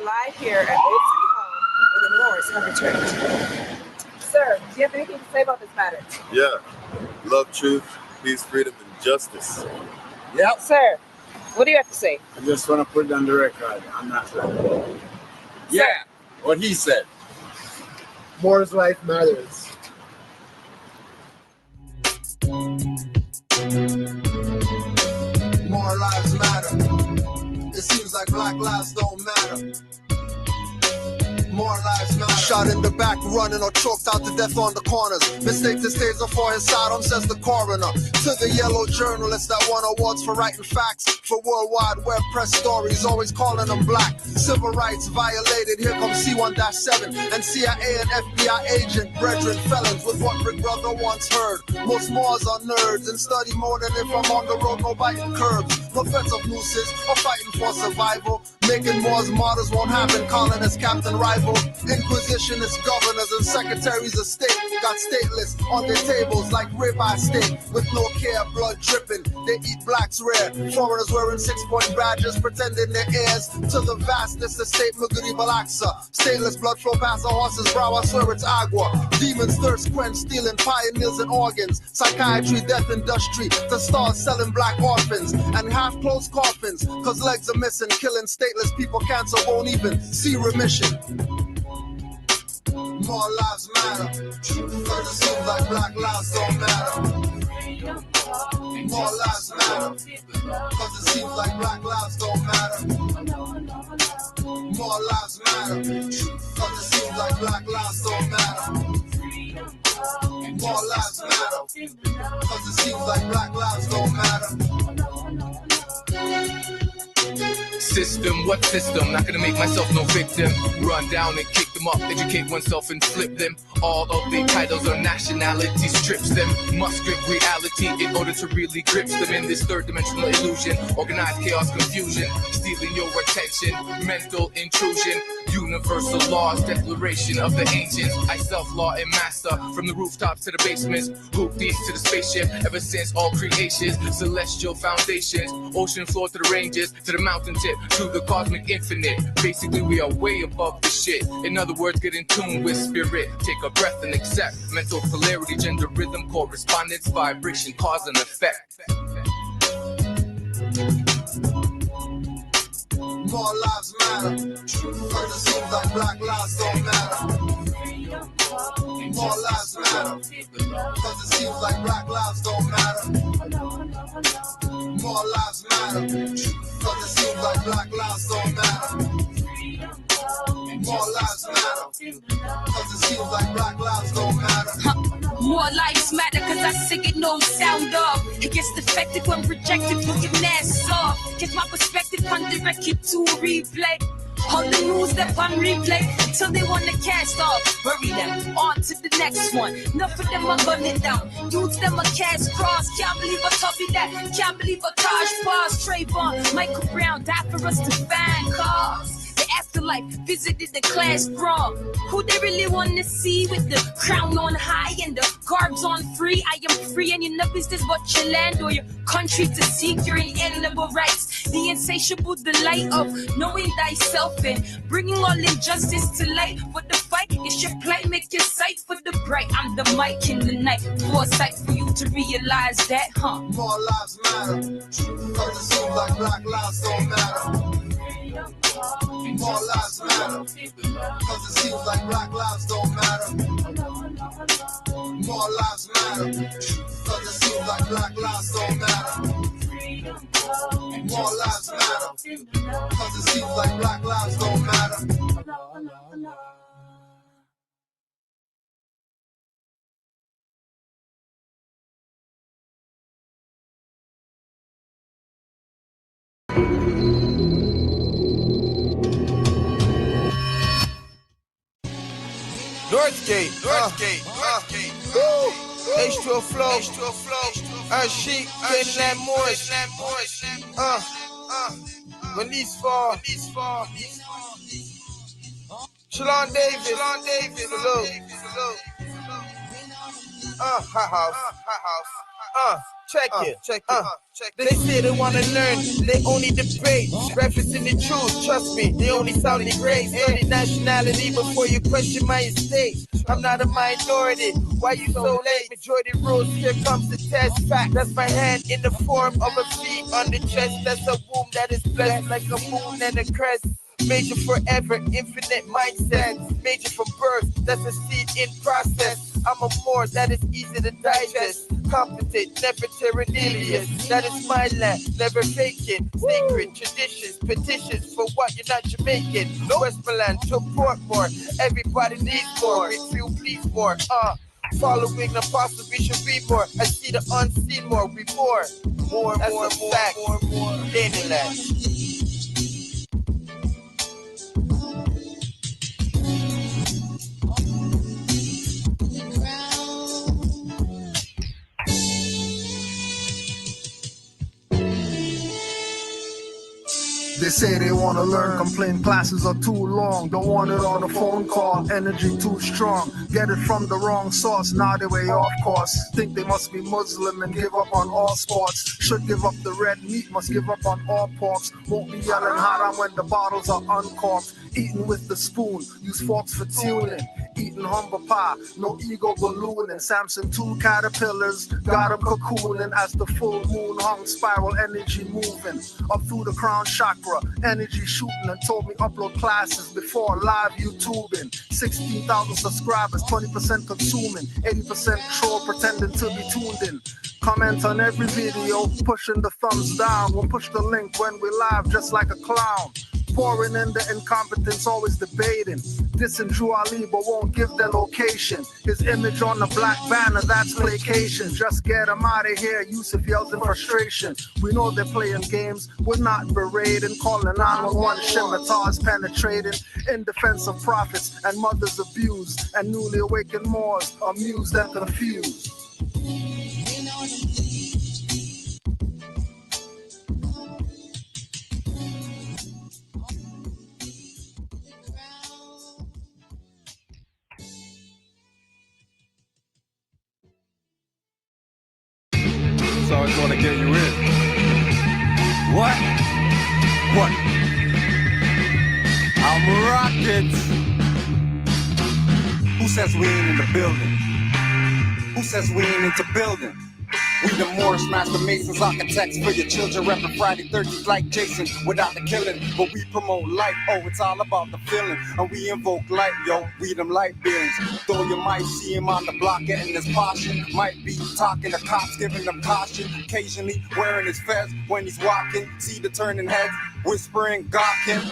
are live here at Old City Hall where the Moors have returned. Sir, do you have anything to say about this matter? Yeah. Love, truth, peace, freedom, and justice. Yep. Sir, what do you have to say? I just want to put it on the record. I'm not lying. Yeah, what he said. Moor's life matters. More lives matter. It seems like black lives don't matter. More lives matter. Shot in the back, running or choked out to death on the corners. Mistake this taser for his sidearm, says the coroner. To the yellow journalist that won awards for writing facts for World Wide Web press stories, always calling them black. Civil rights violated. Here comes C1-7 and CIA and FBI agent, brethren, felons with what Big Brother once heard. Most Moors are nerds and study more than if I'm on the road, no biting curbs. No threats of nooses or fighting for survival. Making Moors martyrs won't happen, calling us Captain Rival. Inquisitionists, governors, and secretaries of state got stateless on their tables like ribeye steak with no care, blood dripping. They eat blacks rare. Foreigners wearing 6-point badges, pretending they're heirs to the vastness of state Muguri Balaksa. Stainless blood flow past a horse's brow, I swear it's agua. Demons thirst quench, stealing pioneers and organs. Psychiatry, death industry, to start selling black orphans and half-closed coffins, cause legs are missing, killing stateless people, cancer won't even see remission. More lives matter. Cause it seems like black lives don't matter. More lives matter. Cause it seems like black lives don't matter. More lives matter. Cause it seems like black lives don't matter. More lives matter. Cause it seems like black lives don't matter. System, what system? Not gonna make myself no victim. Run down and kick them up, educate oneself and flip them. All of the titles or nationality strips them. Must grip reality in order to really grip them in this third dimensional illusion. Organized chaos, confusion, stealing your attention. Mental intrusion, universal laws, declaration of the ancients. I self-law and master from the rooftops to the basements. Hoop deep to the spaceship, ever since all creations. Celestial foundations, ocean floor to the ranges, to the mountain tip, to the cosmic infinite. Basically, we are way above the shit. In other words, get in tune with spirit. Take a breath and accept. Mental polarity, gender, rhythm, correspondence, vibration, cause and effect. More lives matter. Cause it seems like black lives don't matter. More lives matter. Cause it seems like black lives don't matter. More lives matter. Cause it seems like black lives don't matter. More lives matter. Cause it seems like black lives don't matter. More lives matter cause I sing it no sound off. It gets defective when rejected, looking ass off. Get my perspective on direct it to replay. All the news that on replay until they want to cast off. Bury them, on to the next one. Enough of them are gunning down. Dudes them a cast cross. Can't believe I told you that. Can't believe a Taj Pass. Trayvon, Michael Brown died for us to find cause. The afterlife visited the class wrong. Who they really want to see with the crown on high and the garbs on free? I am free and you no business but your land or your country to seek your inalienable rights. The insatiable delight of knowing thyself and bringing all injustice to light. But the fight is your plight, make your sight for the bright. I'm the mic in the night, foresight for you to realize that, huh? More lives matter. Cause it seems like black lives don't matter. More lives matter. Cause it seems like black lives don't matter. More lives matter. Cause it seems like black lives don't matter. More lives matter. Cause it seems like black lives don't matter. Northgate, H2O flow, Sheik, Canaanland, Moorish, when these fall, Shalon Davis, salute, hot house, check it. They say they wanna learn, they only debate. Referencing the truth, trust me, they only sound great. Study nationality before you question my estate. I'm not a minority, why you so late? Majority rules, here comes the test. Fact, that's my hand in the form of a V on the chest. That's a womb that is blessed like a moon and a crest. Major forever, infinite mindset. Major from birth, that's a seed in process. I'm a Moor, that is easy to digest. Competent, never terrenilious. That is my land, never faking. Sacred traditions, petitions for what you're not Jamaican. Westmoreland to Portmore, everybody needs more. If you please more, following the apostle, we should be more. I see the unseen more, we more. More, that's more, a fact. More. Canaanland. They say they want to learn, complain classes are too long. Don't want it on a phone call, energy too strong. Get it from the wrong source, now they way off course. Think they must be Muslim and give up on all sports. Should give up the red meat, must give up on all porks. Won't be yelling haram when the bottles are uncorked. Eating with the spoon, use forks for tuning. Eating humble pie, no ego ballooning. Samson 2 caterpillars, got him cocooning. As the full moon hung, spiral energy moving. Up through the crown chakra, energy shooting. And told me upload classes before live YouTubing. 16,000 subscribers, 20% consuming. 80% troll pretending to be tuned in. Comment on every video, pushing the thumbs down. We'll push the link when we live just like a clown. Pouring in the incompetence, always debating. Dissing Drew Ali, but won't give their location. His image on the black banner, that's placation. Just get him out of here, Yusuf yells in frustration. We know they're playing games, we're not berating. Calling 911, scimitars penetrating. In defense of prophets and mothers abused. And newly awakened Moors, amused and confused. So it's gonna get you in. What? I'm rockets. Who says we ain't in the building? Who says we ain't into building? We the Moorish master masons, architects for your children. Reppin' Friday 13th like Jason without the killing. But we promote life, oh, it's all about the feeling. And we invoke light, yo, we them light beings. Though you might see him on the block getting his portion. Might be talking to cops, giving them caution. Occasionally wearing his fez when he's walking. See the turning heads, whispering, gawking.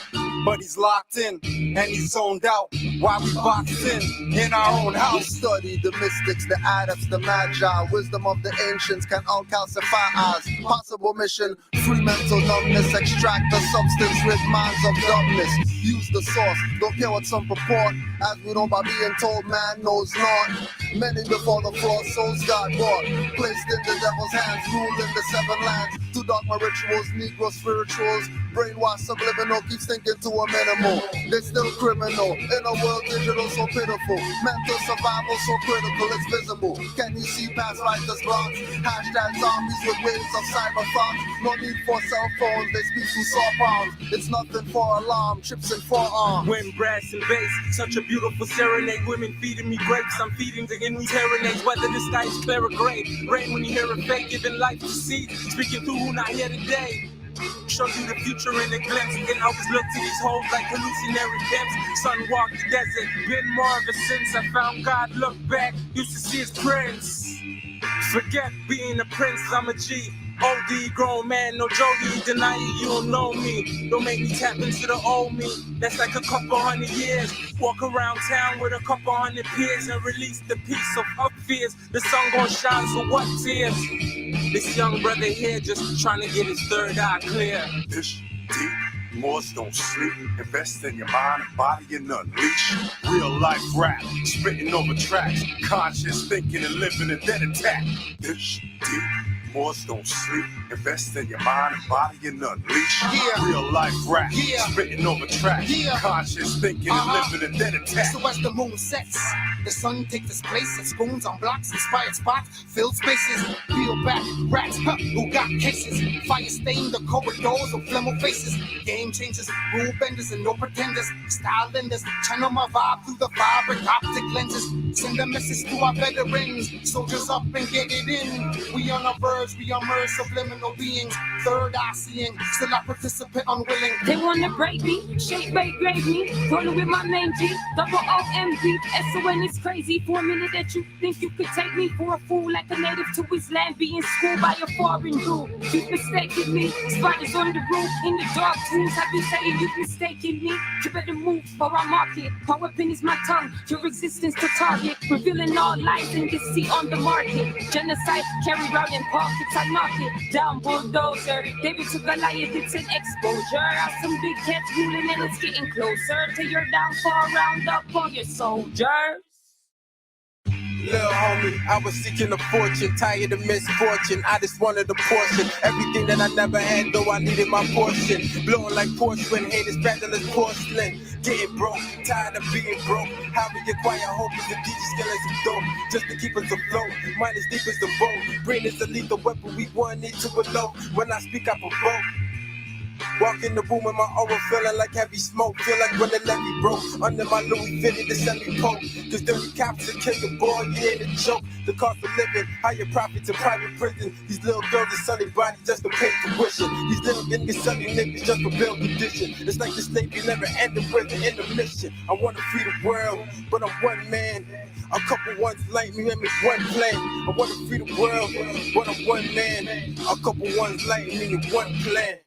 But he's locked in, and he's zoned out. While we boxed in our own house. We study the mystics, the adepts, the magi. Wisdom of the ancients can uncalcify us. Possible mission, free mental numbness. Extract the substance, rid minds of dumbness. Use the source, don't care what some purport. As we know by being told, man knows not. Many before the floor, souls got bought. Placed in the devil's hands, ruling the 7 lands. To dogma rituals, Negro spirituals. Brainwash subliminal, keeps thinking to a minimal. They're still criminal, in a world digital so pitiful. Mental survival so critical, it's visible. Can you see past righteous blocks? Hashtag zombies with waves of cyber thoughts. No need for cell phones, they speak through saw palms. It's nothing for alarm, trips and forearms. Wind, brass and bass, such a beautiful serenade. Women feeding me grapes, I'm feeding the enemy serenades. Whether the sky is clear or gray, rain when you hear a fake, giving life to seed. Speaking through who not here today. Show you the future in a glimpse. And I always look to these hoes like hallucinatory pimps. Sun walked the desert, been more ever since I found God. Look back, used to see his prince. Forget being a prince, I'm a G. OD, grown man, no jokey. Deny it, you don't know me. Don't make me tap into the old me. That's like a couple hundred years. Walk around town with a couple hundred peers and release the peace of up fears. The sun gon' shine, so what tears? This young brother here just trying to get his third eye clear. Dish deep, Moors don't sleep. Invest in your mind and body and unleash. Real life rap, spitting over tracks. Conscious thinking and living and then attack. Dish deep, Moors don't sleep. Invest in your mind and body and unleash. Yeah. Real life rap. Yeah. Spitting over tracks. Yeah. Conscious thinking and living a dead attack. So as the moon sets, the sun takes its place and spoons on blocks, inspired spots, filled spaces. Peel back, rats, who got cases. Fire stain the corridors of flemo faces. Game changers, rule benders, and no pretenders. Style lenders, channel my vibe through the fabric, optic lenses. Send a message to our veterans. Soldiers up and get it in. We on our verge, we are merged, subliminal beings. Third eye seeing, still I participate unwilling. They wanna break me, shape, bait, grade me. Rolling with my main G, double OMG. SON is crazy for a minute that you think you could take me for a fool like a native to his land, being schooled by a foreign dude. You've mistaken me, spiders on the roof, in the dark rooms. I've been saying you've mistaken me. You better move or I mark it. My weapon is my tongue, your existence to target. Revealing all lies and deceit on the market. Genocide carried out in pockets, I knock it down, bulldozer. David to Goliath, it's an exposure. Some big cats ruling and it's getting closer to your downfall. Round up all your soldiers. Little homie, I was seeking a fortune, tired of misfortune. I just wanted a portion, everything that I never had, though I needed my portion. Blowing like porcelain, haters battle as porcelain. Getting broke, tired of being broke. How we acquire hope is the DJ skillets of dope, just to keep us afloat. Mind as deep as the boat, brain is a lethal weapon. We want it to elope. When I speak, I provoke. Walk in the room with my aura feeling like heavy smoke. Feel like when the levee broke under my Louis Vuitton to semi-poke. Cause dirty cops will kill your boy, you ain't a joke. The cost of living, higher profits in private prison. These little girls are selling bodies just to pay tuition. These little niggas selling niggas just for bail condition. It's like the slavery never ended with an intermission. I wanna free the world, but I'm one man. A couple ones like me and make one plan. I wanna free the world, but I'm one man. A couple ones like me and one plan.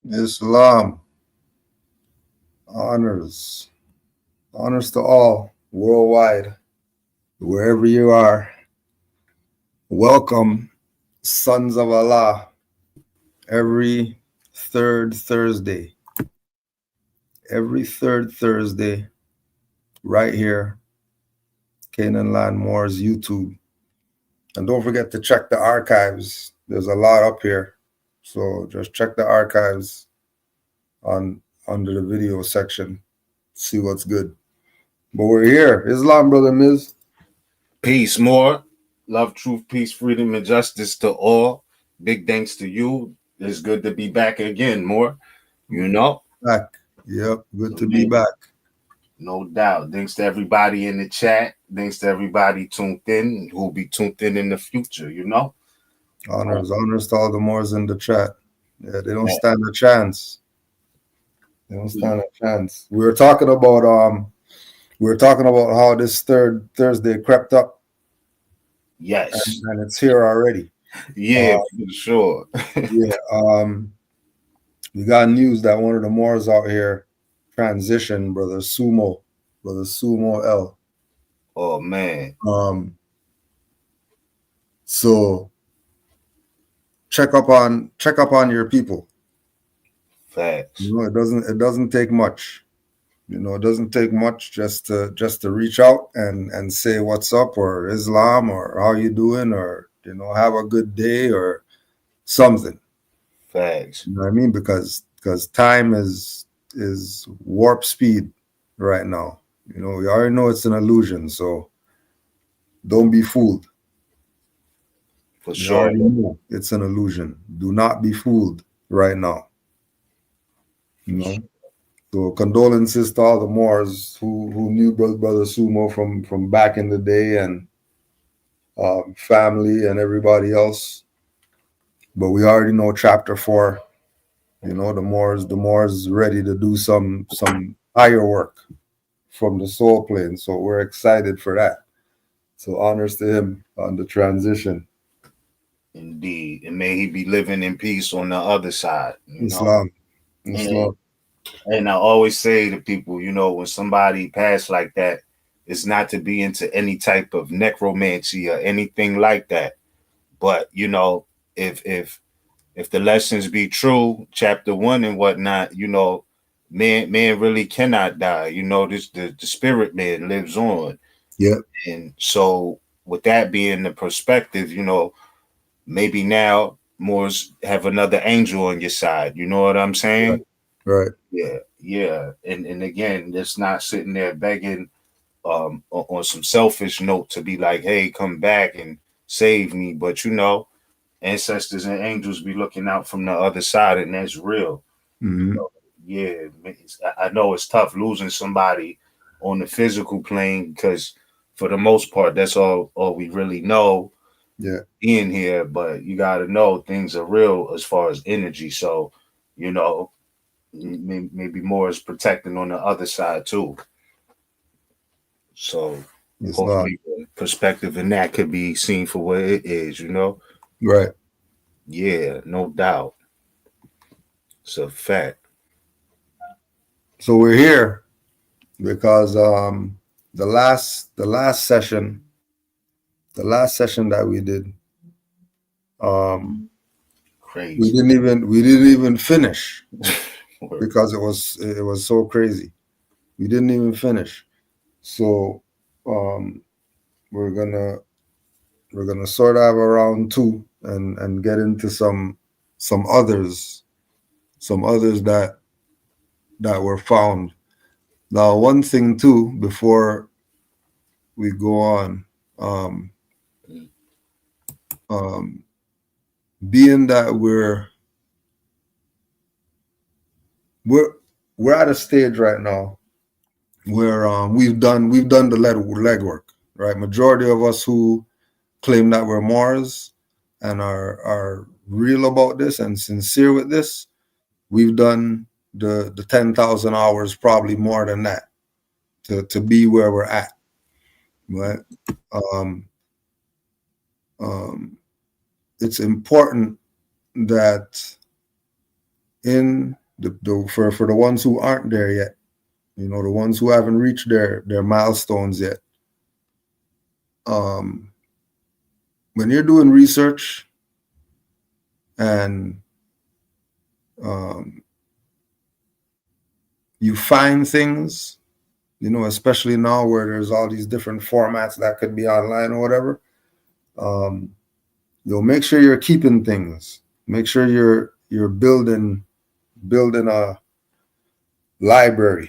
Islam, honors to all worldwide, wherever you are. Welcome, sons of Allah, every third Thursday, right here, Canaanland Moors YouTube. And don't forget to check the archives. There's a lot up here. So just check the archives under the video section, see what's good. But we're here. Islam, brother Miz. Peace, Moor. Love, truth, peace, freedom, and justice to all. Big thanks to you. It's good to be back again, Moor. You know? Back. Yep, good to be back. No doubt. Thanks to everybody in the chat. Thanks to everybody tuned in who'll be tuned in the future, you know? Honors to all the Moors in the chat. Yeah, they don't stand a chance. We were talking about how this third Thursday crept up. Yes. And it's here already. Yeah, for sure. We got news that one of the Moors out here transitioned, brother Sumo L. Oh man. So check up on your people. Facts. You know, it doesn't take much. You know, it doesn't take much just to reach out and say what's up, or Islam, or how you doing, or you know, have a good day or something. Facts. You know what I mean? Because time is warp speed right now. You know, we already know it's an illusion, so don't be fooled. For sure. It's an illusion. Do not be fooled right now. You know? So condolences to all the Moors who knew brother Sumo from back in the day, and family and everybody else. But we already know chapter 4. You know, the Moors ready to do some higher work from the soul plane. So we're excited for that. So honors to him on the transition. Indeed. And may he be living in peace on the other side. Islam. And I always say to people, you know, when somebody passed like that, it's not to be into any type of necromancy or anything like that. But, you know, if the lessons be true, chapter 1 and whatnot, you know, man really cannot die. You know, the spirit man lives on. Yeah. And so with that being the perspective, you know, maybe now Moors have another angel on your side. You know what I'm saying? Right. Yeah, yeah. And again, it's not sitting there begging on some selfish note to be like, hey, come back and save me. But you know, ancestors and angels be looking out from the other side, and that's real. Mm-hmm. So, yeah, I know it's tough losing somebody on the physical plane because for the most part, that's all we really know. Yeah. In here, but you got to know things are real as far as energy. So, you know, maybe more is protecting on the other side too. So, It's hopefully, the perspective in that could be seen for what it is. You know, right. Yeah, no doubt. It's a fact. So we're here because the last session that we did, crazy. we didn't even finish because it was so crazy. We didn't even finish. So we're gonna sort of have a round two and get into some others that were found. Now, one thing too before we go on, being that we're at a stage right now where we've done the legwork, right? Majority of us who claim that we're Moors and are real about this and sincere with this, we've done the 10,000 hours, probably more than that, to be where we're at, right? It's important that in for the ones who aren't there yet, you know, the ones who haven't reached their milestones yet, when you're doing research and you find things, you know, especially now where there's all these different formats that could be online or whatever, you'll make sure you're keeping things. Make sure you're building a library.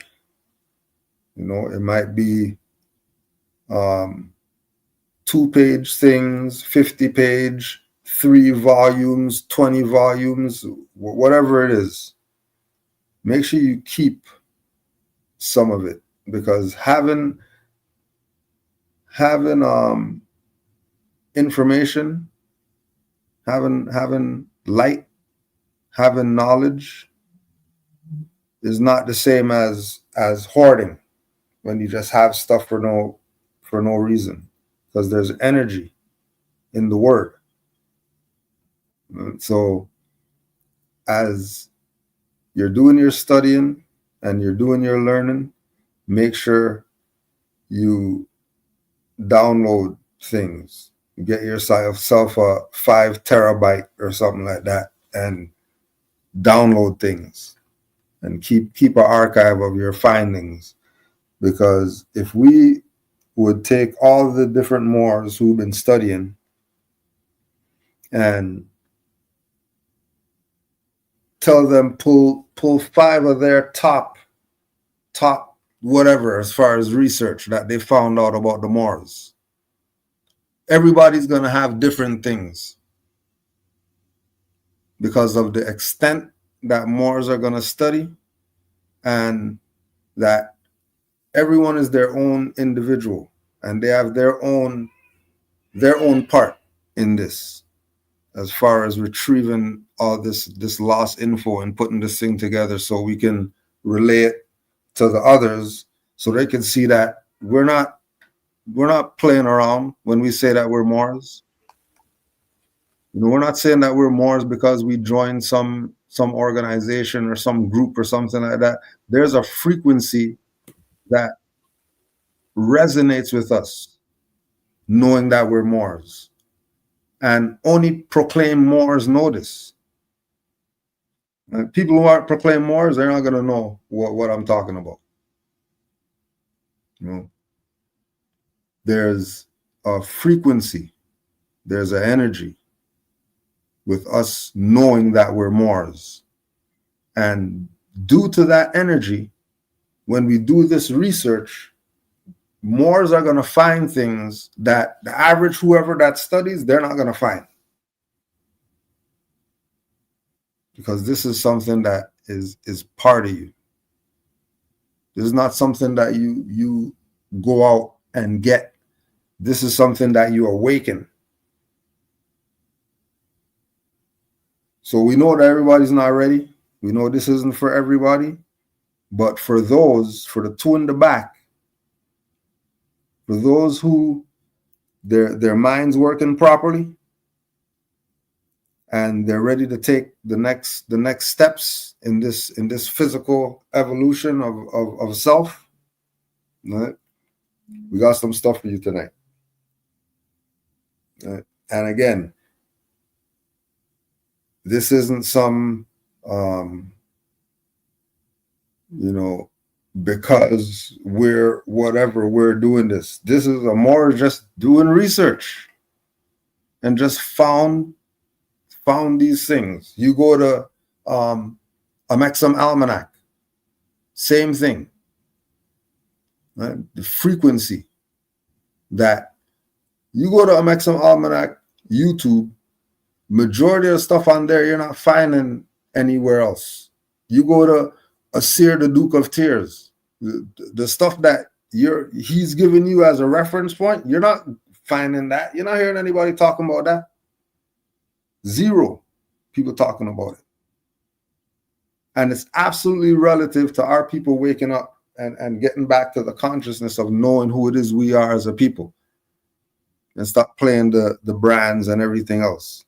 You know, it might be 2-page things, 50-page, 3 volumes, 20 volumes, whatever it is. Make sure you keep some of it, because having information, having light, having knowledge is not the same as hoarding, when you just have stuff for no reason, because there's energy in the word. So as you're doing your studying and you're doing your learning, make sure you download things. Get yourself a 5 terabyte or something like that and download things and keep an archive of your findings. Because if we would take all the different Moors who've been studying and tell them pull 5 of their top whatever as far as research that they found out about the Moors, everybody's going to have different things because of the extent that Moors are going to study, and that everyone is their own individual and they have their own part in this, as far as retrieving all this lost info and putting this thing together so we can relay it to the others, so they can see that we're not playing around when we say that we're Moors. You know, we're not saying that we're Moors because we joined some organization or some group or something like that. There's a frequency that resonates with us, knowing that we're Moors. And only proclaimed Moors know this. People who aren't proclaimed Moors, they're not going to know what I'm talking about. You know, there's a frequency. There's an energy with us knowing that we're Moors. And due to that energy, when we do this research, Moors are going to find things that the average whoever that studies, they're not going to find. Because this is something that is part of you. This is not something that you go out and get. This is something that you awaken. So we know that everybody's not ready. We know this isn't for everybody. But for the two in the back, for those who their minds working properly and they're ready to take the next steps in this physical evolution of self, right? We got some stuff for you tonight. Right? And again, this isn't some because we're doing this. This is a more just doing research and just found these things. You go to Amexem Almanac, same thing. Right? The frequency that you go to Amexem Almanac, YouTube, majority of stuff on there you're not finding anywhere else. You go to Asir, the Duke of Tears, the stuff that he's giving you as a reference point, you're not finding that. You're not hearing anybody talking about that. Zero people talking about it. And it's absolutely relative to our people waking up and getting back to the consciousness of knowing who it is we are as a people. And stop playing the brands and everything else.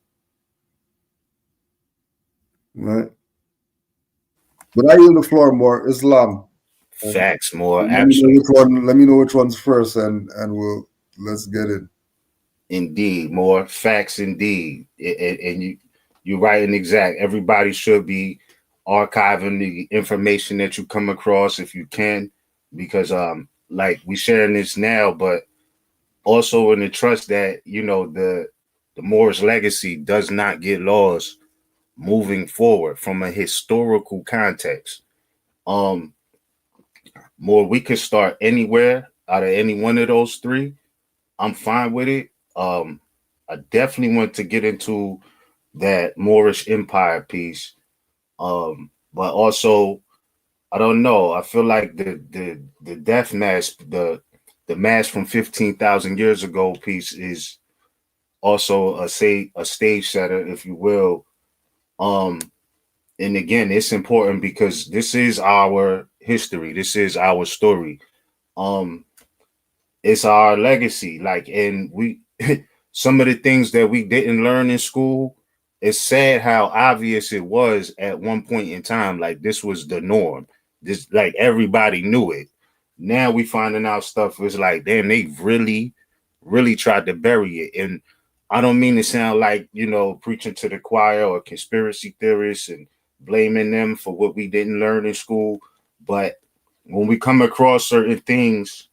Right? But I yield the floor more. Islam. Facts, more. Let me know which one's first, and let's get it. Indeed, more facts, indeed, and you're right and exact. Everybody should be archiving the information that you come across if you can, because like we sharing this now, but also in the trust that the Moorish legacy does not get lost moving forward from a historical context. More, we could start anywhere out of any one of those three. I'm fine with it. I definitely want to get into that Moorish Empire piece. But also, I don't know. I feel like the death mask, the mask from 15,000 years ago piece is also a stage setter, if you will. And again, it's important because this is our history. This is our story. It's our legacy. And we some of the things that we didn't learn in school, it's sad how obvious it was at one point in time. Like, this was the norm. This, like, everybody knew it. Now we finding out stuff is like, damn, they really, really tried to bury it. And I don't mean to sound like, preaching to the choir or conspiracy theorists and blaming them for what we didn't learn in school. But when we come across certain things,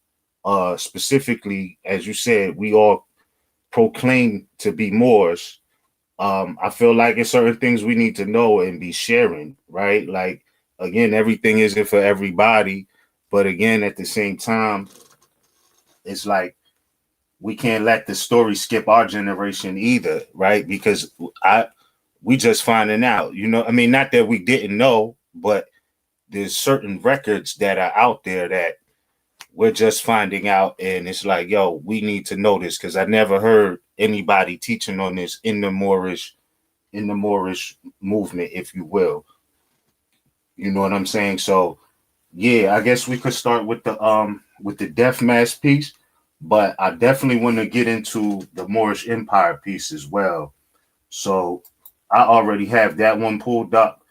specifically, as you said, we all proclaim to be Moors. I feel like it's certain things we need to know and be sharing, right? Like, again, everything isn't for everybody. But again, at the same time, it's like, we can't let the story skip our generation either, right? Because we just finding out, not that we didn't know, but there's certain records that are out there that we're just finding out. And it's like, yo, we need to know this, because I never heard anybody teaching on this in the Moorish movement, if you will. You know what I'm saying? So yeah, I guess we could start with the death mask piece. But I definitely want to get into the Moorish Empire piece as well. So I already have that one pulled up.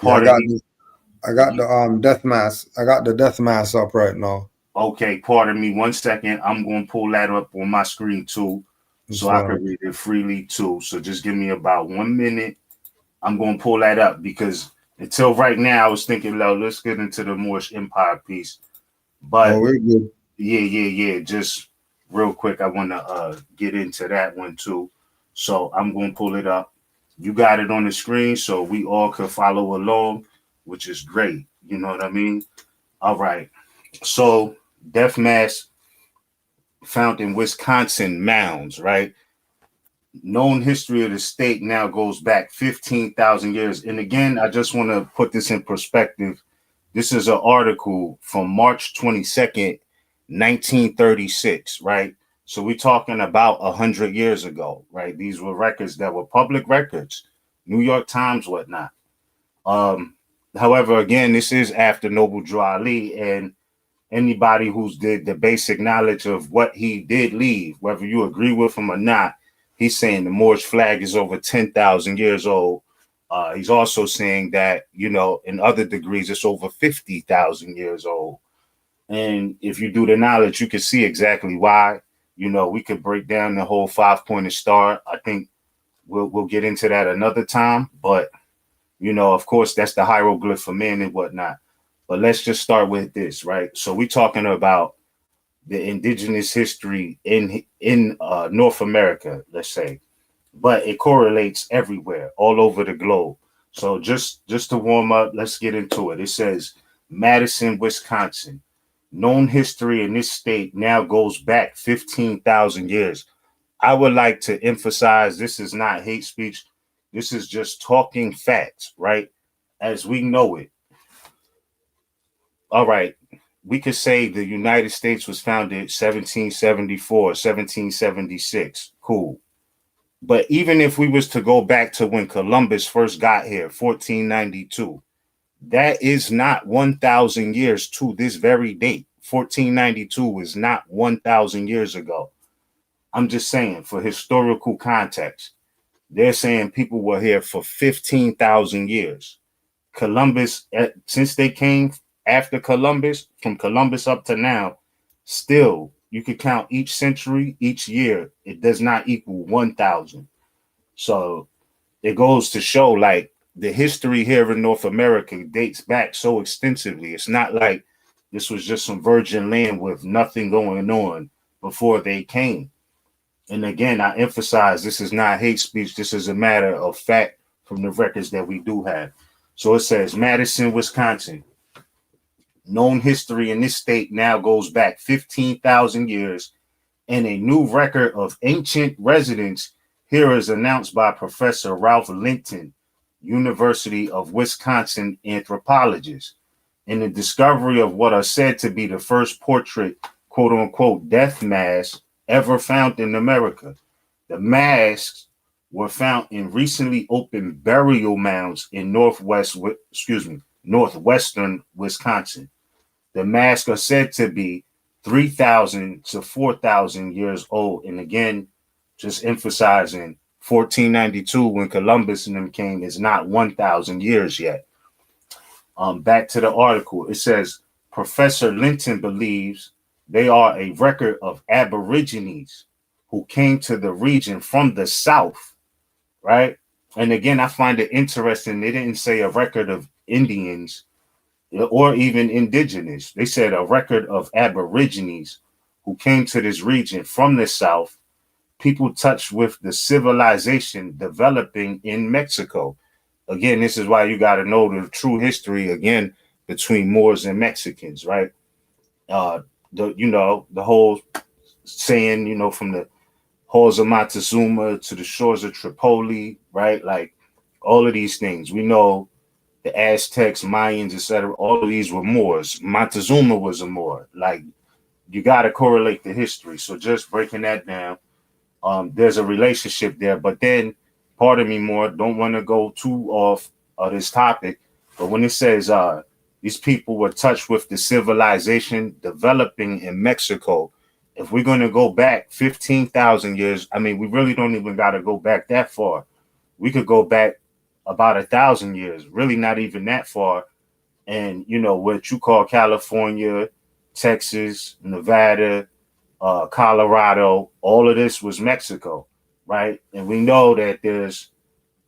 I got the death mask. I got the death mask up right now. Okay, pardon me 1 second. I'm going to pull that up on my screen too, so I can read it freely too. So just give me about 1 minute. I'm going to pull that up because until right now I was thinking, let's get into the Moorish Empire piece. But we're good. Yeah. Just real quick. I want to get into that one too. So I'm going to pull it up. You got it on the screen so we all could follow along, which is great. You know what I mean? All right. So death mask found in Wisconsin Mounds, right? Known history of the state now goes back 15,000 years. And again, I just want to put this in perspective. This is an article from March 22nd, 1936, right? So we're talking about 100 years ago, right? These were records that were public records, New York Times, whatnot. However, again, this is after Noble Drew Ali, and anybody who's did the basic knowledge of what he did leave, whether you agree with him or not, he's saying the Moorish flag is over 10,000 years old. He's also saying that, you know, in other degrees, it's over 50,000 years old. And if you do the knowledge, you can see exactly why. You know, we could break down the whole 5-pointed star. I think we'll get into that another time. But, you know, of course, that's the hieroglyph for men and whatnot. But let's just start with this, right? So we're talking about the indigenous history in North America, let's say, but it correlates everywhere, all over the globe. So just to warm up, let's get into it. It says Madison, Wisconsin. Known history in this state now goes back 15,000 years. I would like to emphasize this is not hate speech. This is just talking facts, right? As we know it. All right. We could say the United States was founded 1774, 1776. Cool. But even if we was to go back to when Columbus first got here, 1492, that is not 1,000 years to this very date. 1492 is not 1,000 years ago. I'm just saying, for historical context, they're saying people were here for 15,000 years. Columbus, since they came after Columbus, from Columbus up to now, still, you could count each century, each year, it does not equal 1,000. So it goes to show, like, the history here in North America dates back so extensively. It's not like this was just some virgin land with nothing going on before they came. And again, I emphasize this is not hate speech. This is a matter of fact from the records that we do have. So it says Madison, Wisconsin. Known history in this state now goes back 15,000 years, and a new record of ancient residents here is announced by Professor Ralph Linton, University of Wisconsin anthropologist, in the discovery of what are said to be the first portrait, quote unquote, death masks ever found in America. The masks were found in recently opened burial mounds in northwestern Wisconsin. The masks are said to be 3,000 to 4,000 years old. And again, just emphasizing 1492 when Columbus and them came is not 1,000 years yet. Back to the article. It says Professor Linton believes they are a record of Aborigines who came to the region from the South, right? And again, I find it interesting. They didn't say a record of Indians or even indigenous. They said a record of Aborigines who came to this region from the South, people touched with the civilization developing in Mexico. Again, this is why you got to know the true history, again, between Moors and Mexicans, right? The whole saying, from the halls of Montezuma to the shores of Tripoli, right? Like all of these things. We know the Aztecs, Mayans, etc. All of these were Moors. Montezuma was a Moor. Like, you got to correlate the history. So just breaking that down, there's a relationship there. But then, pardon me, Moor, don't want to go too off this topic. But when it says these people were touched with the civilization developing in Mexico, if we're going to go back 15,000 years, I mean, we really don't even got to go back that far. We could go back about 1,000 years, really not even that far. And, what you call California, Texas, Nevada, Colorado, all of this was Mexico, right? And we know that there's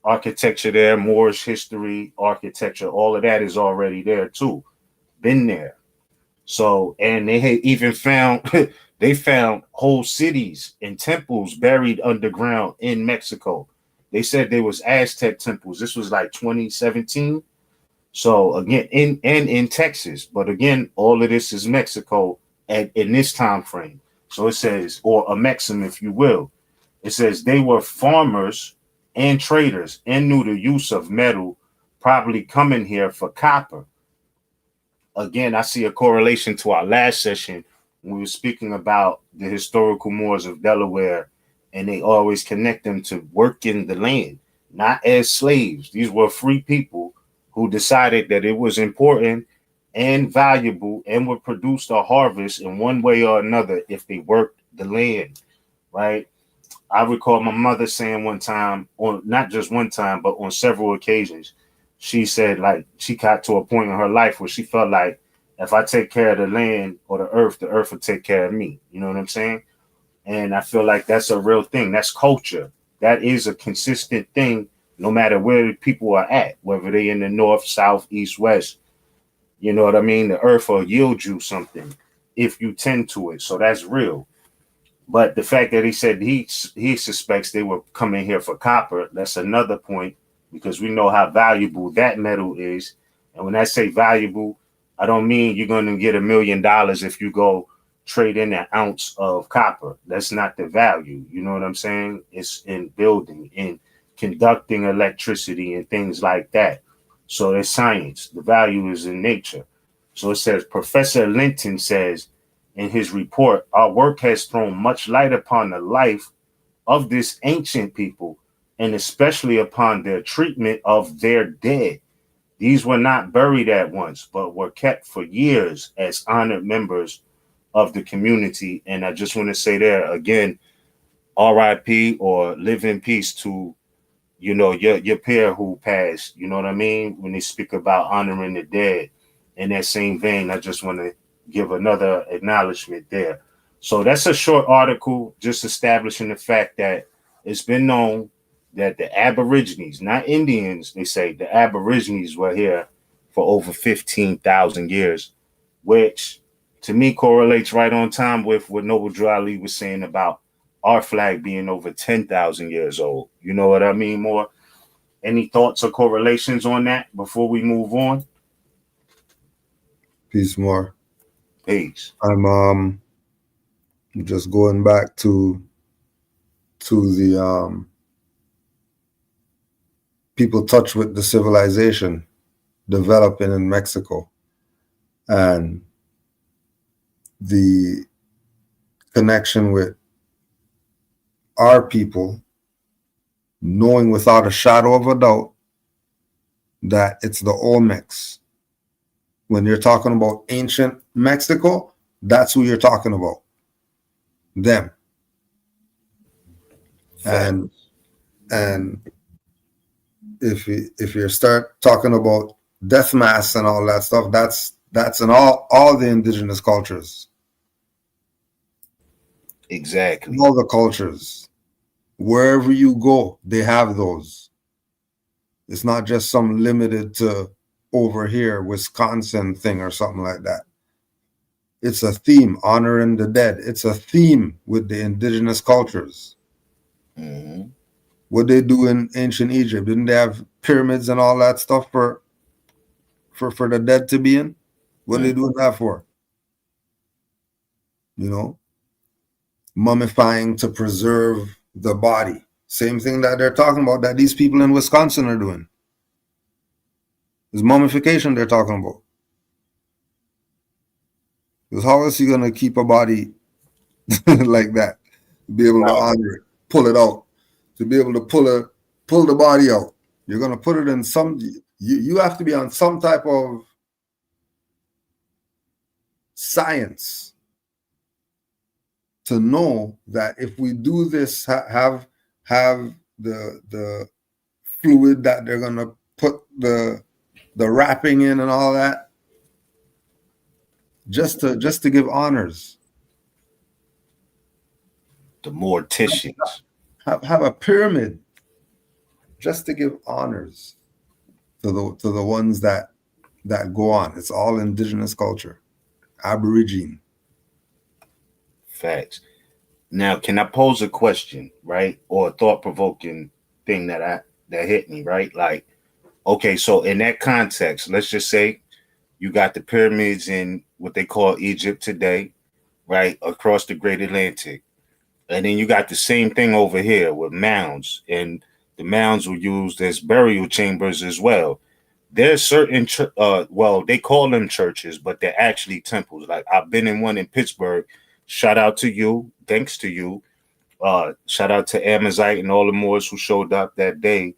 architecture there, Moorish history, architecture, all of that is already there too, been there. So, and they had even found they found whole cities and temples buried underground in Mexico. They said there was Aztec temples. This was like 2017. So again, in Texas, but again, all of this is Mexico in this time frame. So it says, or a Mexim, if you will. It says they were farmers and traders and knew the use of metal, probably coming here for copper. Again, I see a correlation to our last session when we were speaking about the historical Moors of Delaware, and they always connect them to working the land, not as slaves. These were free people who decided that it was important and valuable and would produce a harvest in one way or another if they worked the land, right? I recall my mother saying one time, on not just one time, but on several occasions, she said like she got to a point in her life where she felt like if I take care of the land or the earth will take care of me. You know what I'm saying? And I feel like that's a real thing. That's culture. That is a consistent thing, no matter where people are at, whether they in the north, south, east, west. You know what I mean? The earth will yield you something if you tend to it. So that's real. But the fact that he said he suspects they were coming here for copper, that's another point, because we know how valuable that metal is. And when I say valuable, I don't mean you're going to get $1 million if you go trade in an ounce of copper. That's not the value. You know what I'm saying? It's in building, in conducting electricity and things like that. So it's science. The value is in nature. So it says, Professor Linton says, in his report, our work has thrown much light upon the life of this ancient people, and especially upon their treatment of their dead. These were not buried at once, but were kept for years as honored members of the community. And I just want to say there again, RIP or live in peace to, you know, your peer who passed. You know what I mean? When they speak about honoring the dead. In that same vein, I just want to give another acknowledgement there. So that's a short article just establishing the fact that it's been known that the Aborigines, not Indians, they say the Aborigines were here for over 15,000 years, which to me correlates right on time with what Noble Drew Ali was saying about our flag being over 10,000 years old. You know what I mean, More? Any thoughts or correlations on that before we move on? Peace, More. Peace. I'm just going back to the people touch with the civilization developing in Mexico and the connection with our people, knowing without a shadow of a doubt that it's the Olmecs. When you're talking about ancient Mexico, that's who you're talking about. Them. And if you start talking about death mass and all that stuff, that's in all the indigenous cultures. Exactly. All the cultures. Wherever you go, they have those. It's not just some limited to over here, Wisconsin thing or something like that. It's a theme, honoring the dead. It's a theme with the indigenous cultures. Mm-hmm. What they do in ancient Egypt, didn't they have pyramids and all that stuff for the dead to be in? What are they doing that for? You know, mummifying to preserve the body. Same thing that they're talking about that these people in Wisconsin are doing. It's mummification they're talking about. Because how else are you going to keep a body like that? Be able to honor it, pull it out. To be able to pull the body out. You're going to put it in some, you have to be on some type of science to know that if we do this, have the fluid that they're going to put the wrapping in and all that, just to give honors. The morticians. Have a pyramid just to give honors to the ones that go on. It's all indigenous culture. Aborigine. Facts. Now, can I pose a question, right, or a thought-provoking thing that hit me, right? Like, okay, so in that context, let's just say you got the pyramids in what they call Egypt today, right, across the Great Atlantic, and then you got the same thing over here with mounds, and the mounds were used as burial chambers as well. There's certain, well, they call them churches, but they're actually temples. Like I've been in one in Pittsburgh. Shout out to you, thanks to you. Shout out to Amazite and all the Moors who showed up that day.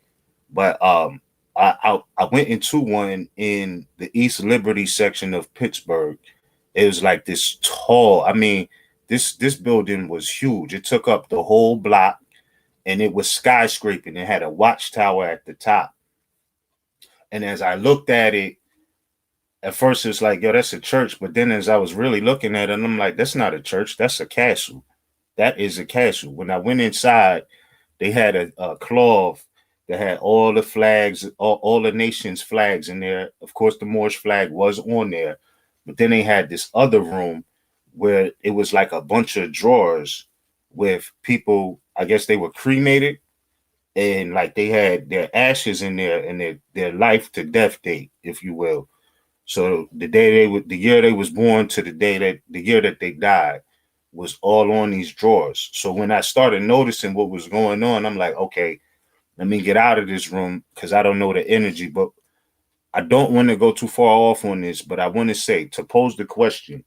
But I went into one in the East Liberty section of Pittsburgh. It was like this tall. I mean, this building was huge. It took up the whole block, and it was skyscraping. It had a watchtower at the top. And as I looked at it, at first it's like, yo, that's a church. But then as I was really looking at it, I'm like, that's not a church. That's a castle. That is a castle. When I went inside, they had a cloth that had all the flags, all the nation's flags in there. Of course, the Moorish flag was on there. But then they had this other room where it was like a bunch of drawers with people, I guess they were cremated, and like they had their ashes in there and their life to death date, if you will. So the year they was born to the year that they died was all on these drawers. So when I started noticing what was going on, I'm like, okay, let me get out of this room because I don't know the energy. But I don't want to go too far off on this, but I want to say, to pose the question,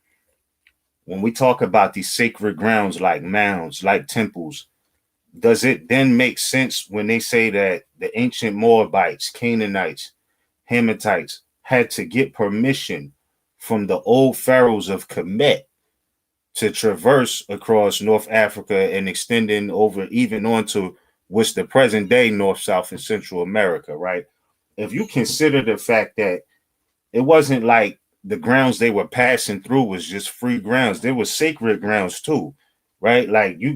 when we talk about these sacred grounds like mounds, like temples, does it then make sense when they say that the ancient Moabites, Canaanites, Hamathites had to get permission from the old pharaohs of Kemet to traverse across North Africa and extending over even onto what's the present day North, South, and Central America, right? If you consider the fact that it wasn't like the grounds they were passing through was just free grounds, there was sacred grounds too, right? Like you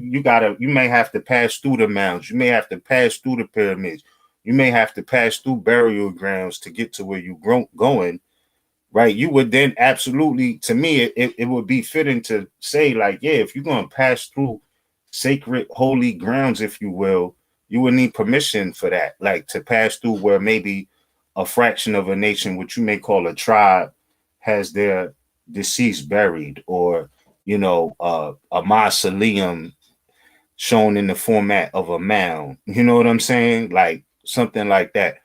may have to pass through the mounds, you may have to pass through the pyramids, you may have to pass through burial grounds to get to where you're going, right? You would then absolutely, to me, it would be fitting to say, like, yeah, if you're going to pass through sacred, holy grounds, if you will, you would need permission for that, like to pass through where maybe a fraction of a nation, which you may call a tribe, has their deceased buried, or, you know, a mausoleum shown in the format of a mound. You know what I'm saying? Like something like that.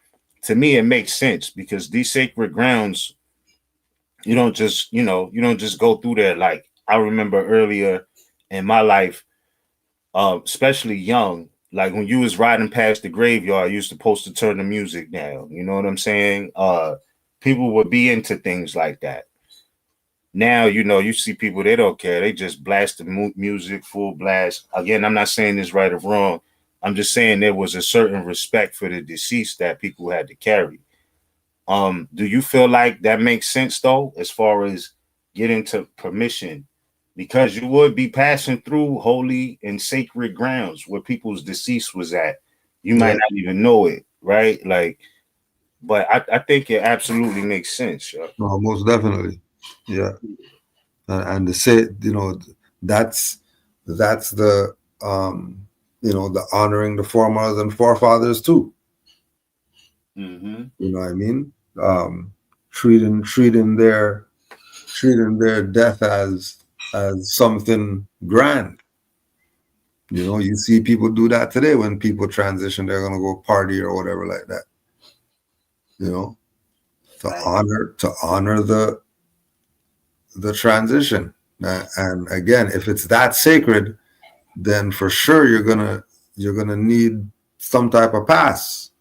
To me, it makes sense because these sacred grounds, you don't just go through there. Like I remember earlier in my life, especially young, like when you was riding past the graveyard, you was supposed to turn the music down. You know what I'm saying? People would be into things like that. Now, you know, you see people, they don't care. They just blast the music full blast. Again, I'm not saying this right or wrong. I'm just saying there was a certain respect for the deceased that people had to carry. Do you feel like that makes sense though, as far as getting to permission? Because you would be passing through holy and sacred grounds where people's deceased was at. You might not even know it, right? Like, but I think it absolutely makes sense. No, most definitely. Yeah. And to say, you know, that's the you know, the honoring the foremothers and forefathers too. Mm-hmm. You know what I mean? Treating their death as something grand. You know, you see people do that today when people transition, they're gonna go party or whatever like that. You know, to honor the transition. And again, if it's that sacred, then for sure you're gonna need some type of pass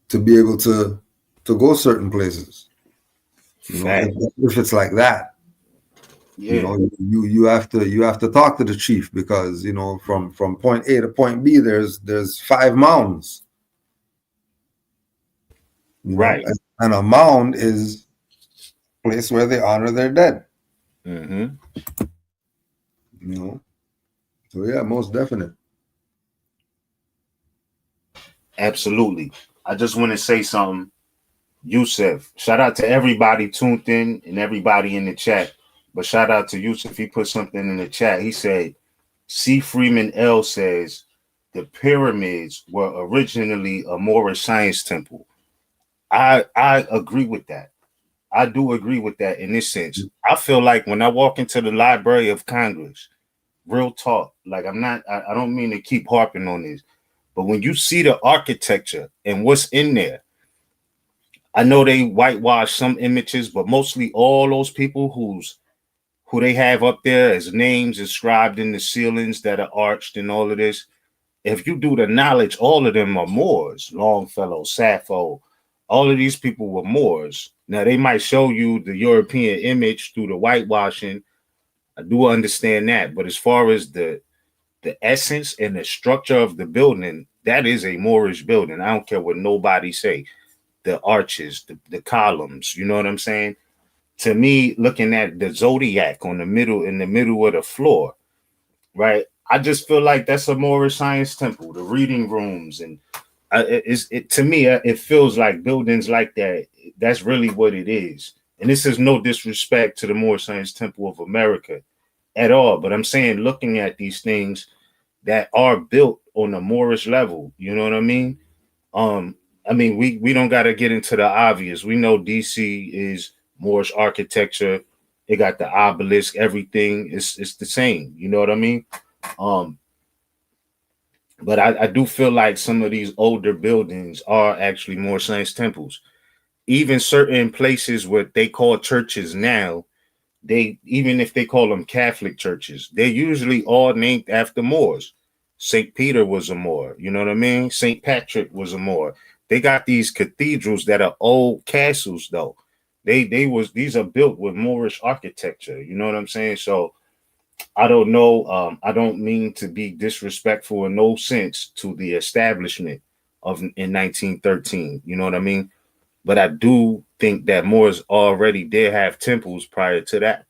to be able to go certain places. You know, if it's like that, you know, you have to talk to the chief because, you know, from point A to point B, there's 5 mounds. You know, and a mound is a place where they honor their dead. Mm-hmm. You know, so yeah, most definite. Absolutely. I just want to say something Yusuf. Shout out to everybody tuned in and everybody in the chat. But shout out to Yusuf. He put something in the chat. He said, C. Freeman L says the pyramids were originally a Moorish science temple. I agree with that. I do agree with that in this sense. I feel like when I walk into the Library of Congress, real talk, like I don't mean to keep harping on this, but when you see the architecture and what's in there, I know they whitewash some images, but mostly all those people who they have up there as names inscribed in the ceilings that are arched and all of this. If you do the knowledge, all of them are Moors. Longfellow, Sappho, all of these people were Moors. Now they might show you the European image through the whitewashing. I do understand that, but as far as the essence and the structure of the building, that is a Moorish building. I don't care what nobody say. The arches, the columns, you know what I'm saying? To me, looking at the zodiac in the middle of the floor, right? I just feel like that's a Moorish science temple. The reading rooms and to me, it feels like buildings like that. That's really what it is. And this is no disrespect to the Moorish Science Temple of America at all. But I'm saying, looking at these things that are built on a Moorish level, you know what I mean? We don't got to get into the obvious. We know DC is Moorish architecture. They got the obelisk, everything. It's the same. You know what I mean? But I do feel like some of these older buildings are actually more science temples. Even certain places what they call churches now, even if they call them Catholic churches, they're usually all named after Moors. St. Peter was a Moor, you know what I mean? St. Patrick was a Moor. They got these cathedrals that are old castles though. These are built with Moorish architecture, you know what I'm saying? So I don't know. I don't mean to be disrespectful in no sense to the establishment in 1913. You know what I mean? But I do think that Moors already did have temples prior to that.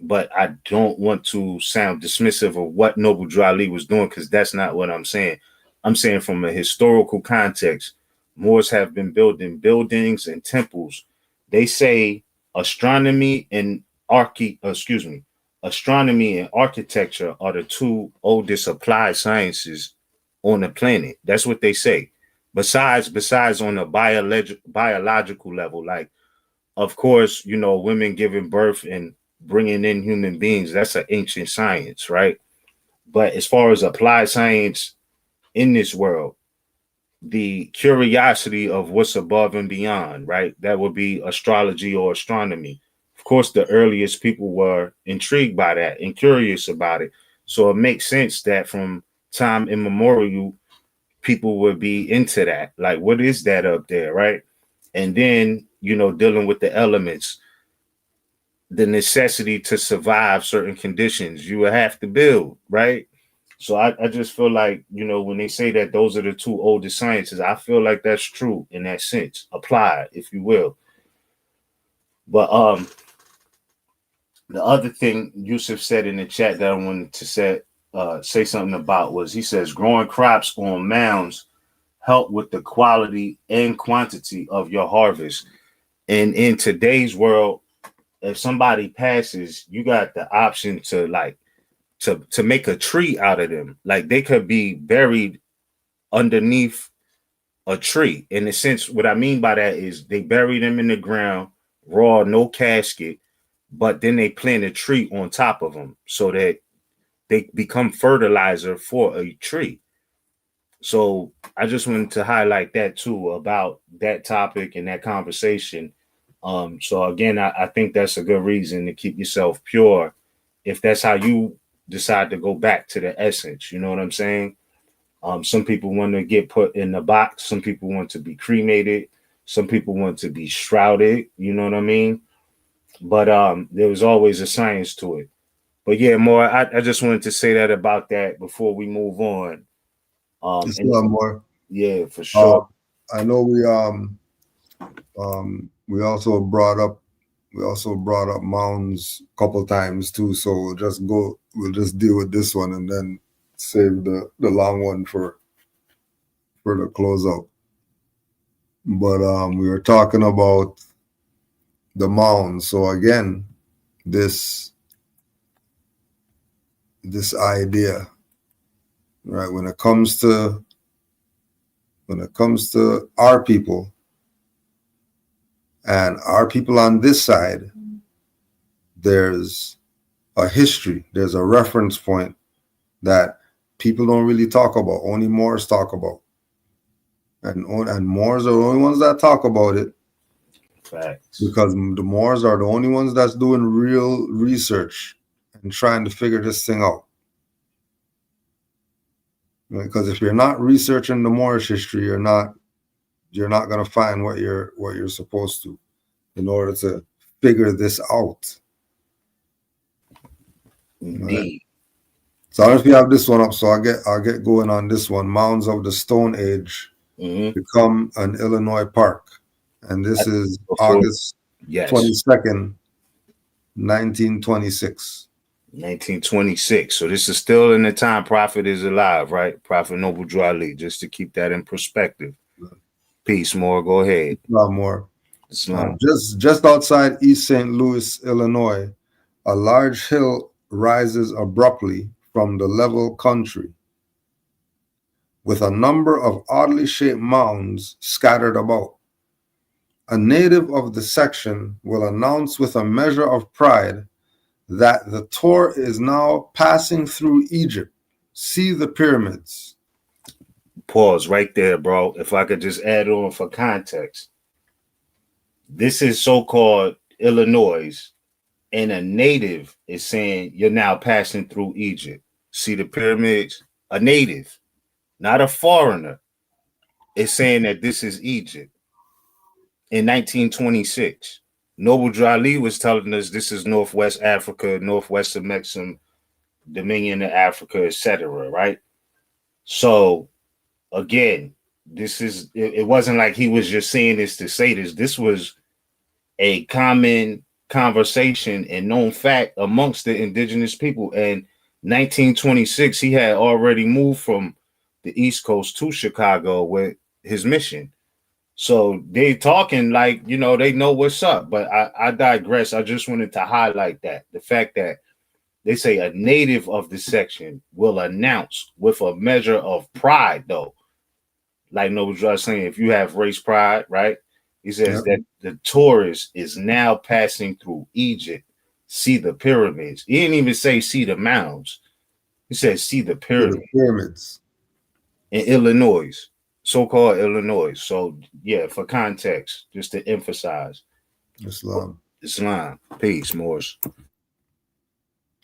But I don't want to sound dismissive of what Noble Drew Ali was doing, because that's not what I'm saying. I'm saying from a historical context, Moors have been building buildings and temples. They say astronomy and architecture are the two oldest applied sciences on the planet. That's what they say. Besides on a biological level, like, of course, you know, women giving birth and bringing in human beings, that's an ancient science, right? But as far as applied science in this world, the curiosity of what's above and beyond, right? That would be astrology or astronomy. Of course, the earliest people were intrigued by that and curious about it. So it makes sense that from time immemorial, people would be into that. Like, what is that up there, right? And then, you know, dealing with the elements, the necessity to survive certain conditions, you would have to build, right? So I just feel like, you know, when they say that those are the two oldest sciences, I feel like that's true in that sense, applied, if you will. But the other thing Yusuf said in the chat that I wanted to say something about was, he says growing crops on mounds help with the quality and quantity of your harvest. And in today's world, if somebody passes, you got the option to to make a tree out of them. Like, they could be buried underneath a tree. In a sense, what I mean by that is they bury them in the ground, raw, no casket, but then they plant a tree on top of them so that they become fertilizer for a tree. So I just wanted to highlight that too, about that topic and that conversation. So again, I think that's a good reason to keep yourself pure if that's how you decide to go back to the essence. You know what I'm saying? Some people want to get put in the box. Some people want to be cremated. Some people want to be shrouded. You know what I mean? But there was always a science to it. But yeah, Moore, I just wanted to say that about that before we move on. More. Yeah, for sure. I know we also brought up Mounds a couple times too. So we'll just deal with this one and then save the long one for the closeout. But we were talking about the Mounds. So again, this idea, right? When it comes to our people and our people on this side, there's a history, there's a reference point that people don't really talk about. Only Moors talk about, and Moors are the only ones that talk about it. Facts. Because the Moors are the only ones that's doing real research and trying to figure this thing out. Because if you're not researching the Moorish history, you're not going to find what you're supposed to in order to figure this out. Indeed. Right? So I don't know if you have this one up, so I'll get going on this one. Mounds of the Stone Age become an Illinois park, and this is August 22nd, 1926. 1926. So this is still in the time Prophet is alive, right? Prophet Noble Drew Ali, just to keep that in perspective. Peace, Moore. Go ahead. More. Just outside East St. Louis, Illinois, a large hill rises abruptly from the level country, with a number of oddly shaped mounds scattered about. A native of the section will announce with a measure of pride that the tour is now passing through Egypt. See the pyramids. Pause right there, bro. If I could just add on for context. This is so-called Illinois, and a native is saying you're now passing through Egypt. See the pyramids? A native, not a foreigner, is saying that this is Egypt. In 1926, Noble Drew Ali was telling us this is Northwest Africa, Northwest of Mexican Dominion of Africa, etc. Right? So, again, this is it wasn't like he was just saying this to say this. This was a common conversation and known fact amongst the indigenous people. And 1926, he had already moved from the East Coast to Chicago with his mission. So they talking like, you know, they know what's up. But I digress. I just wanted to highlight that. The fact that they say a native of the section will announce with a measure of pride, though. Like Noble Drew was saying, if you have race pride, right? He says that the tourist is now passing through Egypt. See the pyramids. He didn't even say see the mounds. He said see the pyramids. In Illinois. So-called Illinois. So, yeah, for context, just to emphasize. Islam. Peace, Moors.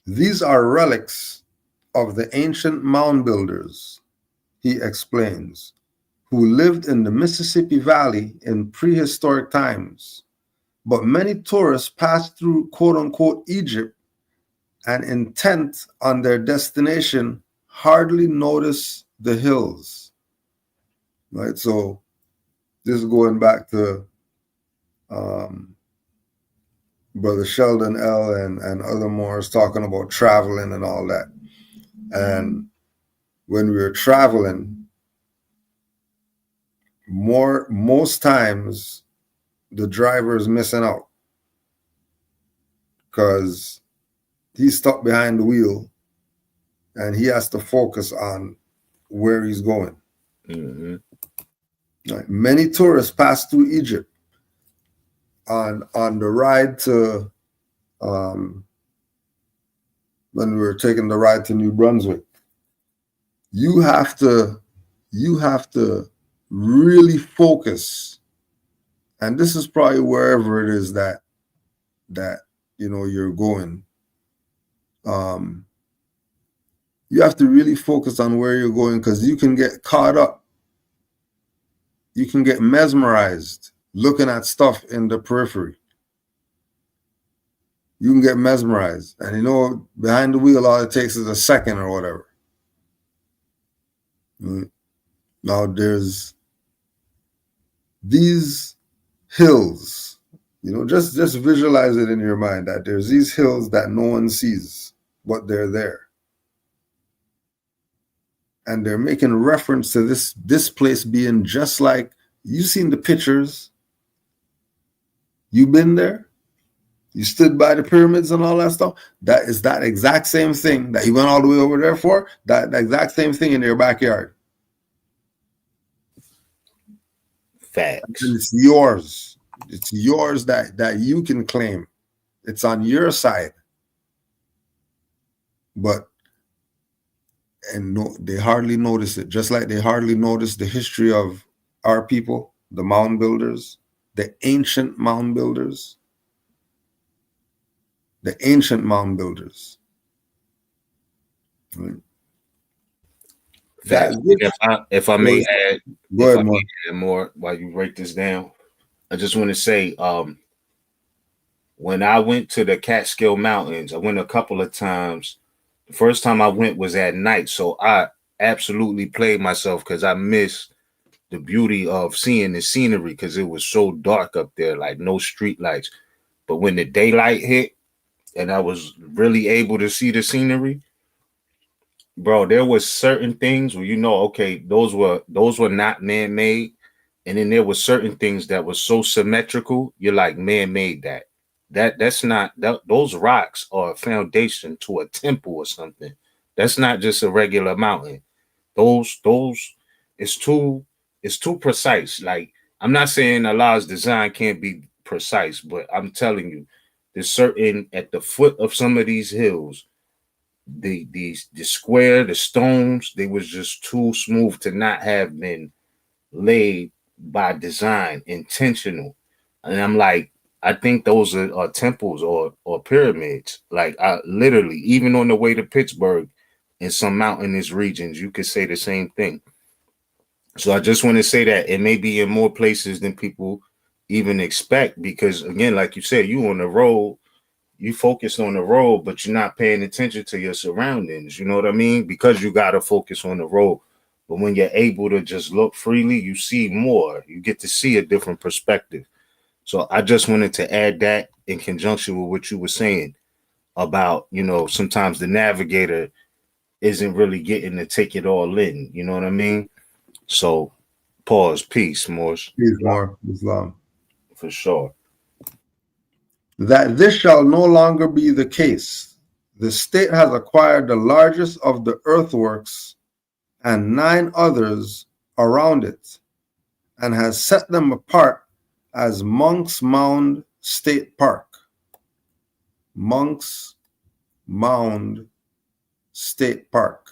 These are relics of the ancient mound builders, he explains, who lived in the Mississippi Valley in prehistoric times. But many tourists pass through quote-unquote Egypt and intent on their destination hardly notice the hills. Right, so this is going back to Brother Sheldon L. and other Moors talking about traveling and all that. And when we were traveling, most times the driver is missing out because he's stuck behind the wheel and he has to focus on where he's going. Right. Many tourists pass through Egypt on the ride to when we were taking the ride to New Brunswick. You have to really focus, and this is probably wherever it is that you know you're going. You have to really focus on where you're going because you can get caught up. You can get mesmerized looking at stuff in the periphery. You can get mesmerized. And you know, behind the wheel, all it takes is a second or whatever. Now, there's these hills, you know, just visualize it in your mind that there's these hills that no one sees, but they're there. And they're making reference to this place being just like You seen the pictures. You been there. You stood by the pyramids and all that stuff. That is that exact same thing that you went all the way over there for. That exact same thing in your backyard. Facts. And it's yours. It's yours that you can claim. It's on your side. But no, they hardly notice it. Just like they hardly notice the history of our people, the mound builders, the ancient mound builders. The ancient mound builders. Right. If I may add, go ahead, more while you break this down, I just want to say, when I went to the Catskill Mountains, I went a couple of times. The first time I went was at night, so I absolutely played myself because I missed the beauty of seeing the scenery because it was so dark up there, like no street lights. But when the daylight hit and I was really able to see the scenery, bro, there was certain things where okay, those were not man-made, and then there were certain things that were so symmetrical. You're like, man-made that. That's not those rocks are a foundation to a temple or something. That's not just a regular mountain. Those it's too precise. Like, I'm not saying Allah's design can't be precise, but I'm telling you, there's certain at the foot of some of these hills, the square, the stones, they was just too smooth to not have been laid by design, intentional. And I'm like, I think those are temples or pyramids. Like, I literally, even on the way to Pittsburgh, in some mountainous regions, you could say the same thing. So I just want to say that it may be in more places than people even expect, because again, like you said, you on the road, you focus on the road, but you're not paying attention to your surroundings. You know what I mean? Because you got to focus on the road. But when you're able to just look freely, you see more. You get to see a different perspective. So I just wanted to add that in conjunction with what you were saying about, sometimes the navigator isn't really getting to take it all in. You know what I mean? So pause. Peace, Moors. Peace, Moor. Islam. For sure. That this shall no longer be the case. The state has acquired the largest of the earthworks and 9 others around it, and has set them apart as Monk's Mound State Park. Monk's Mound State Park.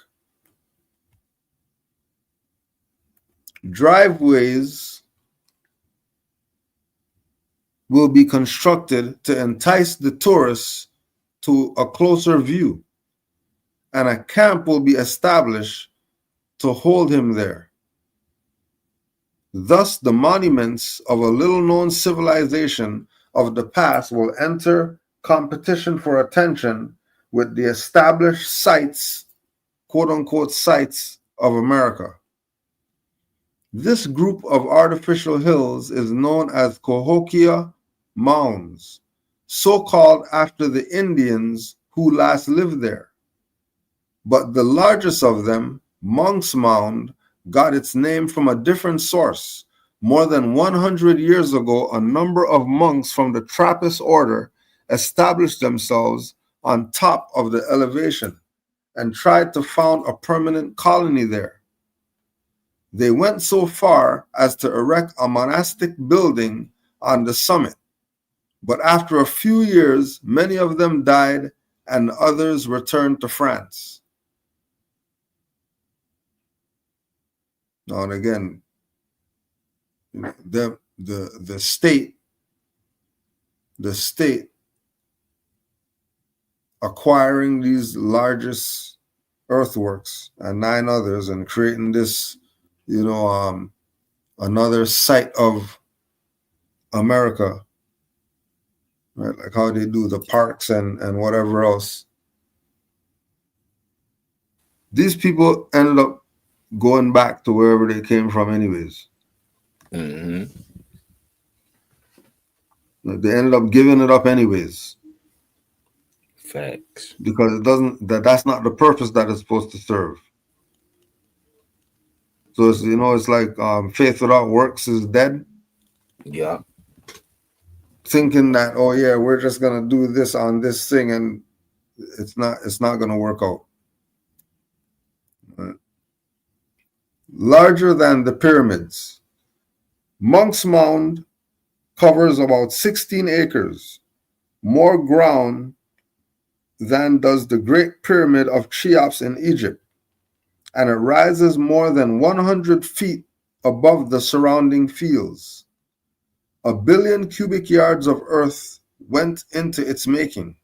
Driveways will be constructed to entice the tourists to a closer view, and a camp will be established to hold him there. Thus, the monuments of a little-known civilization of the past will enter competition for attention with the established sites, quote-unquote sites, of America. This group of artificial hills is known as Cahokia Mounds, so called after the Indians who last lived there. But the largest of them, Monk's Mound, got its name from a different source. More than 100 years ago, a number of monks from the Trappist order established themselves on top of the elevation and tried to found a permanent colony there. They went so far as to erect a monastic building on the summit. But after a few years, many of them died and others returned to France. Now and again, the state acquiring these largest earthworks and 9 others and creating this, another site of America, right? Like how they do the parks and whatever else. These people ended up going back to wherever they came from anyways. Mm-hmm. They ended up giving it up anyways. Facts. Because that's not the purpose that it's supposed to serve. So it's, it's like faith without works is dead. Yeah. Thinking that, oh yeah, we're just gonna do this on this thing, and it's not gonna work out. Right. Larger than the pyramids, Monk's Mound covers about 16 acres, more ground than does the Great Pyramid of Cheops in Egypt, and it rises more than 100 feet above the surrounding fields. 1 billion cubic yards of earth went into its making.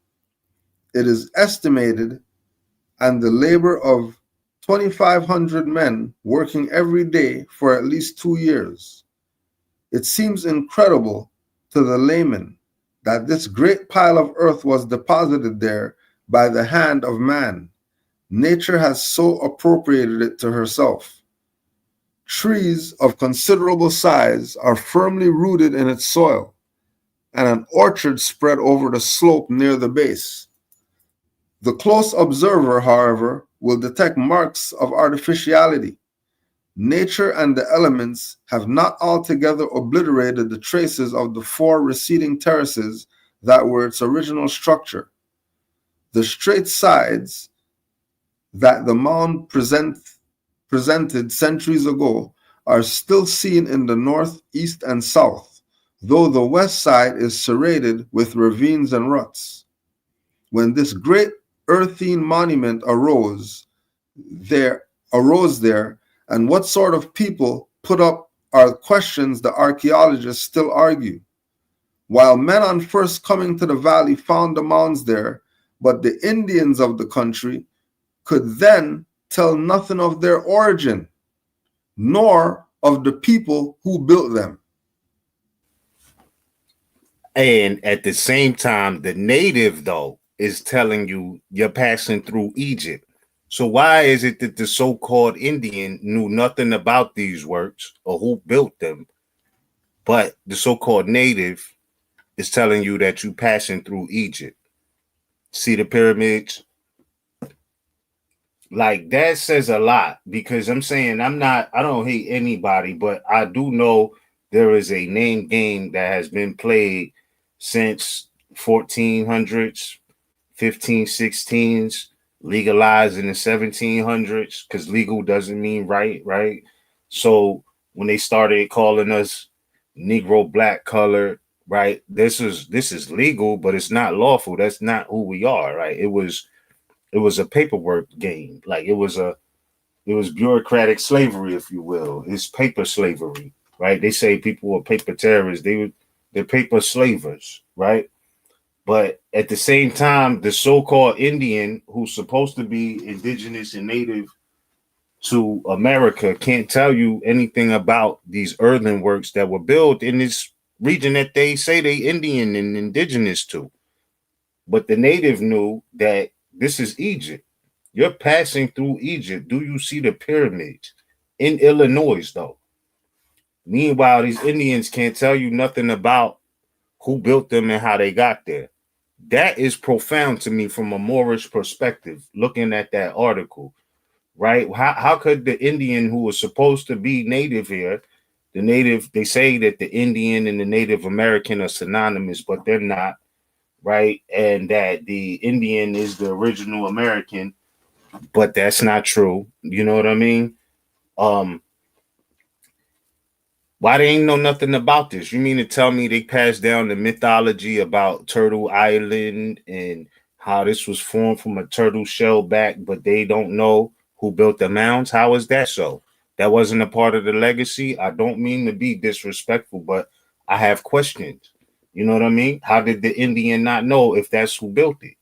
It is estimated, and the labor of 2,500 men working every day for at least 2 years. It seems incredible to the layman that this great pile of earth was deposited there by the hand of man. Nature has so appropriated it to herself. Trees of considerable size are firmly rooted in its soil, and an orchard spread over the slope near the base. The close observer, however, will detect marks of artificiality. Nature and the elements have not altogether obliterated the traces of the 4 receding terraces that were its original structure. The straight sides that the mound presented centuries ago are still seen in the north, east, and south, though the west side is serrated with ravines and ruts. When this great earthine monument arose there, and what sort of people put up are questions the archaeologists still argue. While men on first coming to the valley found the mounds there, but the Indians of the country could then tell nothing of their origin, nor of the people who built them. And at the same time, the native, though, is telling you you're passing through Egypt. So why is it that the so-called Indian knew nothing about these works or who built them, but the so-called native is telling you that you're passing through Egypt? See the pyramids? Like, that says a lot, because I'm saying I don't hate anybody, but I do know there is a name game that has been played since 1400s, 1516s, legalized in the 1700s, because legal doesn't mean right? So when they started calling us Negro, black, color, right? This is legal, but it's not lawful. That's not who we are, right? It was a paperwork game. Like, it was bureaucratic slavery, if you will. It's paper slavery, right? They say people were paper terrorists. They're paper slavers, right? But at the same time, the so-called Indian, who's supposed to be indigenous and native to America, can't tell you anything about these earthenworks that were built in this region that they say they Indian and indigenous to. But the native knew that this is Egypt. You're passing through Egypt. Do you see the pyramids? In Illinois, though. Meanwhile, these Indians can't tell you nothing about who built them and how they got there. That is profound to me from a Moorish perspective, looking at that article, right? How could the Indian who was supposed to be native here, they say that the Indian and the Native American are synonymous, but they're not, right? And that the Indian is the original American, but that's not true. You know what I mean? Why they ain't know nothing about this? You mean to tell me they passed down the mythology about Turtle Island and how this was formed from a turtle shell back, but they don't know who built the mounds? How is that so? That wasn't a part of the legacy? I don't mean to be disrespectful, but I have questions. You know what I mean? How did the Indian not know if that's who built it?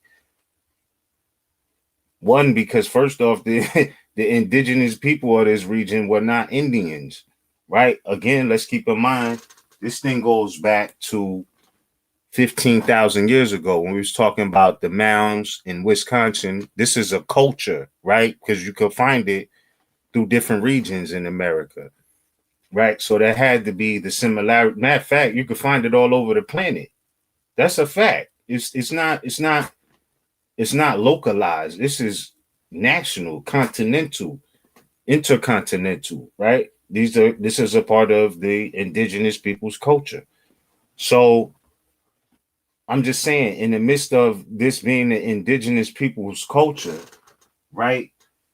One, because first off, the indigenous people of this region were not Indians. Right? Again, let's keep in mind, this thing goes back to 15,000 years ago when we was talking about the mounds in Wisconsin. This is a culture, right? Because you could find it through different regions in America, right? So there had to be the similarity. Matter of fact, you could find it all over the planet. That's a fact. It's not localized. This is national, continental. intercontinental, right? This is a part of the indigenous people's culture. So I'm just saying, in the midst of this being the indigenous people's culture, right?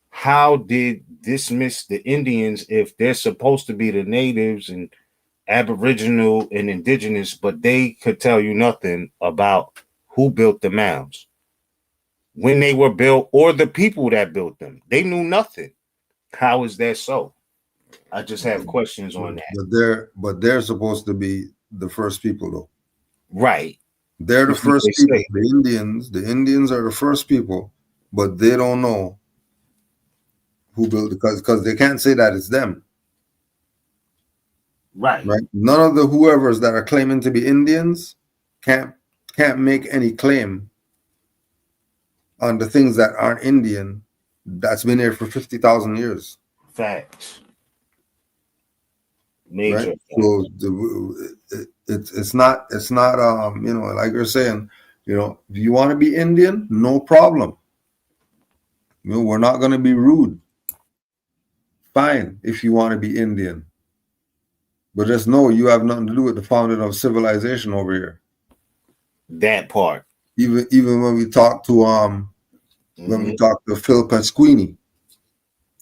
How did this miss the Indians if they're supposed to be the natives and Aboriginal and indigenous, but they could tell you nothing about who built the mounds, when they were built, or the people that built them? They knew nothing. How is that so? I just have questions on that. But they're supposed to be the first people, though. Right. They're the That's what first they people. say. The Indians are the first people, but they don't know who built it because they can't say that it's them. Right. Right. None of the whoever's that are claiming to be Indians can't make any claim on the things that aren't Indian that's been there for 50,000 years. Facts. Major. Right. So it's not you know, like you're saying, you know, if you want to be Indian, no problem. You know, we're not going to be rude. Fine, if you want to be Indian, but just know you have nothing to do with the founding of civilization over here. That part. Even when we talk to when we talk to Phil Pasquini,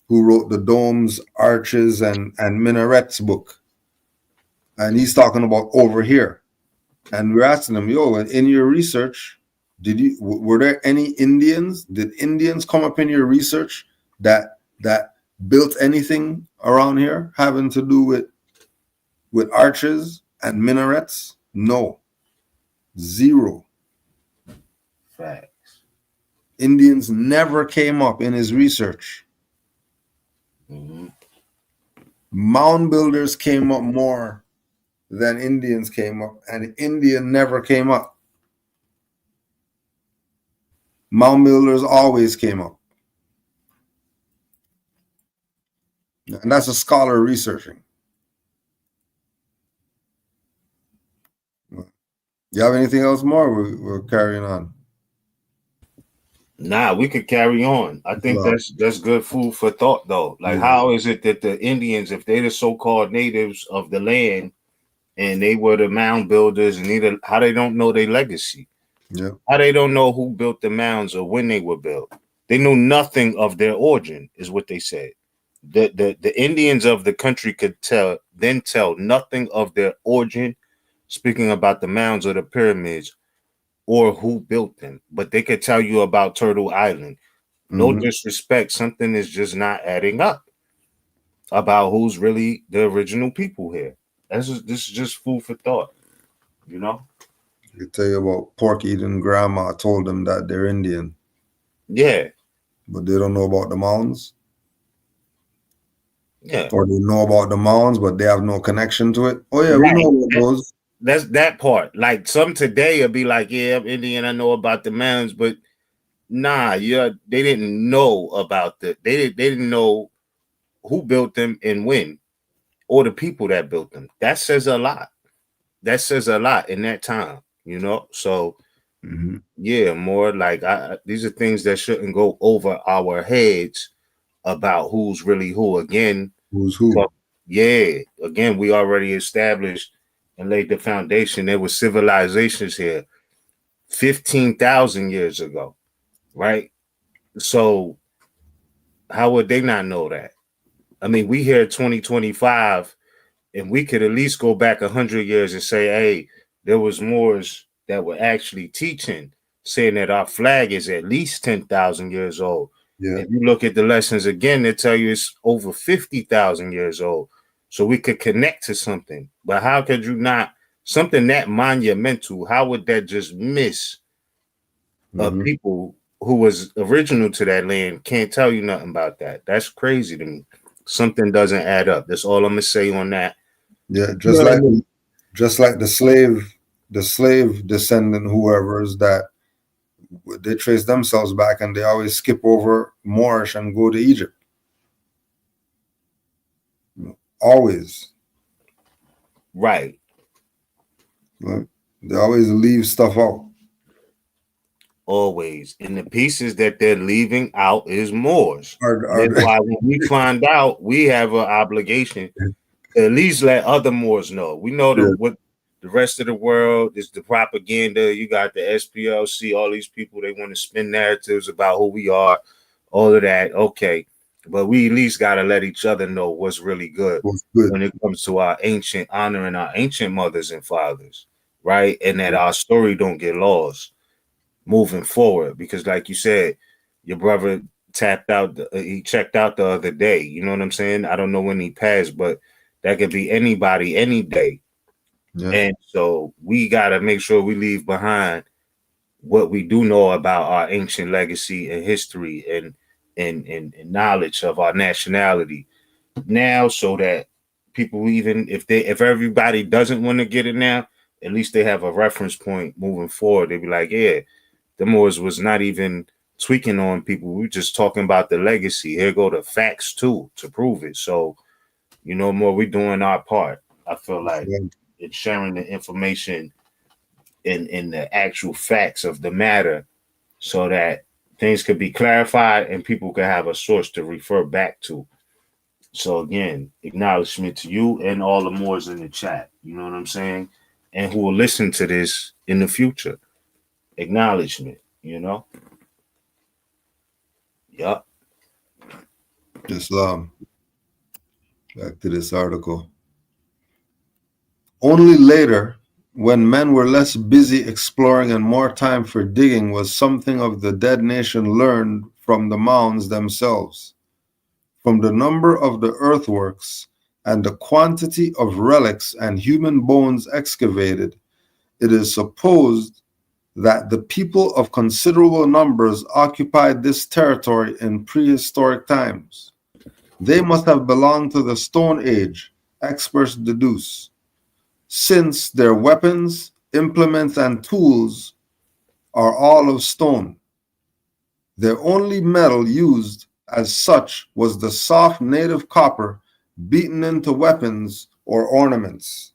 who wrote the Domes, Arches, and Minarets book, and he's talking about over here, and we're asking him, yo, in your research, were there any Indians? Did Indians come up in your research that built anything around here having to do with arches and minarets? No. Zero. Facts. Indians never came up in his research. Mound builders came up more than Indians came up, and Indian never came up. Mound builders always came up. And that's a scholar researching. You have anything else more? We're carrying on. Nah, we could carry on. I think that's good food for thought, though. Like, how is it that the Indians, if they're the so-called natives of the land, and they were the mound builders, and how they don't know their legacy? Yeah. How they don't know who built the mounds or when they were built? They knew nothing of their origin, is what they said. The Indians of the country could tell nothing of their origin, speaking about the mounds or the pyramids, or who built them, but they could tell you about Turtle Island. No disrespect, something is just not adding up about who's really the original people here. This is just food for thought, you know? They tell you about pork eating grandma told them that they're Indian. Yeah. But they don't know about the mounds. Yeah. Or they know about the mounds, but they have no connection to it. Oh yeah, Right. we know about those. That's that part. Like some today will be like, yeah, I'm Indian, I know about the mounds, but nah, they didn't know about they didn't know who built them and when, or the people that built them. That says a lot. That says a lot in that time, you know. So yeah, more like these are things that shouldn't go over our heads about who's really who. Again, who's who? Yeah, again, we already established and laid the foundation. There were civilizations here 15,000 years ago, right? So how would they not know that? I mean, we here 2025, and we could at least go back 100 years and say, hey, there was Moors that were actually teaching, saying that our flag is at least 10,000 years old. Yeah. If you look at the lessons again, they tell you it's over 50,000 years old. So we could connect to something. But how could you not, something that monumental, how would that just miss people who was original to that land can't tell you nothing about that? That's crazy to me. Something doesn't add up. That's all I'm gonna say on that. Yeah, just like the slave descendant whoever's that they trace themselves back and they always skip over Moorish and go to Egypt. Always. Right. They always leave stuff out. always. And the pieces that they're leaving out is Moors. Are That's why when we find out, we have an obligation to at least let other Moors know. We know what the rest of the world is, the propaganda. You got the SPLC, all these people, they want to spin narratives about who we are, all of that. Okay. But we at least got to let each other know what's really good when it comes to our ancient, honoring our ancient mothers and fathers, right? And that our story don't get lost moving forward. Because like you said, your brother tapped out, he checked out the other day. You know what I'm saying? I don't know when he passed, but that could be anybody, any day. Yeah. And so we got to make sure we leave behind what we do know about our ancient legacy and history and knowledge of our nationality now, so that people, even if everybody doesn't want to get it now, at least they have a reference point moving forward. They be like, yeah, the Moors was not even tweaking on people. We were just talking about the legacy. Here go the facts too to prove it. So, you know, more we doing our part. I feel like it's sharing the information in the actual facts of the matter, so that things could be clarified and people could have a source to refer back to. So again, acknowledgement to you and all the Moors in the chat. You know what I'm saying? And who will listen to this in the future. Acknowledgement, you know? Yup. Islam. Back to this article. Only later, when men were less busy exploring and more time for digging, was something of the dead nation learned from the mounds themselves. From the number of the earthworks and the quantity of relics and human bones excavated, it is supposed that the people of considerable numbers occupied this territory in prehistoric times. They must have belonged to the Stone Age, experts deduce, since their weapons, implements, and tools are all of stone. Their only metal used as such was the soft native copper beaten into weapons or ornaments.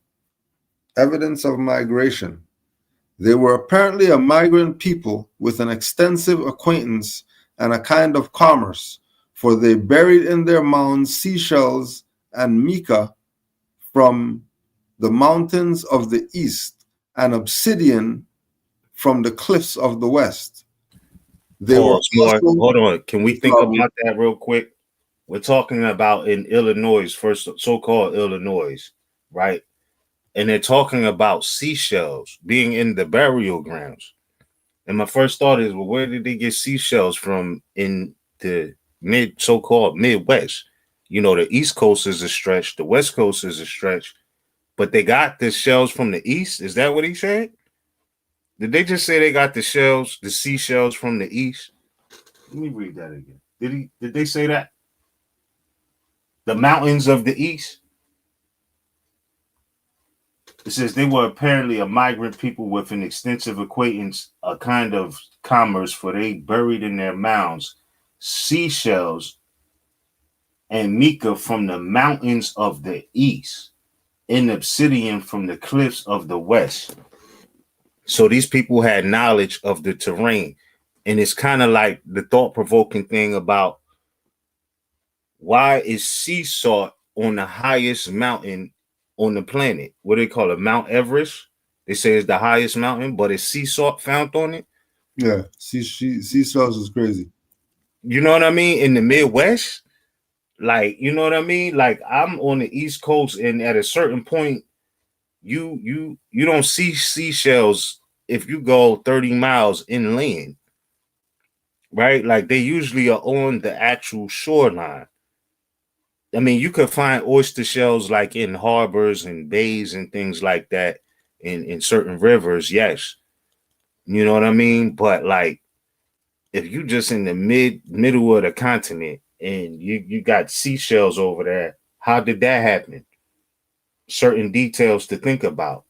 Evidence of migration. They were apparently a migrant people with an extensive acquaintance and a kind of commerce, for they buried in their mounds seashells and mica from the mountains of the east and obsidian from the cliffs of the west. They were also, hold on. Can we think about that real quick? We're talking about in Illinois, first so-called Illinois, right? And they're talking about seashells being in the burial grounds. And my first thought is, well, where did they get seashells from in the so-called Midwest? You know, the East Coast is a stretch, the West Coast is a stretch, but they got the shells from the East. Is that what he said? Did they just say they got the shells, the seashells from the East? Let me read that again. Did they say that? The mountains of the East? It says they were apparently a migrant people with an extensive acquaintance, a kind of commerce, for they buried in their mounds seashells and mica from the mountains of the east and obsidian from the cliffs of the west. So these people had knowledge of the terrain. And it's kind of like the thought-provoking thing about why is sea salt on the highest mountain on the planet? What do they call it? Mount Everest? They say it's the highest mountain, but is sea salt found on it? Yeah, sea salt is crazy. You know what I mean? In the Midwest? Like, you know what I mean? Like, I'm on the East Coast, and at a certain point, you don't see seashells if you go 30 miles inland. Right? Like, they usually are on the actual shoreline. I mean, you could find oyster shells like in harbors and bays and things like that in certain rivers, yes. You know what I mean? But like, if you just in the middle of the continent and you got seashells over there, how did that happen? Certain details to think about.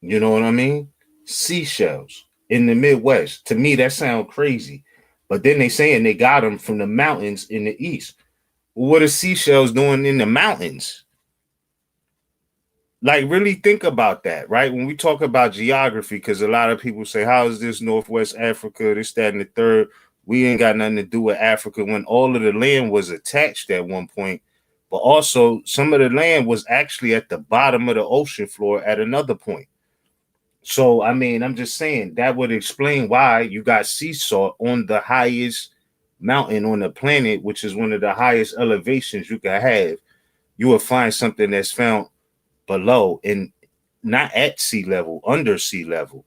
You know what I mean? Seashells in the Midwest. To me, that sounds crazy. But then they saying they got them from the mountains in the east. What are seashells doing in the mountains? Like, really think about that, right? When we talk about geography, because a lot of people say, how is this Northwest Africa, this, that, and the third? We ain't got nothing to do with Africa, when all of the land was attached at one point, but also some of the land was actually at the bottom of the ocean floor at another point. So, I mean, I'm just saying that would explain why you got sea salt on the highest mountain on the planet, which is one of the highest elevations you can have. You will find something that's found below and not at sea level, under sea level,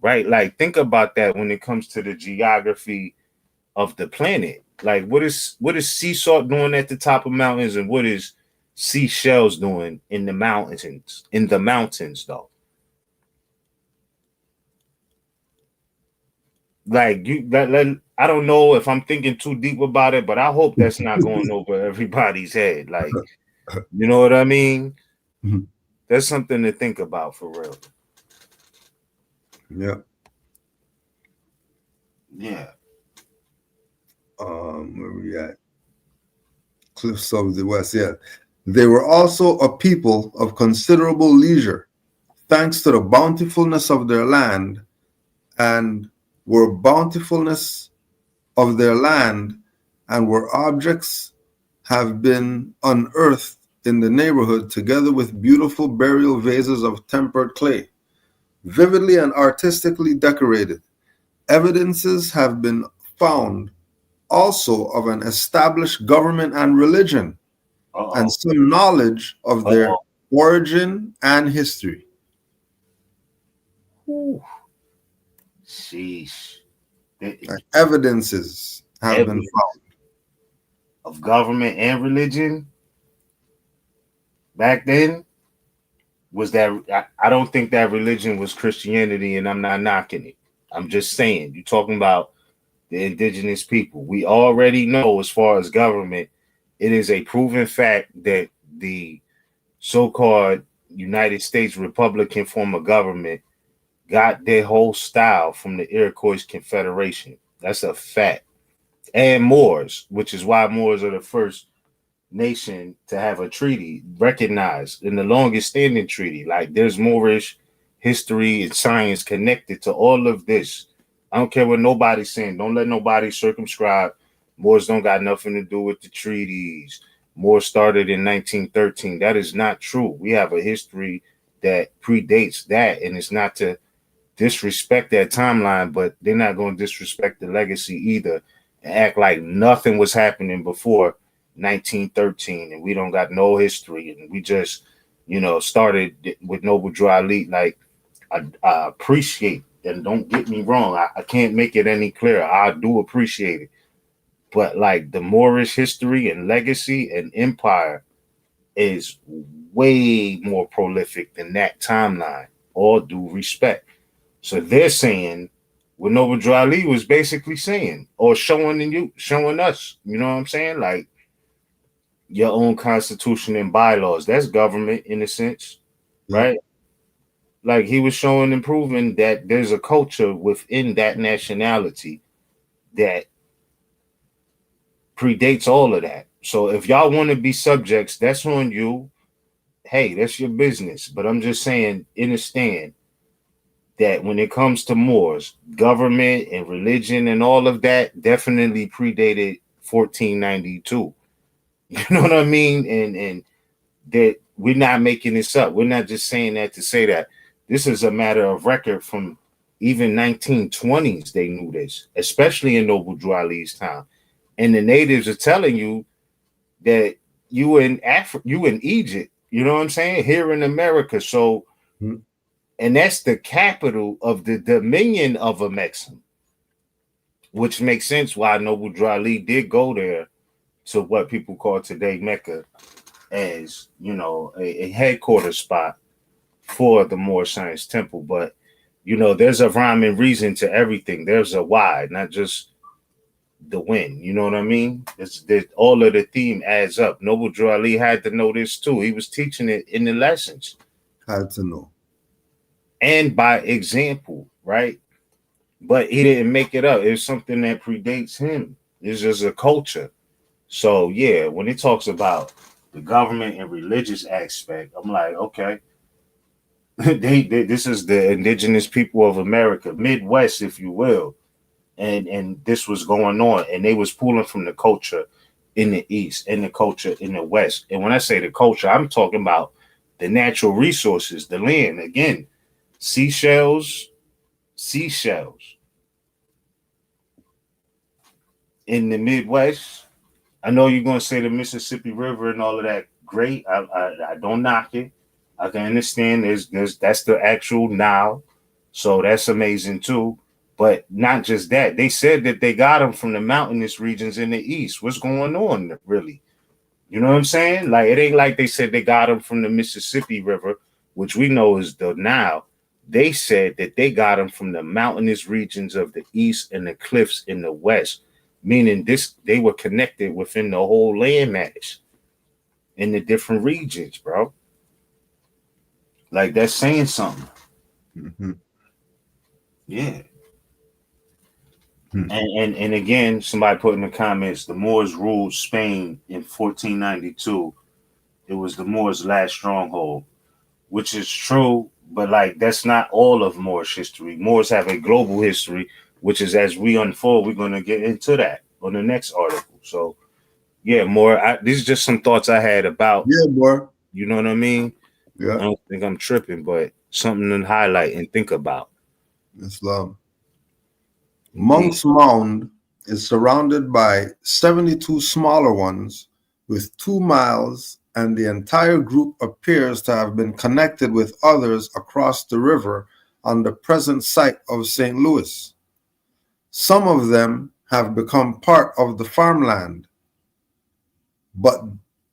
right? Like, think about that when it comes to the geography of the planet. Like, what is sea salt doing at the top of mountains, and what is seashells doing in the mountains? In the mountains, though. Like, I don't know if I'm thinking too deep about it, but I hope that's not going over everybody's head. Like, you know what I mean? That's something to think about for real. Yeah. Yeah. Where we at? Cliffs of the West. Yeah. They were also a people of considerable leisure, thanks to the bountifulness of their land, and were bountifulness of their land, and were objects have been unearthed in the neighborhood, together with beautiful burial vases of tempered clay, vividly and artistically decorated. Evidences have been found also of an established government and religion, and some knowledge of their origin and history. Sheesh. Evidences have been found of government and religion back then. Was that, I don't think that religion was Christianity, and I'm not knocking it. I'm just saying, you're talking about the indigenous people. We already know, as far as government, it is a proven fact that the so-called United States Republican form of government got their whole style from the Iroquois Confederation. That's a fact. And Moors, which is why Moors are the first nation to have a treaty recognized, in the longest standing treaty. Like, there's Moorish history and science connected to all of this. I don't care what nobody's saying. Don't let nobody circumscribe. Moors don't got nothing to do with the treaties. Moor started in 1913. That is not true. We have a history that predates that, and it's not to disrespect that timeline, but they're not going to disrespect the legacy either and act like nothing was happening before 1913 and we don't got no history and we just, started with Noble Drew Ali. Like, I appreciate, and don't get me wrong, I can't make it any clearer. I do appreciate it. But like, the Moorish history and legacy and empire is way more prolific than that timeline, all due respect. So they're saying what Noble Drew Ali was basically saying, or showing us, you know what I'm saying? Like, your own constitution and bylaws, that's government in a sense, right? Like, he was showing and proving that there's a culture within that nationality that predates all of that. So if y'all want to be subjects, that's on you. Hey, that's your business. But I'm just saying, understand that when it comes to Moors, government and religion and all of that definitely predated 1492. You know what I mean? And that we're not making this up. We're not just saying that to say that. This is a matter of record from even 1920s. They knew this, especially in Noble Drew Ali's time. And the natives are telling you that you in Egypt, you know what I'm saying? Here in America. So, and that's the capital of the Dominion of Amexem, which makes sense why Noble Drew Ali did go there to what people call today Mecca as, a headquarters spot for the Moor Science Temple. But, there's a rhyme and reason to everything. There's a why, not just the when. You know what I mean? All of the theme adds up. Noble Drew Ali had to know this too. He was teaching it in the lessons. Had to know. And by example, right? But he didn't make it up. It's something that predates him. It's just a culture. So yeah, when it talks about the government and religious aspect, I'm like, okay, This is the indigenous people of America, Midwest, if you will, and this was going on, and they was pulling from the culture in the East and the culture in the West. And when I say the culture, I'm talking about the natural resources, the land. Again, seashells in the Midwest. I know you're going to say the Mississippi River and all of that. Great. I don't knock it. I can understand there's that's the actual Nile. So that's amazing too. But not just that. They said that they got them from the mountainous regions in the East. What's going on, really? You know what I'm saying? Like, it ain't like they said they got them from the Mississippi River, which we know is the Nile. They said that they got them from the mountainous regions of the East and the cliffs in the West, meaning they were connected within the whole landmass in the different regions, bro. Like, that's saying something. Mm-hmm. Yeah. And again, somebody put in the comments, the Moors ruled Spain in 1492. It was the Moors' last stronghold, which is true, but like that's not all of Moorish history. Moors have a global history, which is, as we unfold, we're going to get into that on the next article. So, yeah, more. These are just some thoughts I had about. Yeah, boy. You know what I mean? Yeah. I don't think I'm tripping, but something to highlight and think about. Islam. Monk's Mound is surrounded by 72 smaller ones with 2 miles, and the entire group appears to have been connected with others across the river on the present site of St. Louis. Some of them have become part of the farmland, but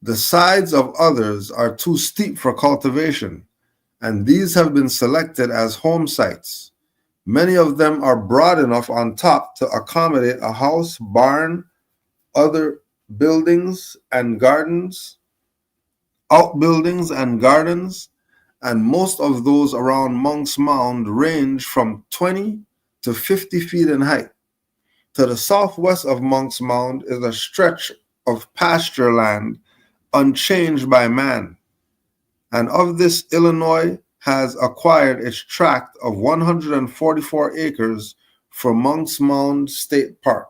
the sides of others are too steep for cultivation, and these have been selected as home sites. Many of them are broad enough on top to accommodate a house, barn, other buildings and gardens, outbuildings and gardens, and most of those around Monk's Mound range from 20 to 50 feet in height. To the southwest of Monk's Mound is a stretch of pasture land unchanged by man, and of this Illinois has acquired its tract of 144 acres for Monk's Mound State Park.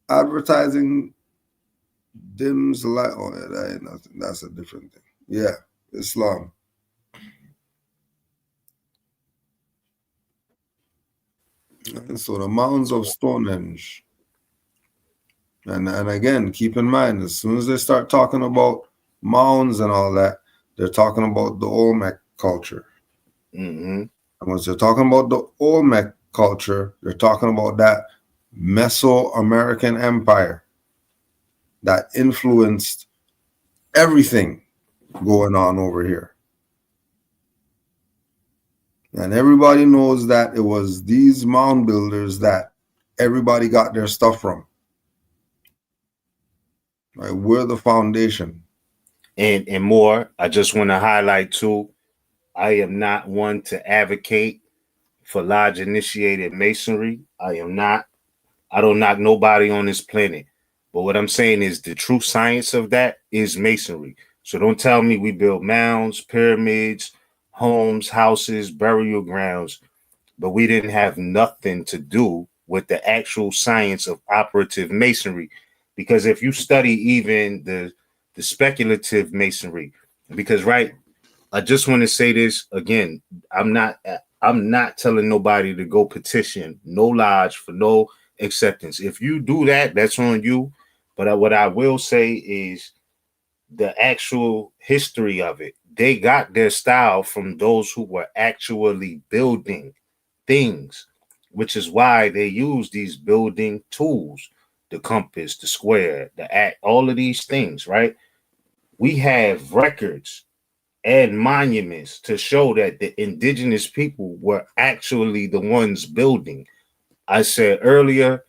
Advertising dims light. Oh, yeah, that ain't nothing. That's a different thing. Yeah, Islam. And so the mounds of Stonehenge. And again, keep in mind, as soon as they start talking about mounds and all that, they're talking about the Olmec culture. Mm-hmm. And once they're talking about the Olmec culture, they're talking about that Mesoamerican empire that influenced everything going on over here. And everybody knows that it was these mound builders that everybody got their stuff from. Right? We're the foundation. And more, I just want to highlight too, I am not one to advocate for lodge initiated masonry. I don't knock nobody on this planet. But what I'm saying is the true science of that is masonry. So don't tell me we build mounds, pyramids, homes, houses, burial grounds, but we didn't have nothing to do with the actual science of operative masonry. Because if you study even the speculative masonry, because I just want to say this again, I'm not telling nobody to go petition no lodge for no acceptance. If you do that, that's on you. But what I will say is the actual history of it. They got their style from those who were actually building things, which is why they use these building tools, the compass, the square, the act, all of these things, right? We have records and monuments to show that the indigenous people were actually the ones building. I said earlier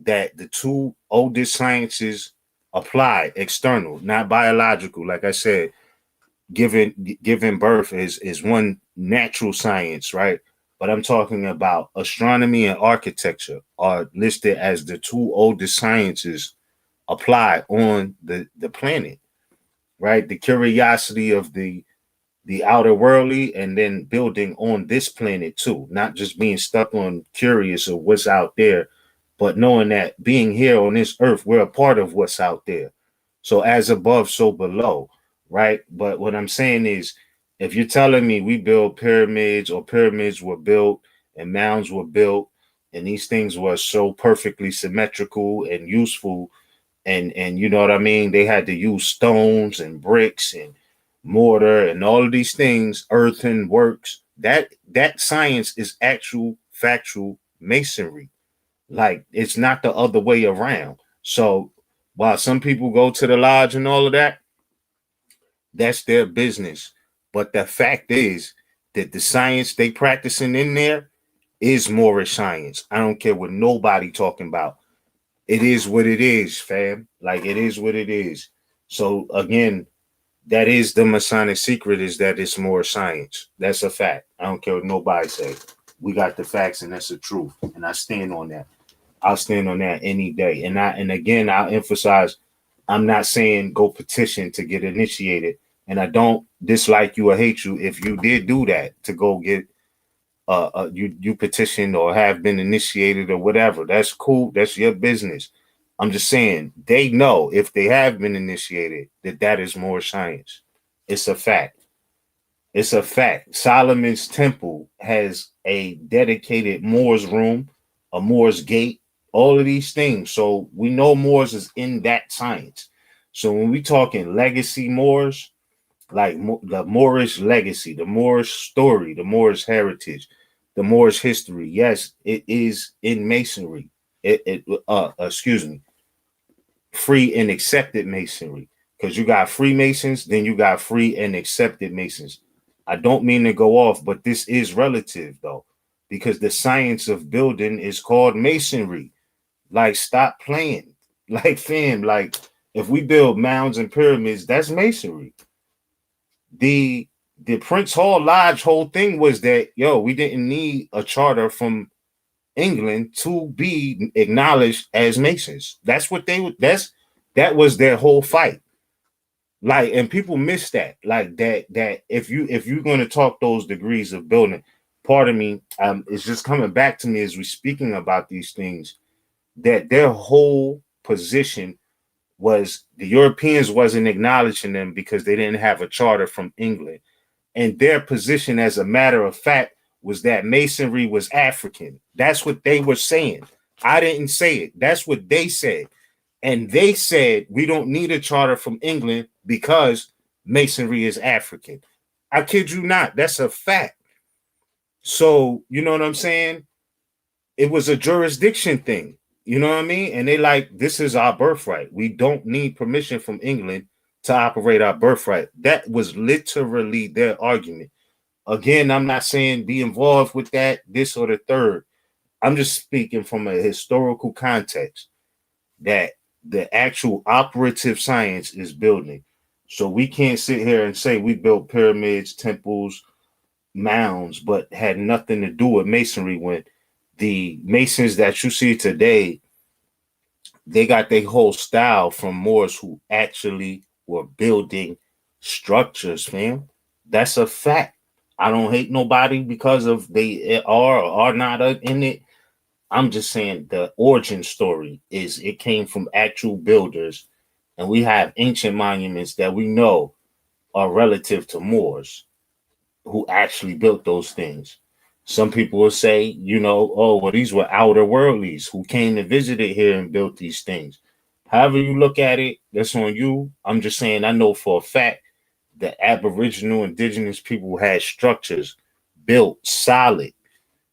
that the 2 oldest sciences apply external, not biological. Like I said, giving birth is one natural science, right? But I'm talking about astronomy and architecture are listed as the 2 oldest sciences apply on the planet, right? The curiosity of the the outer worldly, and then building on this planet too, not just being stuck on curious of what's out there, but knowing that being here on this earth, we're a part of what's out there. So as above, so below, right? But what I'm saying is, if you're telling me we build pyramids, or pyramids were built and mounds were built, and these things were so perfectly symmetrical and useful, and you know what I mean, they had to use stones and bricks and mortar and all of these things, earthen works. That science is actual factual masonry. Like, it's not the other way around. So while some people go to the lodge and all of that, that's their business. But the fact is that the science they practicing in there is Moorish science. I don't care what nobody talking about. It is what it is, fam. Like, it is what it is. So again, that is the Masonic secret, is that it's more science. That's a fact. I don't care what nobody say. We got the facts, and that's the truth. And I stand on that. I'll stand on that any day. And again, I'll emphasize, I'm not saying go petition to get initiated. And I don't dislike you or hate you if you did do that, to go get you petitioned or have been initiated or whatever. That's cool. That's your business. I'm just saying, they know, if they have been initiated, that is more science. It's a fact. It's a fact. Solomon's temple has a dedicated Moor's room, a Moor's gate, all of these things. So we know Moors is in that science. So when we talking legacy Moors, like the Moorish legacy, the Moorish story, the Moorish heritage, the Moorish history, yes, it is in masonry. Excuse me, free and accepted masonry. Because you got Freemasons, then you got free and accepted Masons. I don't mean to go off, but this is relative though, because the science of building is called masonry. Like, stop playing. Like, fam, like, if we build mounds and pyramids, that's masonry. The Prince Hall Lodge whole thing was that, yo, we didn't need a charter from England to be acknowledged as Masons. That's what that was their whole fight. Like, and people miss that. Like, that if you're going to talk those degrees of building, pardon me, it's just coming back to me as we're speaking about these things, that their whole position was the Europeans wasn't acknowledging them because they didn't have a charter from England. And their position, as a matter of fact, was that masonry was African. That's what they were saying. I didn't say it. That's what they said. And they said, we don't need a charter from England because masonry is African. I kid you not. That's a fact. So, you know what I'm saying? It was a jurisdiction thing. You know what I mean? And they like, this is our birthright. We don't need permission from England to operate our birthright. That was literally their argument. Again, I'm not saying be involved with that, this or the third. I'm just speaking from a historical context that the actual operative science is building. So we can't sit here and say we built pyramids, temples, mounds, but had nothing to do with masonry, when the masons that you see today, they got their whole style from Moors who actually were building structures, fam. That's a fact. I don't hate nobody because of they are or are not in it. I'm just saying the origin story is it came from actual builders, and we have ancient monuments that we know are relative to Moors who actually built those things. Some people will say, you know, oh, well, these were outer worldlies who came to visit it here and built these things. However you look at it, that's on you. I'm just saying, I know for a fact that Aboriginal indigenous people had structures built solid.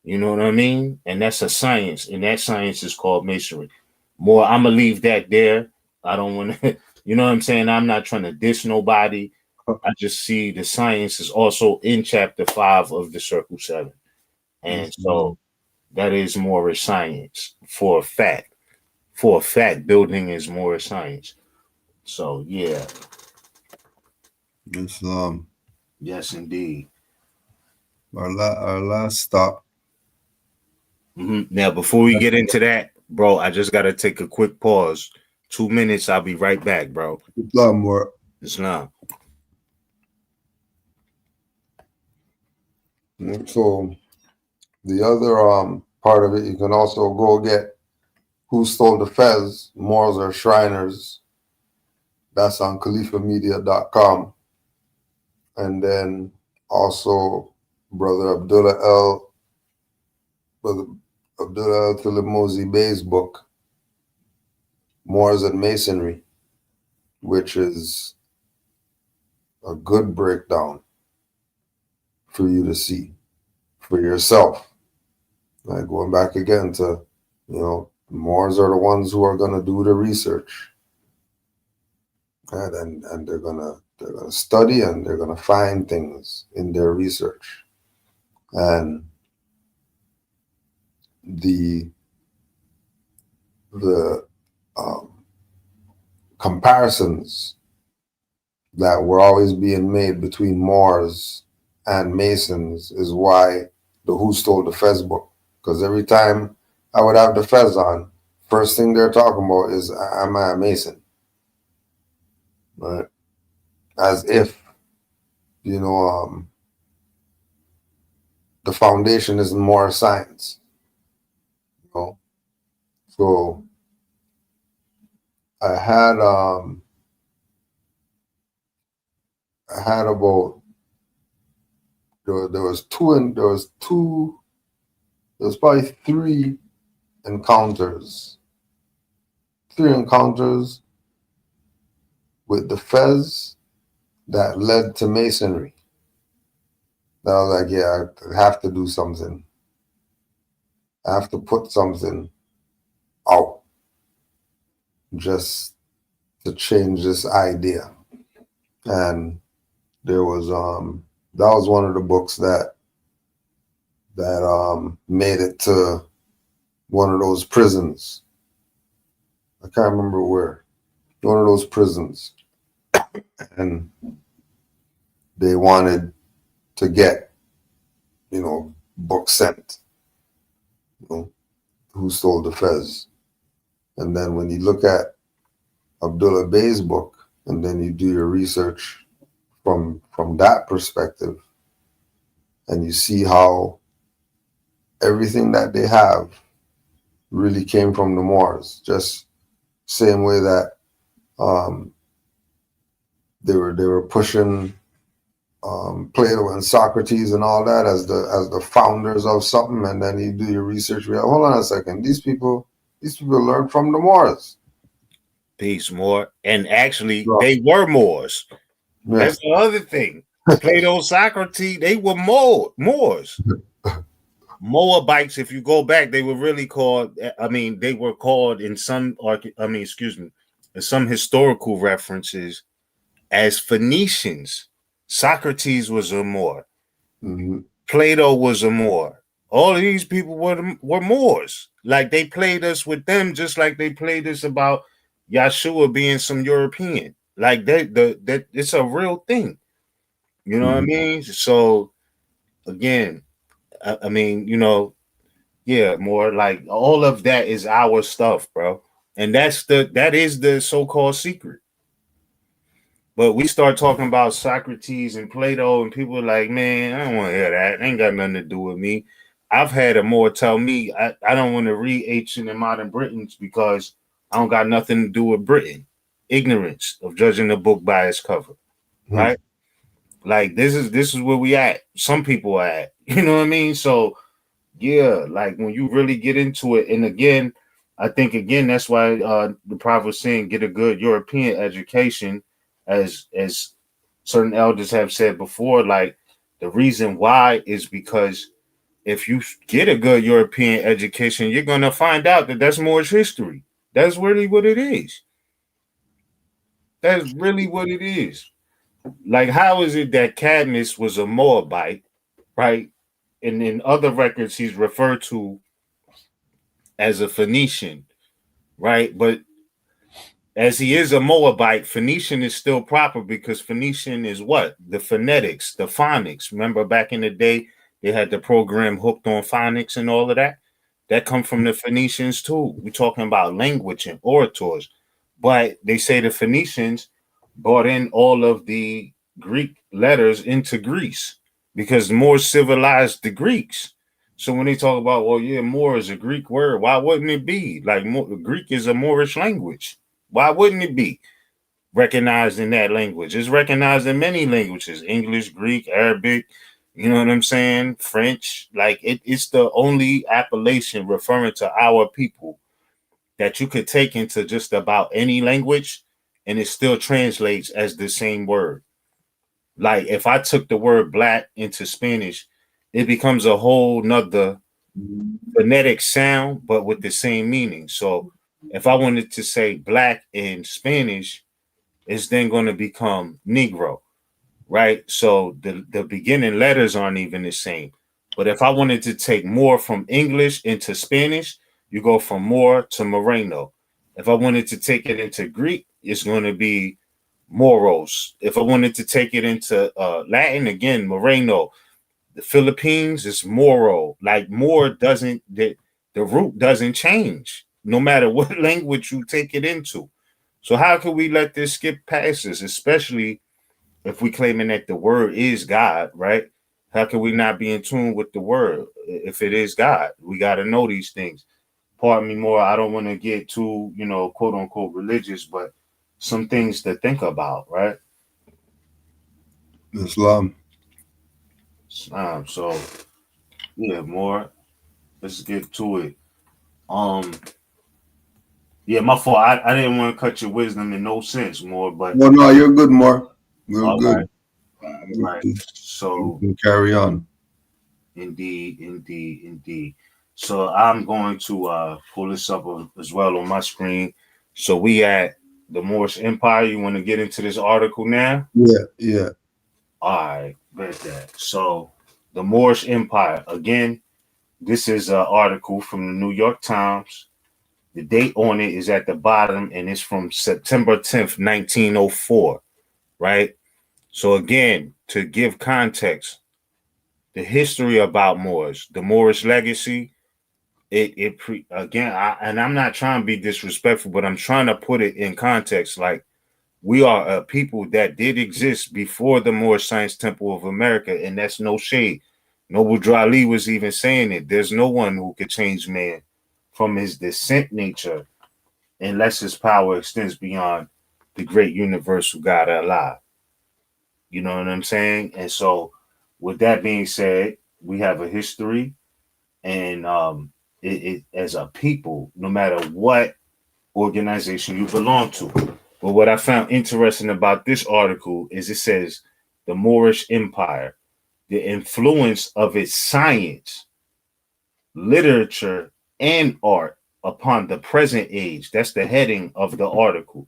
You know what I mean? And that's a science, and that science is called masonry. More, I'm gonna leave that there. I don't want to, you know what I'm saying? I'm not trying to diss nobody. I just see the science is also in chapter 5 of the Circle 7. And so that is Moorish science for a fact. For a fact, building is Moorish science. So yeah. Islam. Yes, indeed. Our last stop. Now, before we get into that, bro, I just gotta take a quick pause. 2 minutes, I'll be right back, bro. Islam, Moor. Islam. So the other part of it, you can also go get Who Stole the Fez, Moors or Shriners. That's on khalifamedia.com. And then also Brother Abdullah El Tilimozi Bey's book, Moors and Masonry, which is a good breakdown for you to see for yourself. Like going back again to, Moors are the ones who are going to do the research, and they're gonna study, and they're gonna find things in their research, and the comparisons that were always being made between Moors and Masons is why the Who Stole the Fez book. Because every time I would have the Fez on, first thing they're talking about is, am I a Mason? Right? As if, the foundation is more science. So I had about there was probably three encounters with the Fez that led to Masonry. That I was like, yeah, I have to do something. I have to put something out just to change this idea. And there was that was one of the books that made it to one of those prisons. I can't remember where. One of those prisons. And they wanted to get, books sent. Who Stole the Fez? And then when you look at Abdullah Bey's book, and then you do your research from that perspective, and you see how everything that they have really came from the Moors, just same way that they were pushing Plato and Socrates and all that as the founders of something, and then you do your research. Hold on a second, these people learned from the Moors. Peace, Moor. And actually, they were Moors. Yeah. That's the other thing. Plato, Socrates, they were Moors. Moabites, if you go back, they were really called, they were called in some, in some historical references as Phoenicians. Socrates was a Moor. Mm-hmm. Plato was a Moor. All of these people were Moors. Like they played us with them, just like they played us about Yahshua being some European. Like that it's a real thing. You know what I mean? So again, more like all of that is our stuff, bro. And that is the so-called secret. But we start talking about Socrates and Plato, and people are like, man, I don't want to hear that. It ain't got nothing to do with me. I've had a Moor tell me I don't want to read Ancient and Modern Britons because I don't got nothing to do with Britain. Ignorance of judging the book by its cover, right? Like this is where we at. Some people are at, you know what I mean? So yeah, like when you really get into it, and again, I think that's why the prophet was saying get a good European education, as certain elders have said before. Like the reason why is because if you get a good European education, you're gonna find out that that's Moorish history. That's really what it is. That's really what it is. Like, how is it that Cadmus was a Moabite, right? And in other records, he's referred to as a Phoenician, right? But as he is a Moabite, Phoenician is still proper because Phoenician is what? The phonetics, the phonics. Remember back in the day, they had the program Hooked on Phonics and all of that? That come from the Phoenicians too. We're talking about language and orators. But they say the Phoenicians brought in all of the Greek letters into Greece. because more civilized the Greeks. So when they talk about, well, yeah, Moor is a Greek word, why wouldn't it be? Like Greek is a Moorish language. Why wouldn't it be recognized in that language? It's recognized in many languages: English, Greek, Arabic. You know what I'm saying? French. Like it's the only appellation referring to our people that you could take into just about any language, and it still translates as the same word. Like if I took the word black into Spanish, it becomes a whole nother phonetic sound, but with the same meaning. So if I wanted to say black in Spanish, it's then going to become Negro, right? So the beginning letters aren't even the same. But if I wanted to take more from English into Spanish, you go from Moor to Moreno. If I wanted to take it into Greek, it's going to be Moros. If I wanted to take it into Latin, again, Moreno. The Philippines is Moro. Like Moor doesn't, the root doesn't change no matter what language you take it into. So how can we let this skip past us, especially if we claiming that the word is God, right? How can we not be in tune with the word if it is God? We got to know these things. Pardon me more. I don't want to get too, quote unquote religious, but some things to think about, right? Islam. So yeah, more. Let's get to it. Yeah, my fault. I didn't want to cut your wisdom in no sense, more, but No, you're good, more. You're all good. right. So you can carry on. Indeed. So I'm going to pull this up as well on my screen. So we at the Moorish Empire. You want to get into this article now? Yeah. All right, bet that. So the Moorish Empire, again, this is an article from the New York Times. The date on it is at the bottom, and it's from September 10th, 1904, right? So again, to give context, the history about Moors, the Moorish legacy, and I'm not trying to be disrespectful, but I'm trying to put it in context. Like, we are a people that did exist before the Moorish Science Temple of America, and that's no shade. Noble Drew Ali was even saying it. There's no one who could change man from his descent nature unless his power extends beyond the great universal God Allah. You know what I'm saying? And so, with that being said, we have a history, and it as a people, no matter what organization you belong to. But what I found interesting about this article is it says the Moorish Empire, the influence of its science, literature, and art upon the present age. That's the heading of the article.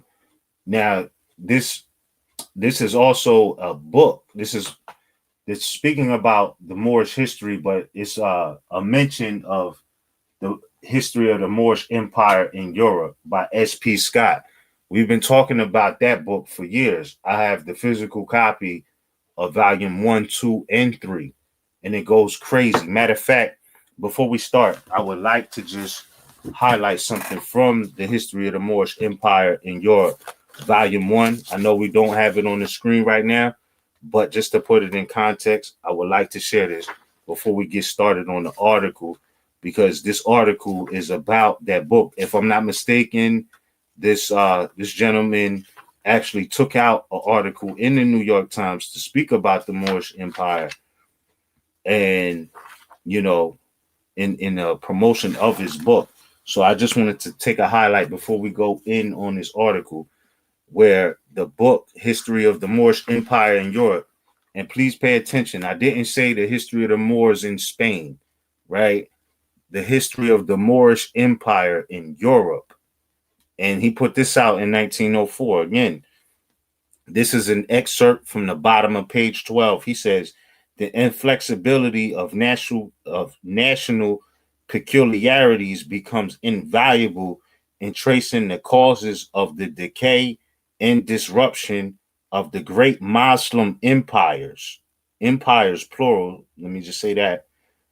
Now, this is also a book. It's speaking about the Moorish history, but it's a mention of the history of the Moorish Empire in Europe by S.P. Scott. We've been talking about that book for years. I have the physical copy of volume 1, 2, and 3, and it goes crazy. Matter of fact, before we start, I would like to just highlight something from the history of the Moorish Empire in Europe, volume 1. I know we don't have it on the screen right now, but just to put it in context, I would like to share this before we get started on the article, because this article is about that book. If I'm not mistaken, this gentleman actually took out an article in the New York Times to speak about the Moorish Empire, and in a promotion of his book. So I just wanted to take a highlight before we go in on this article, where the book History of the Moorish Empire in Europe, and please pay attention, I didn't say the history of the Moors in Spain, right? The history of the Moorish Empire in Europe. And he put this out in 1904. Again, this is an excerpt from the bottom of page 12. He says, the inflexibility of national peculiarities becomes invaluable in tracing the causes of the decay and disruption of the great Muslim empires, plural, let me just say that,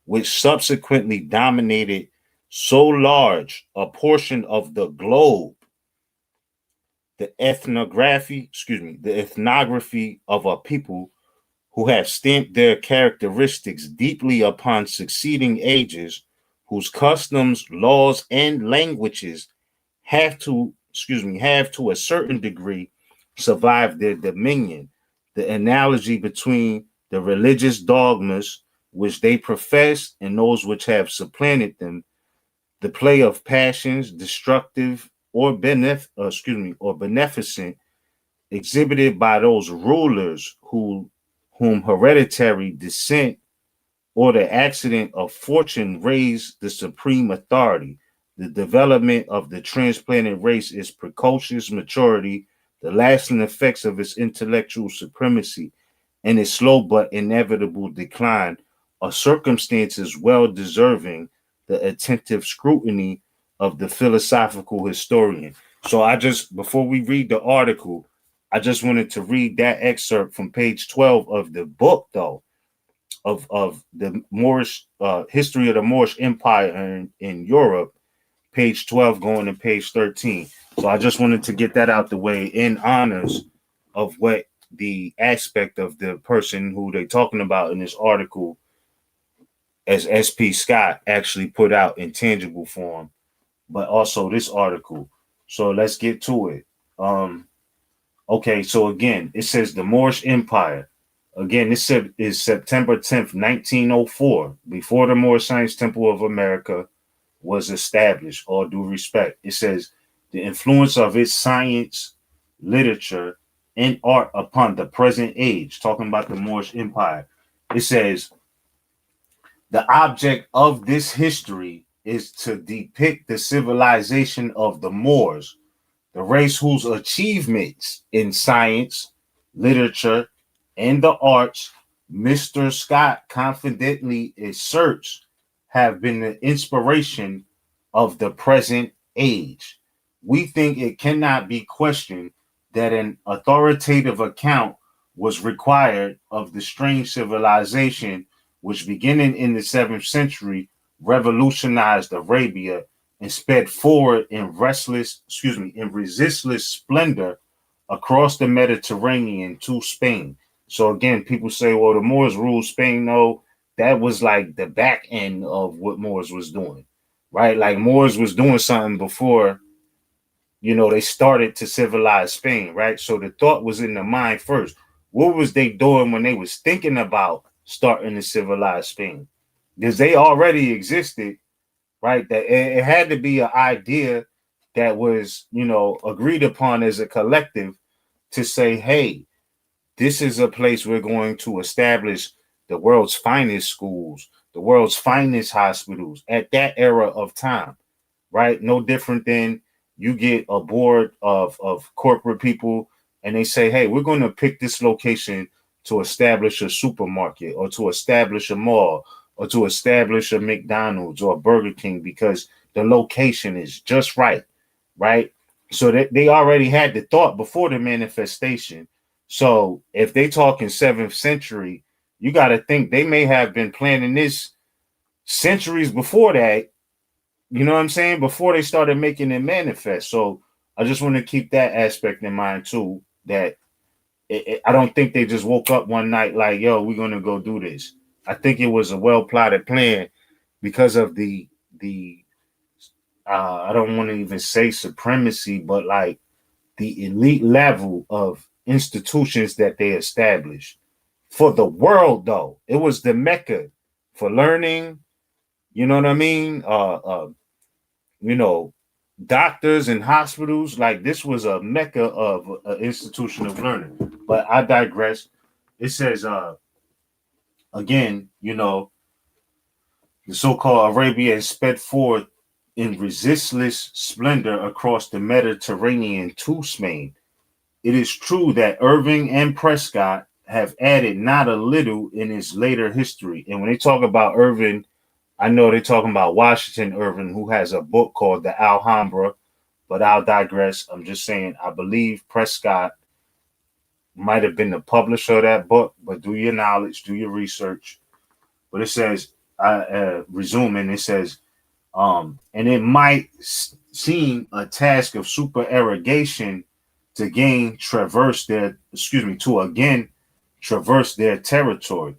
which subsequently dominated so large a portion of the globe. The ethnography of a people who have stamped their characteristics deeply upon succeeding ages, whose customs, laws, and languages have to a certain degree survived their dominion. The analogy between the religious dogmas which they profess and those which have supplanted them, the play of passions, destructive or beneficent, exhibited by those rulers whom hereditary descent or the accident of fortune raised the supreme authority. The development of the transplanted race is precocious maturity, the lasting effects of its intellectual supremacy, and its slow but inevitable decline are circumstances well deserving the attentive scrutiny of the philosophical historian. So before we read the article, I just wanted to read that excerpt from page 12 of the book, though, of the Moorish history of the Moorish Empire in Europe, page 12 going to page 13. So I just wanted to get that out the way in honors of what the aspect of the person who they're talking about in this article as SP Scott actually put out in tangible form, but also this article. So let's get to it. Okay, so again, it says the Moorish Empire. Again, this is September 10th, 1904, before the Moorish Science Temple of America was established, all due respect. It says the influence of its science, literature, and art upon the present age, talking about the Moorish Empire. It says the object of this history is to depict the civilization of the Moors, the race whose achievements in science, literature, and the arts Mr. Scott confidently asserts have been the inspiration of the present age. We think it cannot be questioned that an authoritative account was required of the strange civilization which, beginning in the 7th century, revolutionized Arabia and sped forward in resistless splendor across the Mediterranean to Spain. So again, people say, well, the Moors ruled Spain. No, that was like the back end of what Moors was doing, right? Like Moors was doing something before, they started to civilize Spain, right? So the thought was in the mind first. What was they doing when they was thinking about starting to civilize Spain? Because they already existed, right? That it had to be an idea that was, agreed upon as a collective to say, hey, this is a place we're going to establish the world's finest schools, the world's finest hospitals at that era of time, right? No different than you get a board of corporate people and they say, hey, we're going to pick this location to establish a supermarket or to establish a mall or to establish a McDonald's or a Burger King because the location is just right, right? So that they already had the thought before the manifestation. So if they talk in 7th century, you got to think they may have been planning this centuries before that. You know what I'm saying? Before they started making it manifest. So I just want to keep that aspect in mind too, that I don't think they just woke up one night like, yo, we're going to go do this. I think it was a well-plotted plan because of the I don't want to even say supremacy, but like the elite level of institutions that they established for the world, though. It was the Mecca for learning, you know what I mean? Doctors and hospitals, like this was a Mecca of an institution of learning. But I digress. It says, again, the so-called Arabia has sped forth in resistless splendor across the Mediterranean to Spain. It is true that Irving and Prescott have added not a little in its later history. And when they talk about Irving, I know they're talking about Washington Irving, who has a book called The Alhambra, but I'll digress. I'm just saying, I believe Prescott might have been the publisher of that book, but do your knowledge, do your research. But it says, resuming, it says, and it might seem a task of supererogation to again traverse their territory.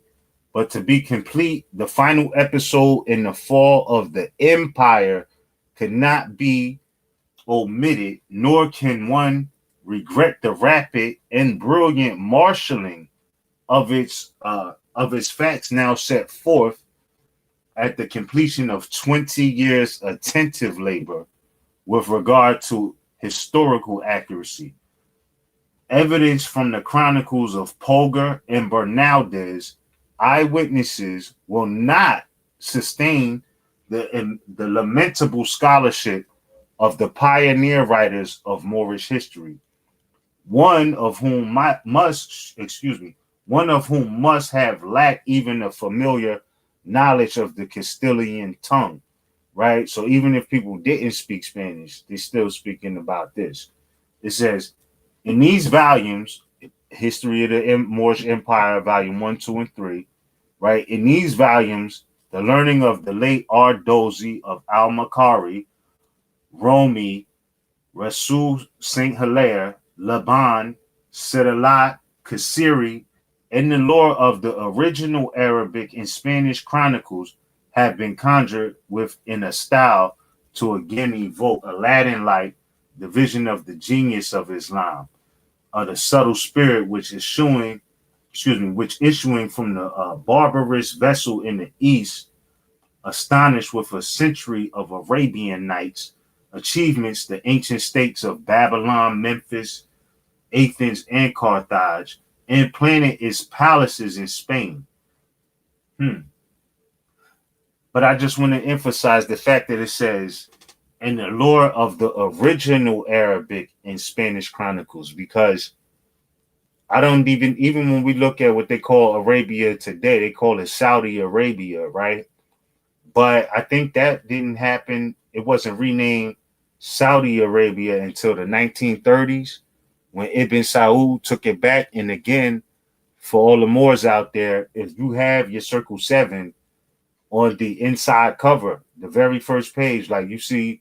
But to be complete, the final episode in the fall of the empire cannot be omitted, nor can one regret the rapid and brilliant marshaling of its facts now set forth at the completion of 20 years attentive labor with regard to historical accuracy. Evidence from the chronicles of Polgar and Bernaldez, eyewitnesses, will not sustain the lamentable scholarship of the pioneer writers of Moorish history, one of whom must have lacked even a familiar knowledge of the Castilian tongue, right? So even if people didn't speak Spanish, they're still speaking about this. It says, in these volumes, History of the Moorish Empire, Volume 1, 2, and 3, right? In these volumes, the learning of the late Ardozi of Al-Makari, Romi, Rasul St. Hilaire, Laban, Sidalat, Kasiri, and the lore of the original Arabic and Spanish chronicles have been conjured with in a style to again evoke Aladdin-like the vision of the genius of Islam, the subtle spirit which issuing from the barbarous vessel in the east, astonished with a century of Arabian nights, achievements, the ancient states of Babylon, Memphis, Athens, and Carthage, and planted its palaces in Spain. But I just want to emphasize the fact that it says, in the lore of the original Arabic and Spanish chronicles, because I don't even when we look at what they call Arabia today, they call it Saudi Arabia, right? But I think that didn't happen. It wasn't renamed Saudi Arabia until the 1930s when Ibn Saud took it back. And again, for all the Moors out there, if you have your Circle 7 on the inside cover, the very first page, like you see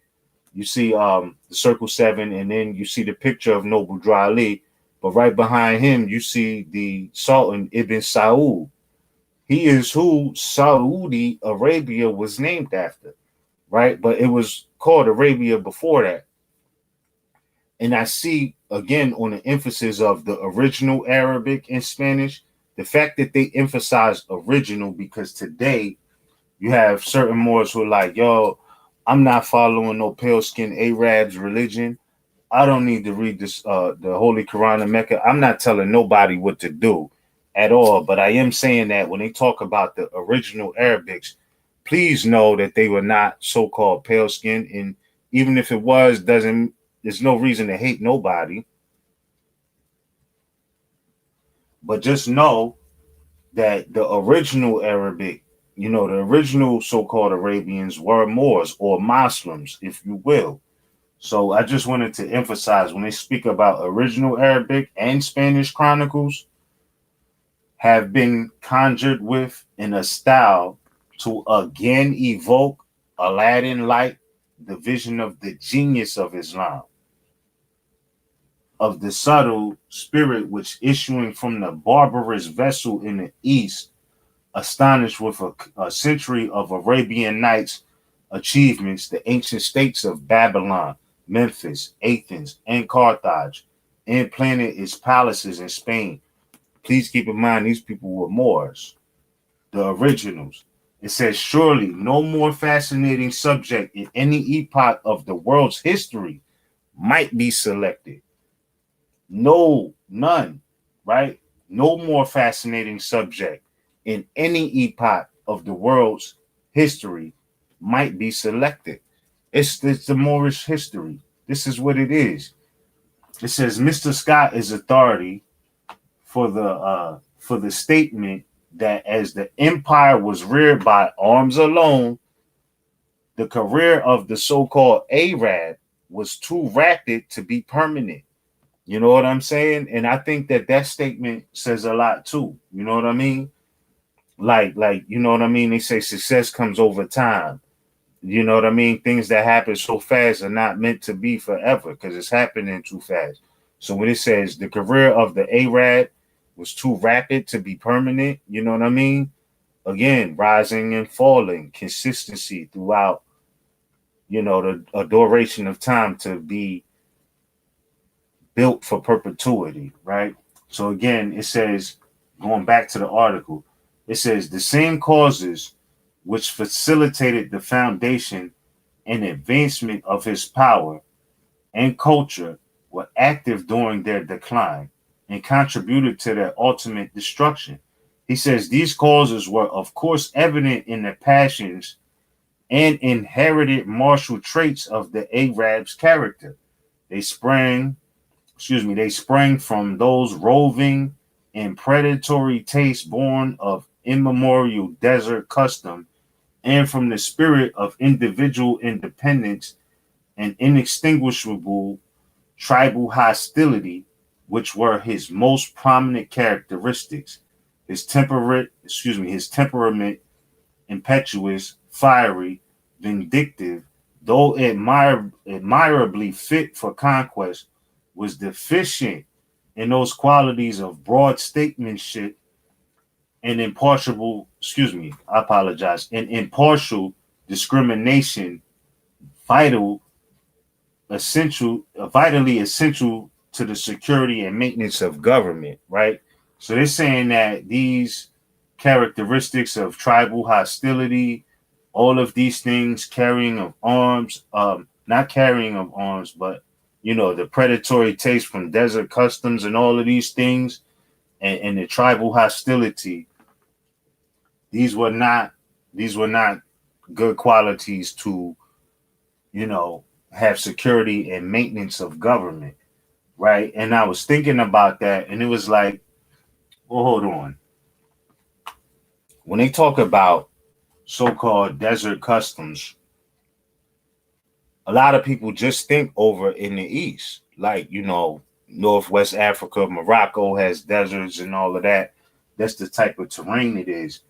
the Circle 7, and then you see the picture of Noble Dra Ali, but right behind him you see the Sultan Ibn Saud. He is who Saudi Arabia was named after, right? But it was called Arabia before that. And I see again on the emphasis of the original Arabic and Spanish, the fact that they emphasize original, because today you have certain Moors who are like, yo, I'm not following no pale skin Arabs religion. I don't need to read this the Holy Quran in Mecca. I'm not telling nobody what to do at all. But I am saying that when they talk about the original Arabics, please know that they were not so-called pale skin. And even if it was, there's no reason to hate nobody. But just know that the original Arabic, the original so-called Arabians were Moors or Muslims, if you will. So I just wanted to emphasize when they speak about original Arabic and Spanish chronicles have been conjured with in a style to again evoke Aladdin-like the vision of the genius of Islam, of the subtle spirit which issuing from the barbarous vessel in the east, astonished with a century of Arabian Nights achievements, the ancient states of Babylon, Memphis, Athens, and Carthage, and planted its palaces in Spain. Please keep in mind these people were Moors, the originals. It says, surely no more fascinating subject in any epoch of the world's history might be selected. No, none, right? No more fascinating subject in any epoch of the world's history might be selected. It's the Moorish history. This is what it is. It says Mr. Scott is authority for the statement that as the empire was reared by arms alone, the career of the so-called Arab was too rapid to be permanent. You know what I'm saying? And I think that statement says a lot too. You know what I mean? Like, you know what I mean? They say success comes over time. You know what I mean? Things that happen so fast are not meant to be forever because it's happening too fast. So when it says the career of the Arab was too rapid to be permanent. You know what I mean? Again, rising and falling, consistency throughout, you know, a duration of time to be built for perpetuity, right? So again, it says, going back to the article, it says the same causes which facilitated the foundation and advancement of his power and culture were active during their decline and contributed to their ultimate destruction. He says these causes were, of course, evident in the passions and inherited martial traits of the Arabs' character. They sprang from those roving and predatory tastes born of immemorial desert custom and from the spirit of individual independence and inextinguishable tribal hostility, which were his most prominent characteristics. His temperament, impetuous, fiery, vindictive, though admirably fit for conquest, was deficient in those qualities of broad statesmanship and impartial discrimination, vitally essential to the security and maintenance of government, right? So they're saying that these characteristics of tribal hostility, all of these things, carrying of arms, not carrying of arms, but you know, the predatory taste from desert customs and all of these things, and the tribal hostility, these were not good qualities to, you know, have security and maintenance of government, right? And I was thinking about that, and it was like, well, hold on. When they talk about so-called desert customs, a lot of people just think over in the East, like, you know, Northwest Africa, Morocco has deserts and all of that. That's the type of terrain it is.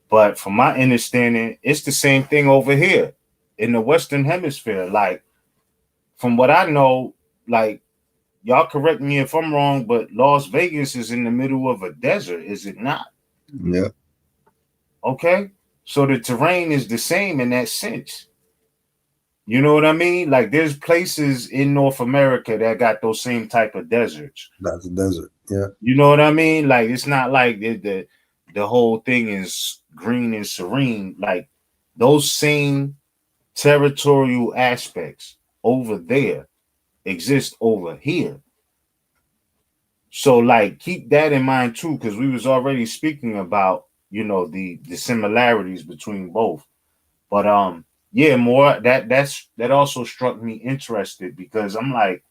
But from my understanding, it's the same thing over here in the Western Hemisphere. Like, from what I know, like, y'all correct me if I'm wrong, but Las Vegas is in the middle of a desert, is it not? Yeah. Okay. So the terrain is the same in that sense. You know what I mean? Like, there's places in North America that got those same type of deserts. That's a desert. Yeah. You know what I mean? Like, it's not like the whole thing is green and serene. Like, those same territorial aspects over there exist over here. So, like, keep that in mind too, because we was already speaking about, you know, the similarities between both. But yeah, more that also struck me interested, because I'm like,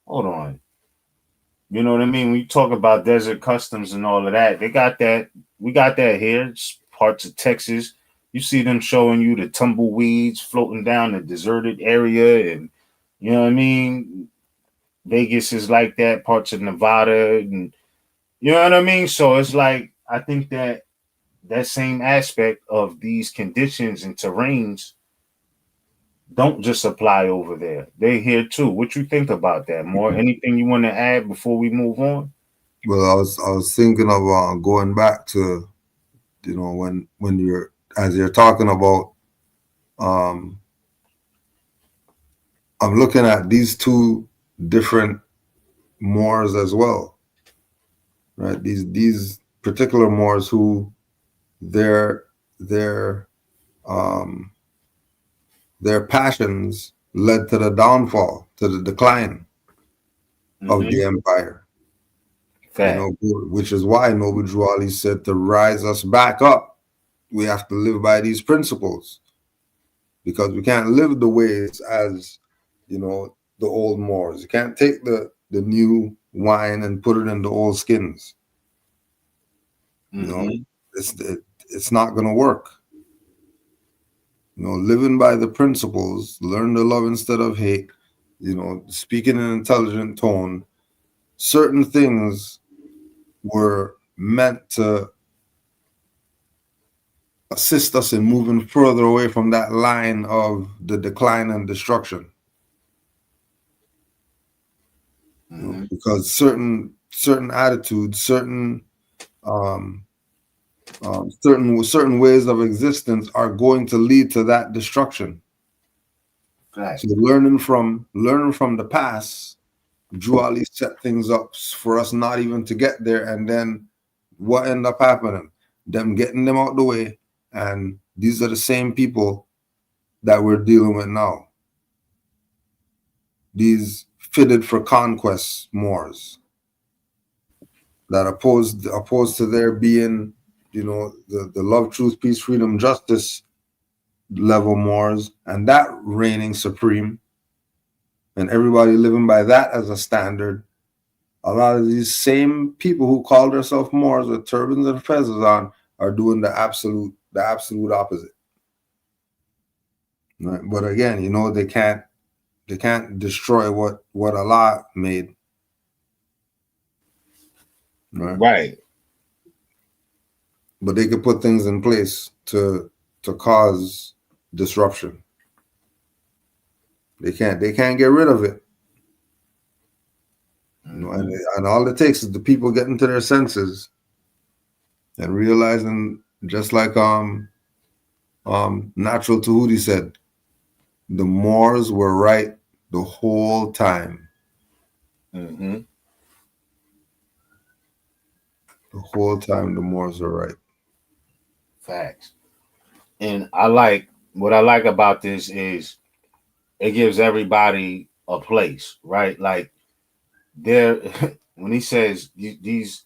hold on. You know what I mean? When you talk about desert customs and all of that, they got that. We got that here. It's parts of Texas. You see them showing you the tumbleweeds floating down the deserted area, and you know what I mean? Vegas is like that, parts of Nevada, and you know what I mean? So it's like, I think that same aspect of these conditions and terrains don't just apply over there. They're here too. What you think about that? More anything you want to add before we move on? Well, I was thinking of going back to, you know, when you're talking about, I'm looking at these two different Moors as well, right? These particular Moors who their passions led to the downfall, to the decline of the empire. You know, which is why Noble Drew Ali said, to rise us back up, we have to live by these principles, because we can't live the ways as, you know, the old Moors. You can't take the new wine and put it in the old skins. You know, it's not going to work. You know, living by the principles, learn to love instead of hate, you know, speaking in an intelligent tone. Certain things were meant to assist us in moving further away from that line of the decline and destruction. You know, because certain attitudes, certain um, certain ways of existence are going to lead to that destruction. Right. So learning from the past, Drew Ali set things up for us not even to get there, and then what ended up happening? Them getting them out the way, and these are the same people that we're dealing with now. These fitted for conquest Moors that opposed to there being, the love, truth, peace, freedom, justice level Moors, and that reigning supreme, and everybody living by that as a standard. A lot of these same people who call themselves Moors with turbans and feathers on are doing the absolute opposite. Right? But again, they can't destroy what Allah made. Right. But they could put things in place to cause disruption. They can't get rid of it. And all it takes is the people getting to their senses and realizing, just like Natural Tahuti said, the Moors were right the whole time. Mm-hmm. The whole time the Moors were right. Facts. And what I like about this is it gives everybody a place, right? Like there, when he says these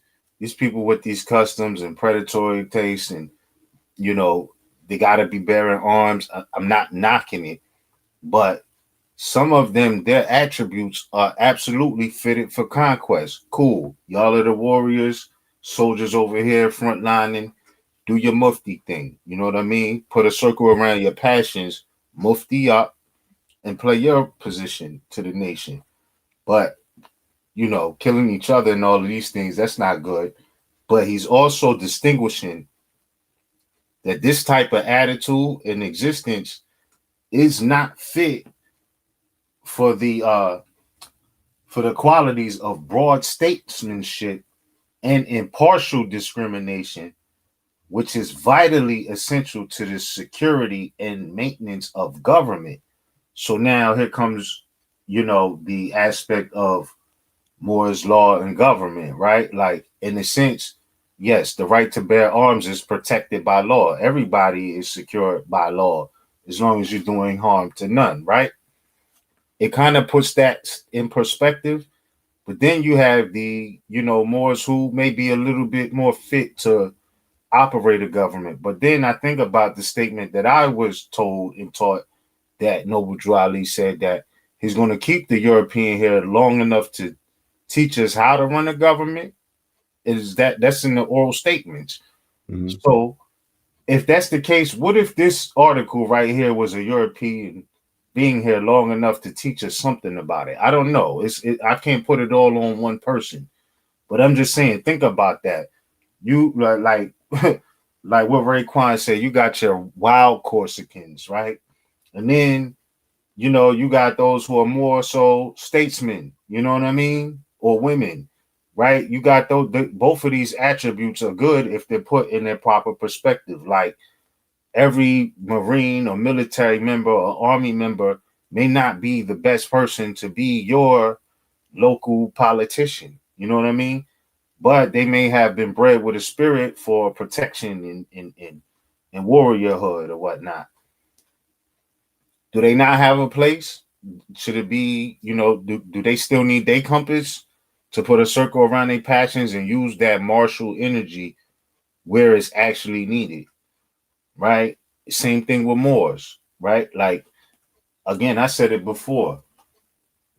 people with these customs and predatory tastes, and they got to be bearing arms. I'm not knocking it, but some of them, their attributes are absolutely fitted for conquest. Cool, y'all are the warriors, soldiers over here frontlining. Do your mufti thing. You know what I mean? Put a circle around your passions, mufti up, and play your position to the nation. But, killing each other and all of these things, that's not good. But he's also distinguishing that this type of attitude and existence is not fit for the qualities of broad statesmanship and impartial discrimination, which is vitally essential to the security and maintenance of government. So now here comes, the aspect of Moore's law and government, right? Like, in a sense, yes, the right to bear arms is protected by law. Everybody is secured by law as long as you're doing harm to none, right? It kind of puts that in perspective. But then you have the, Moors who may be a little bit more fit to operate a government. But then I think about the statement that I was told and taught that Noble Drew Ali said that he's going to keep the European here long enough to teach us how to run a government. That's in the oral statements. Mm-hmm. So if that's the case, what if this article right here was a European being here long enough to teach us something about it? I don't know. I can't put it all on one person, but I'm just saying, think about that. You like like what Raekwon said, you got your wild Corsicans, right? And then, you got those who are more so statesmen, you know what I mean? Or women, right? You got both of these attributes are good if they're put in their proper perspective. Like every Marine or military member or army member may not be the best person to be your local politician. You know what I mean? But they may have been bred with a spirit for protection and warriorhood or whatnot. Do they not have a place? Should it be, do they still need their compass to put a circle around their passions and use that martial energy where it's actually needed? Right? Same thing with Moors, right? Like, again, I said it before.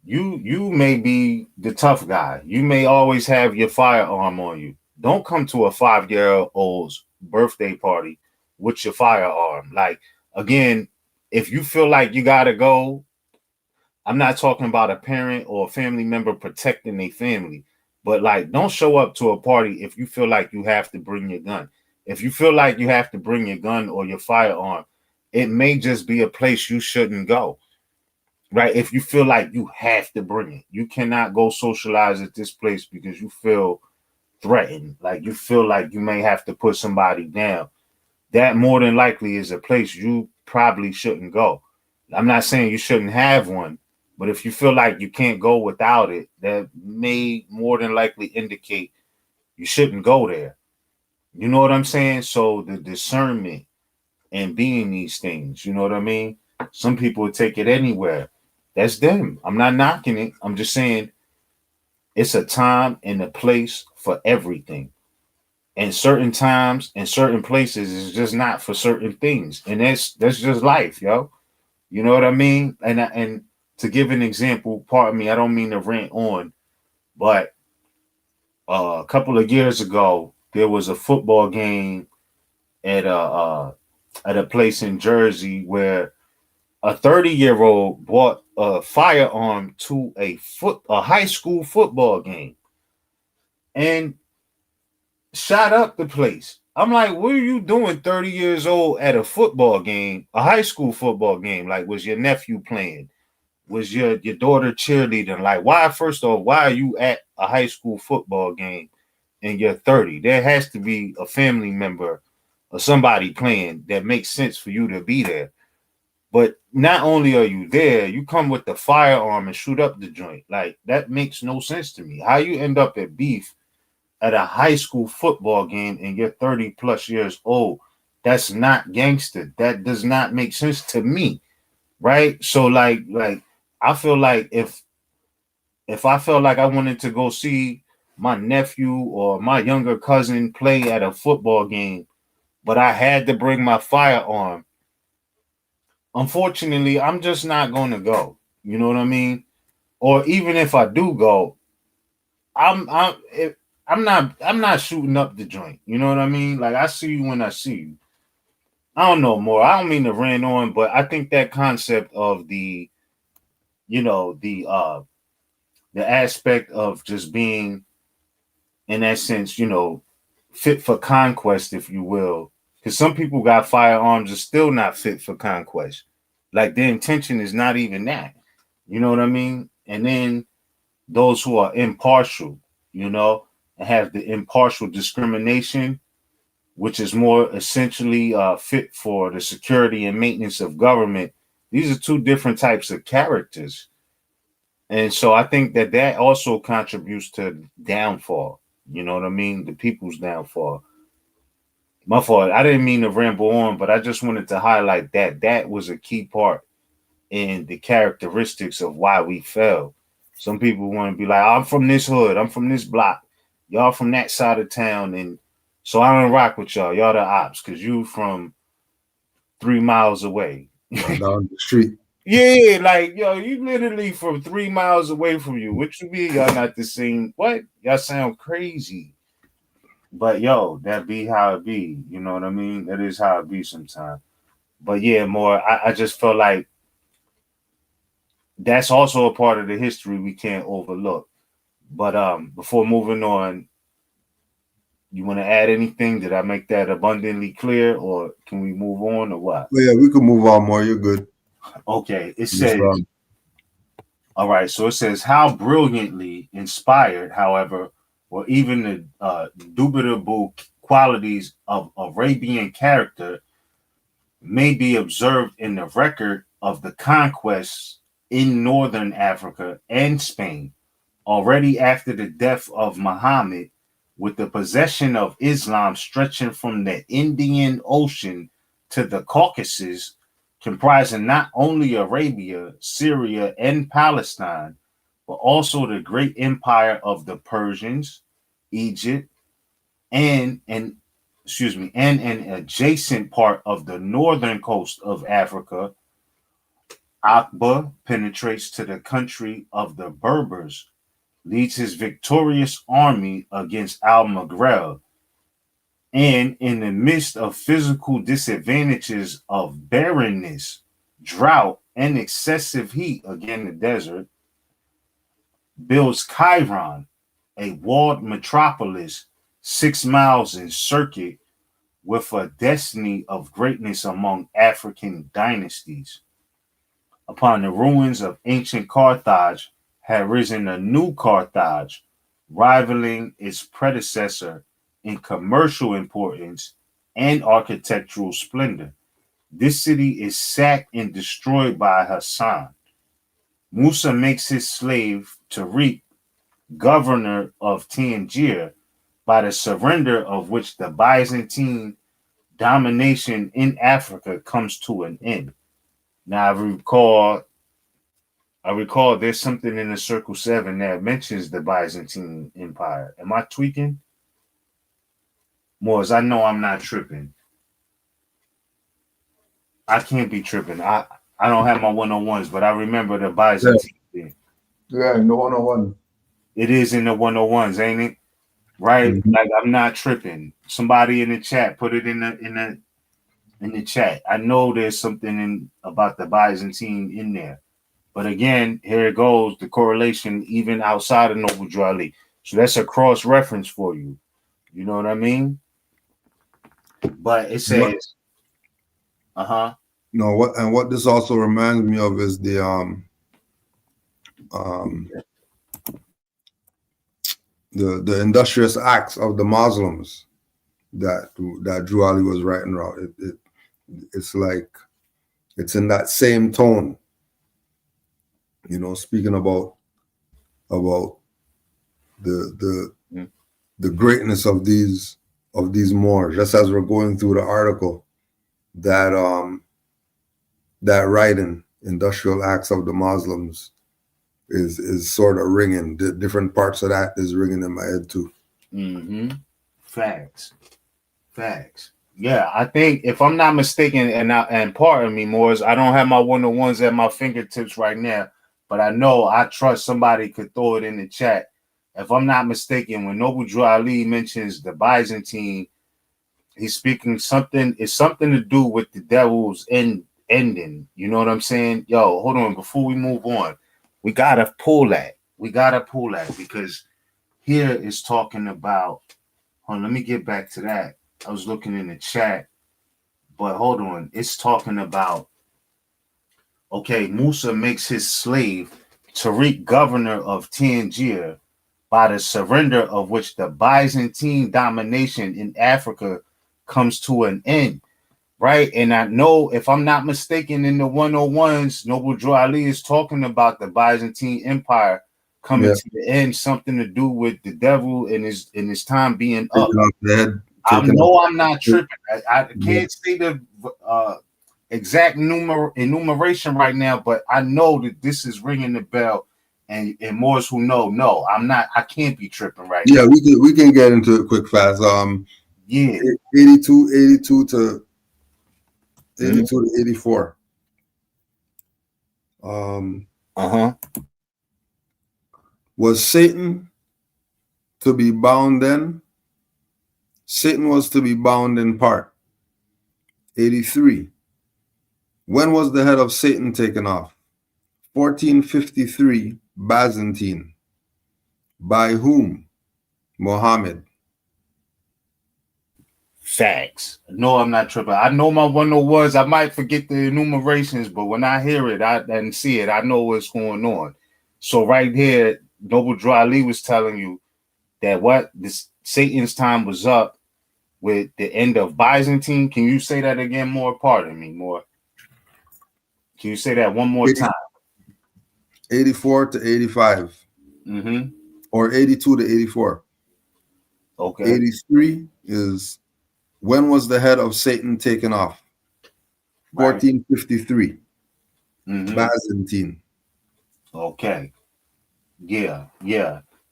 You may be the tough guy. You may always have your firearm on you. Don't come to a 5-year-old's birthday party with your firearm. Like, again, if you feel like you gotta go, I'm not talking about a parent or a family member protecting their family, but like, don't show up to a party if you feel like you have to bring your gun. If you feel like you have to bring your gun or your firearm, it may just be a place you shouldn't go. Right? If you feel like you have to bring it, you cannot go socialize at this place because you feel threatened, like you feel like you may have to put somebody down, that more than likely is a place you probably shouldn't go. I'm not saying you shouldn't have one, but if you feel like you can't go without it, that may more than likely indicate you shouldn't go there. You know what I'm saying? So the discernment and being these things, you know what I mean? Some people would take it anywhere. That's them. I'm not knocking it. I'm just saying it's a time and a place for everything. And certain times and certain places is just not for certain things. And that's just life, yo. You know what I mean? And to give an example, pardon me, I don't mean to rant on, but a couple of years ago, there was a football game at a place in Jersey where a 30-year-old brought a firearm to a high school football game and shot up the place. I'm like, what are you doing 30 years old at a football game, a high school football game? Like, was your nephew playing? Was your daughter cheerleading? Like, why, first off, why are you at a high school football game and you're 30? There has to be a family member or somebody playing that makes sense for you to be there. But not only are you there, you come with the firearm and shoot up the joint. Like, that makes no sense to me. How you end up at beef at a high school football game and you're 30 plus years old? That's not gangster. That does not make sense to me. Right? So like I feel like if I felt like I wanted to go see my nephew or my younger cousin play at a football game, but I had to bring my firearm, unfortunately, I'm just not going to go. You know what I mean? Or even if I do go, I'm not shooting up the joint. You know what I mean? Like, I see you when I see you. I don't know more. I don't mean to rant on, but I think that concept of the aspect of just being, in that sense, fit for conquest, if you will. Because some people got firearms are still not fit for conquest. Like, their intention is not even that. You know what I mean? And then those who are impartial, and have the impartial discrimination, which is more essentially fit for the security and maintenance of government. These are two different types of characters. And so I think that also contributes to downfall. You know what I mean? The people's downfall. My fault. I didn't mean to ramble on, but I just wanted to highlight that was a key part in the characteristics of why we fell. Some people want to be like, I'm from this hood, I'm from this block, y'all from that side of town, and so I don't rock with y'all. Y'all the ops because you from 3 miles away. Down the street. Yeah, like, yo, you literally from 3 miles away from you. What you mean y'all not the same? What? Y'all sound crazy. But yo, that be how it be. You know what I mean? That is how it be sometimes. But yeah, more, I just felt like that's also a part of the history we can't overlook. But before moving on, you want to add anything? Did I make that abundantly clear, or can we move on, or what? Well, yeah, we could move on more. You're good. Okay, it says, all right, so it says, how brilliantly inspired, however, or even the dubitable qualities of Arabian character may be observed in the record of the conquests in northern Africa and Spain, already after the death of Muhammad, with the possession of Islam stretching from the Indian Ocean to the Caucasus, comprising not only Arabia, Syria, and Palestine, but also the great empire of the Persians, Egypt, and an adjacent part of the northern coast of Africa. Akbar penetrates to the country of the Berbers, leads his victorious army against Al-Maghreb, and in the midst of physical disadvantages of barrenness, drought, and excessive heat, again the desert, builds Chiron, a walled metropolis 6 miles in circuit, with a destiny of greatness among African dynasties. Upon the ruins of ancient Carthage had risen a new Carthage, rivaling its predecessor in commercial importance and architectural splendor. This city is sacked and destroyed by Hassan. Musa makes his slave Tariq governor of Tangier, by the surrender of which the Byzantine domination in Africa comes to an end. Now I recall there's something in the Circle 7 that mentions the Byzantine Empire. Am I tweaking? Moors, I know I'm not tripping. I can't be tripping. I don't have my 101s, but I remember the Byzantine thing. Yeah, in the 101. It is in the 101s, ain't it? Right? Mm-hmm. Like I'm not tripping. Somebody in the chat, put it in the chat. I know there's something about the Byzantine in there. But again, here it goes, the correlation even outside of Noble Drew Ali. So that's a cross reference for you. You know what I mean? But it says, No, what this also reminds me of is the industrious acts of the Muslims that Drew Ali was writing about. It's like it's in that same tone, you know, speaking about the greatness of these Moors, just as we're going through the article, that writing, industrial acts of the Muslims, is sort of ringing. The different parts of that is ringing in my head too. Mm-hmm. Facts. Yeah, I think if I'm not mistaken, and pardon me, Moors, I don't have my 101s at my fingertips right now, but I trust somebody could throw it in the chat. If I'm not mistaken, when Noble Drew Ali mentions the Byzantine, he's speaking something. It's something to do with the devil's ending. You know what I'm saying? Yo, hold on. Before we move on, we gotta pull that. Because here is talking about. Hold on, let me get back to that. I was looking in the chat, but hold on. It's talking about. Okay, Musa makes his slave Tariq governor of Tangier, by the surrender of which the Byzantine domination in Africa comes to an end, right? And I know, if I'm not mistaken, in the 101s, Noble Drew Ali is talking about the Byzantine Empire coming to the end, something to do with the devil and his time being up. I know I'm not tripping. I can't say the exact enumeration right now, but I know that this is ringing the bell. And Moors who know, no, I'm not. I can't be tripping right now. Yeah, we can get into it quick, fast. 82 to 84. Was Satan to be bound then? Satan was to be bound in part. 83. When was the head of Satan taken off? 1453, Byzantine. By whom? Muhammad. Facts. No, I'm not tripping. I know my 101s. I might forget the enumerations, but when I hear it and see it, I know what's going on. So right here, Noble Drew Ali was telling you that Satan's time was up with the end of Byzantine. Can you say that again more? Pardon me, more. Can you say that one more time? 84 to 85. Or 82 to 84. Okay. 83 is when was the head of Satan taken off? 1453. Byzantine. Okay. Yeah.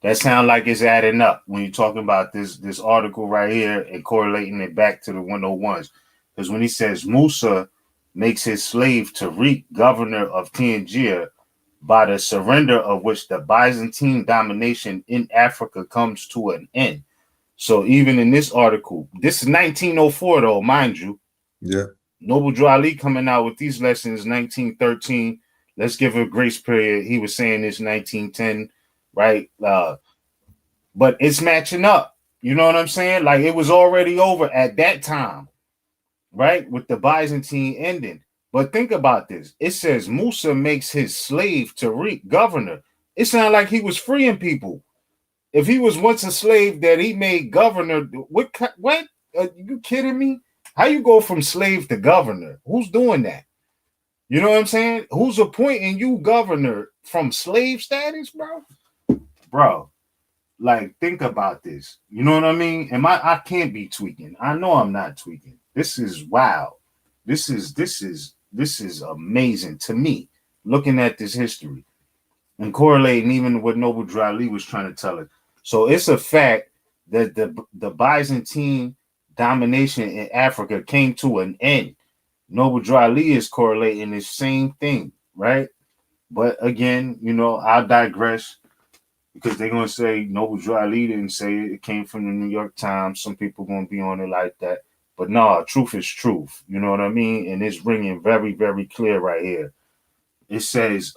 That sounds like it's adding up when you're talking about this article right here and correlating it back to the 101s. Because when he says Musa makes his slave Tariq governor of Tangier, by the surrender of which the Byzantine domination in Africa comes to an end. So even in this article, this is 1904 though, mind you. Yeah. Noble Drew Ali coming out with these lessons 1913. Let's give a grace period. He was saying this 1910, right? But it's matching up. You know what I'm saying? Like it was already over at that time, right? With the Byzantine ending. But think about this. It says Musa makes his slave Tariq governor. It sounded like he was freeing people. If he was once a slave that he made governor, what? Are you kidding me? How you go from slave to governor? Who's doing that? You know what I'm saying? Who's appointing you governor from slave status, bro? Bro, like think about this. You know what I mean? I can't be tweaking. I know I'm not tweaking. This is wow. This is amazing to me. Looking at this history and correlating even what Noble Drew Ali was trying to tell us. So it's a fact that the Byzantine domination in Africa came to an end. Noble Drew Ali is correlating the same thing, right? But again, you know, I'll digress because they're gonna say Noble Drew Ali didn't say it. It came from the New York Times. Some people gonna be on it like that, but no, truth is truth. You know what I mean? And it's ringing very, very clear right here. It says,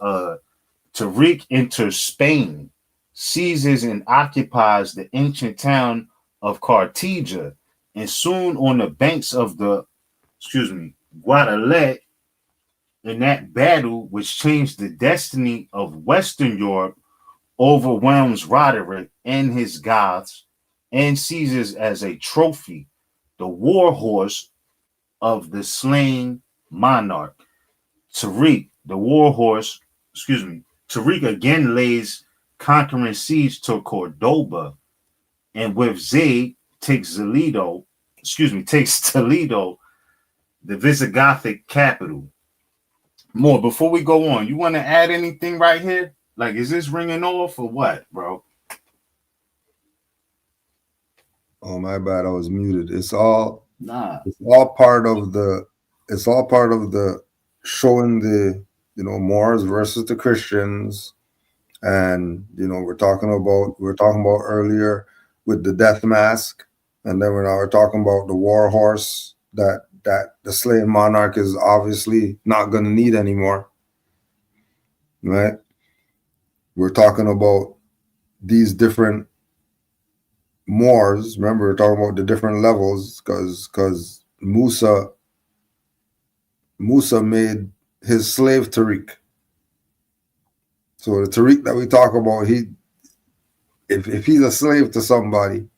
Tariq enters Spain, seizes and occupies the ancient town of Cartija, and soon on the banks of the, Guadalete, in that battle which changed the destiny of Western Europe, overwhelms Roderick and his Goths and seizes as a trophy the war horse of the slain monarch. Tariq, the war horse, Tariq again lays conquering siege to Cordoba, and with Zayd takes Toledo, the Visigothic capital. More before we go on, you want to add anything right here? Like, is this ringing off or what, bro? Oh, my bad, I was muted. It's all part of the showing the, you know, Moors versus the Christians. And, you know, we're talking about earlier with the death mask, and then we're talking about the war horse that the slain monarch is obviously not going to need anymore, right? We're talking about these different Moors. Remember, we're talking about the different levels because Musa made his slave Tariq. So the Tariq that we talk about, if he's a slave to somebody,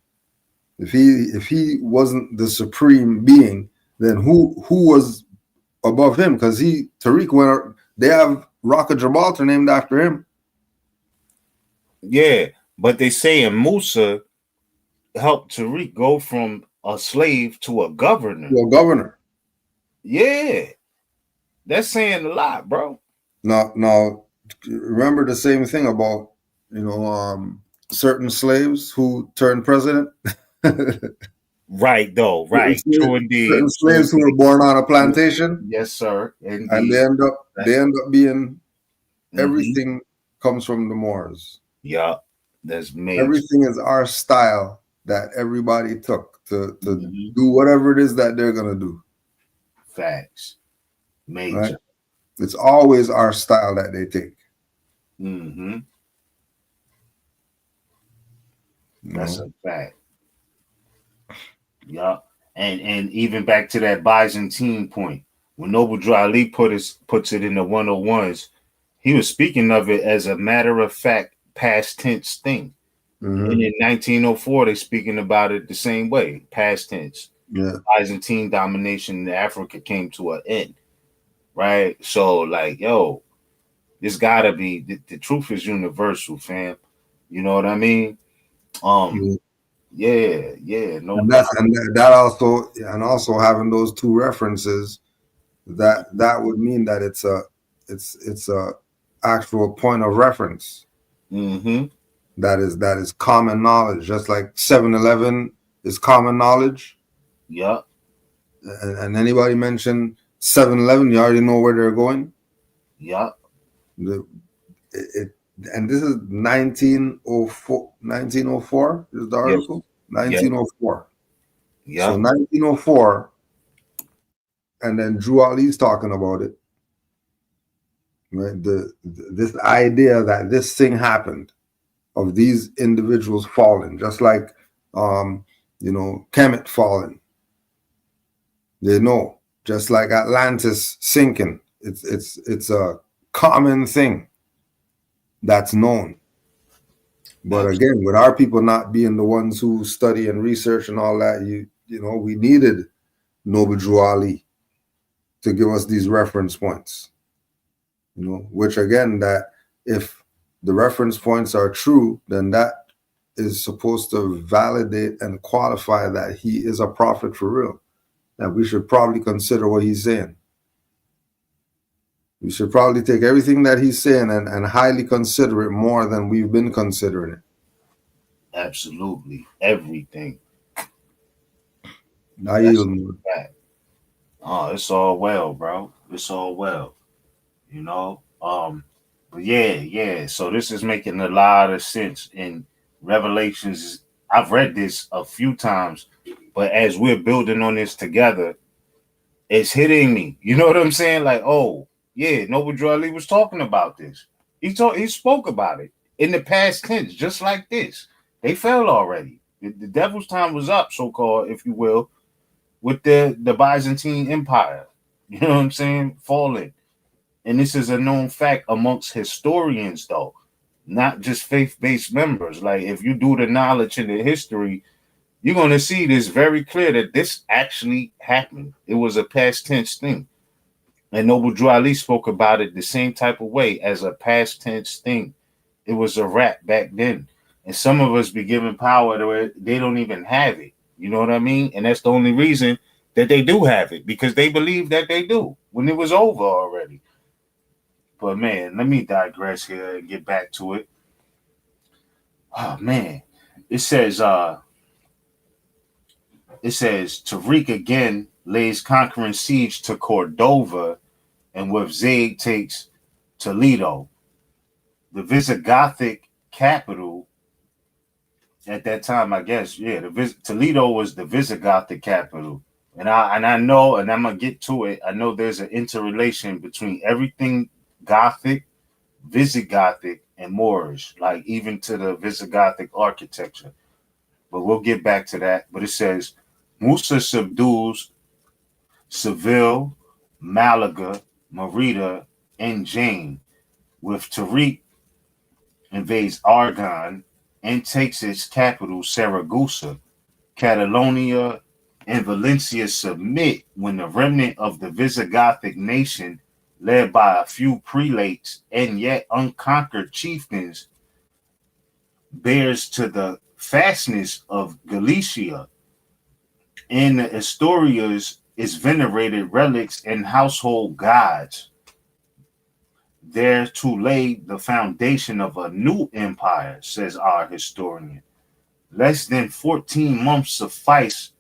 if he wasn't the supreme being, then who was above him? Because Tariq they have Rock of Gibraltar named after him. Yeah, but they say Musa helped Tariq go from a slave to a governor. Yeah, that's saying a lot, bro. Now, remember the same thing about, you know, certain slaves who turned president. Right, though. Right. True indeed. Certain slaves who were born on a plantation. Yes, sir. Indeed. And they end up being everything comes from the Moors. Yeah, that's major. Everything is our style that everybody took to do whatever it is that they're gonna do. Facts. Major. Right? It's always our style that they take. Mm-hmm. That's a fact. Yeah. And even back to that Byzantine point, when Noble Drew Ali puts it in the 101s, he was speaking of it as a matter of fact, past tense thing. Mm-hmm. And in 1904, they're speaking about it the same way, past tense. Yeah. Byzantine domination in Africa came to an end. Right? So, like, yo, this gotta be the truth is universal, fam. You know what I mean? Yeah. No, and that also having those two references, that would mean that it's a actual point of reference. Mm-hmm. That is common knowledge, just like 7-Eleven is common knowledge. Yeah. And anybody mention 7-Eleven, you already know where they're going. Yeah. And this is 1904 is the article. Yes. 1904. Yeah. So 1904, and then Drew Ali's talking about it. Right? This idea that this thing happened, of these individuals falling, just like Kemet falling. They know, just like Atlantis sinking. It's a common thing that's known. But again, with our people not being the ones who study and research and all that, you know, we needed Noble Drew Ali to give us these reference points. You know, which again, that if the reference points are true, then that is supposed to validate and qualify that he is a prophet for real. That we should probably consider what he's saying. We should probably take everything that he's saying and highly consider it more than we've been considering it. Absolutely. Everything. I yield. Oh, it's all well, bro. It's all well. You know? But yeah. So this is making a lot of sense in Revelations. I've read this a few times, but as we're building on this together, it's hitting me. You know what I'm saying? Like, oh, yeah, Noble Drew Ali was talking about this. He spoke about it in the past tense, just like this. They fell already. The devil's time was up, so-called, if you will, with the Byzantine Empire. You know what I'm saying? Falling. And this is a known fact amongst historians, though, not just faith-based members. Like, if you do the knowledge and the history, you're going to see this very clear that this actually happened. It was a past tense thing. And Noble Drew Ali spoke about it the same type of way as a past tense thing. It was a rap back then. And some of us be given power to where they don't even have it. You know what I mean? And that's the only reason that they do have it, because they believe that they do when it was over already. But man, let me digress here and get back to it. Oh man. It says Tariq again lays conquering siege to Cordova, and with Zayd takes Toledo. The Visigothic capital at that time, I guess, Toledo was the Visigothic capital. And I know, and I'm gonna get to it, I know there's an interrelation between everything Gothic, Visigothic, and Moorish, like even to the Visigothic architecture. But we'll get back to that. But it says Musa subdues Seville, Malaga, Merida, and Jain, with Tariq invades Aragon and takes its capital, Saragossa. Catalonia and Valencia submit when the remnant of the Visigothic nation, led by a few prelates and yet unconquered chieftains, bears to the fastness of Galicia. In the Asturias is venerated relics and household gods, there to lay the foundation of a new empire, says our historian. Less than 14 months suffice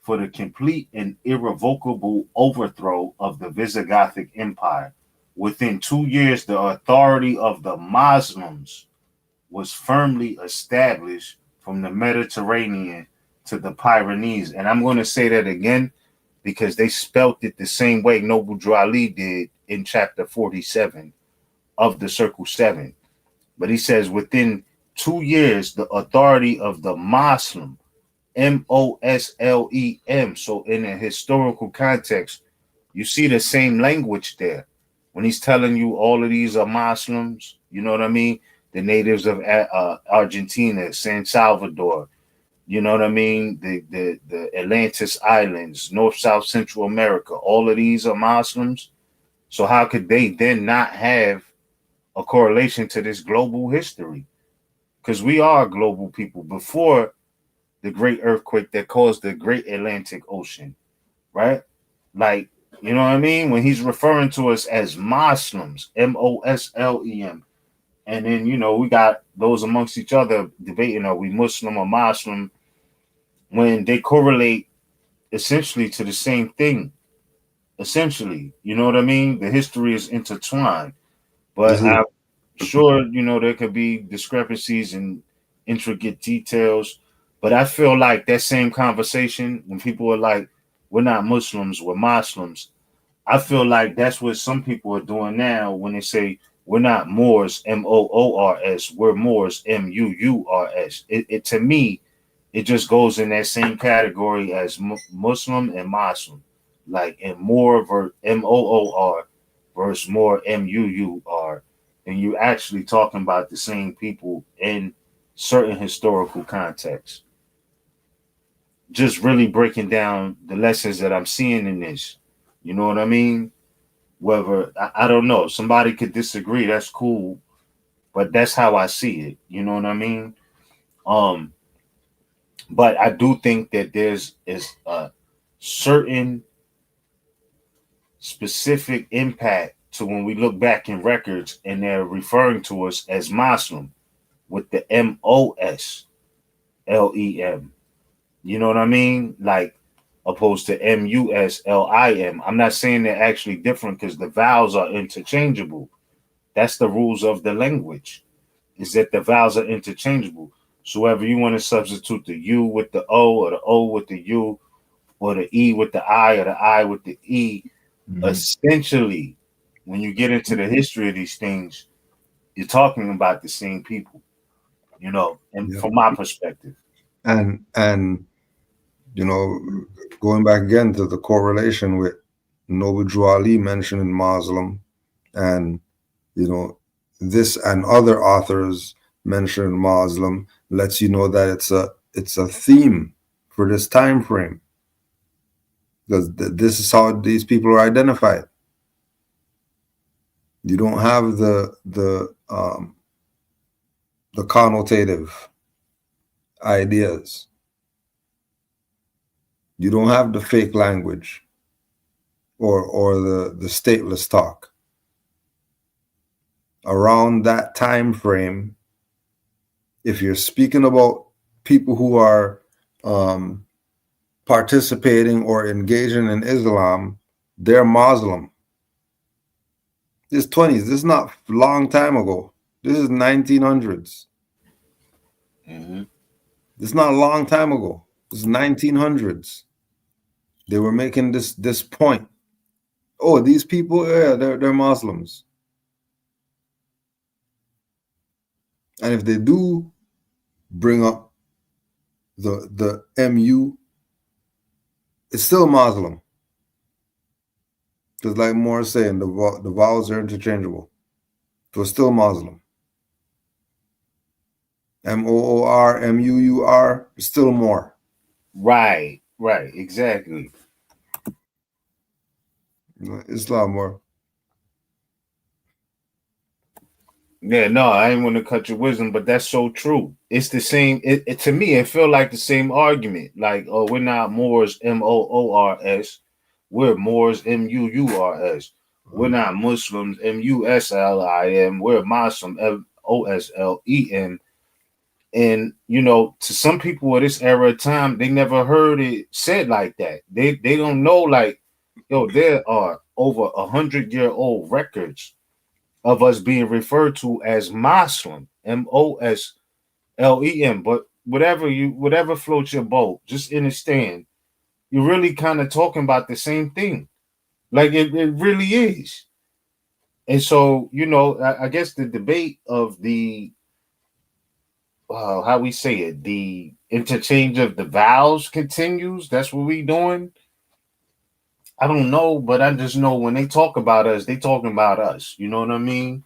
for the complete and irrevocable overthrow of the Visigothic Empire. Within 2 years, the authority of the Muslims was firmly established from the Mediterranean to the Pyrenees. And I'm going to say that again because they spelt it the same way Noble Drew Ali did in chapter 47 of the Circle 7. But he says within 2 years, the authority of the Moslem, Moslem. So in a historical context, you see the same language there. When he's telling you all of these are Muslims, you know what I mean? The natives of Argentina, San Salvador, you know what I mean? The Atlantis Islands, North, South, Central America, all of these are Muslims. So how could they then not have a correlation to this global history? Because we are global people before the great earthquake that caused the great Atlantic Ocean, right? Like, you know what I mean? When he's referring to us as Muslims, Moslem. And then, you know, we got those amongst each other debating, are we Muslim or Muslim? When they correlate essentially to the same thing. Essentially, you know what I mean? The history is intertwined. But I'm sure, you know, there could be discrepancies and intricate details. But I feel like that same conversation, when people are like, we're not Muslims, we're Muslims, I feel like that's what some people are doing now when they say, we're not Moors, Moors, we're Moors, Muurs. It to me, it just goes in that same category as Muslim and Muslim. Like in Moor versus Moor versus Moor, Muur. And you actually talking about the same people in certain historical context. Just really breaking down the lessons that I'm seeing in this. You know what I mean? Whether I don't know, somebody could disagree, that's cool, but that's how I see it. You know what I mean? Um, but I do think that there's is a certain specific impact to when we look back in records and they're referring to us as Muslim with the Moslem. You know what I mean? Like opposed to Muslim. I'm not saying they're actually different because the vowels are interchangeable. That's the rules of the language, is that the vowels are interchangeable. So whether you want to substitute the U with the O or the O with the U or the E with the I or the I with the E, essentially, when you get into the history of these things, you're talking about the same people, you know, and from my perspective. And you know, going back again to the correlation with Noble Drew Ali mentioning Muslim, and you know, this and other authors mentioning Muslim lets you know that it's a theme for this time frame, because this is how these people are identified. You don't have the connotative ideas. You don't have the fake language or the stateless talk. Around that time frame, if you're speaking about people who are participating or engaging in Islam, they're Muslim. This 20s. This is not a long time ago. This is 1900s. This is not a long time ago. This is 1900s. They were making this point. Oh, these people, yeah, they're Muslims. And if they do bring up the MU, it's still Muslim. Because like Moore is saying, the vowels are interchangeable. So it's still Muslim. Moor, Muur, it's still Moor. Right, exactly. Islam more. Yeah, no, I ain't want to cut your wisdom, but that's so true. It's the same. It to me, it feel like the same argument. Like, oh, we're not Moors, Moors. We're Moors, Muurs. We're not Muslims, Muslim. We're Muslim, Moslem. And you know, to some people of this era of time, they never heard it said like that. They don't know, like, yo, there are over 100-year-old records of us being referred to as Muslim, Moslem. But whatever floats your boat, just understand, you're really kind of talking about the same thing. Like it really is. And so, you know, I guess the debate of the how we say it, the interchange of the vowels continues. That's what we doing. I don't know, but I just know when they talk about us, they talking about us. You know what I mean?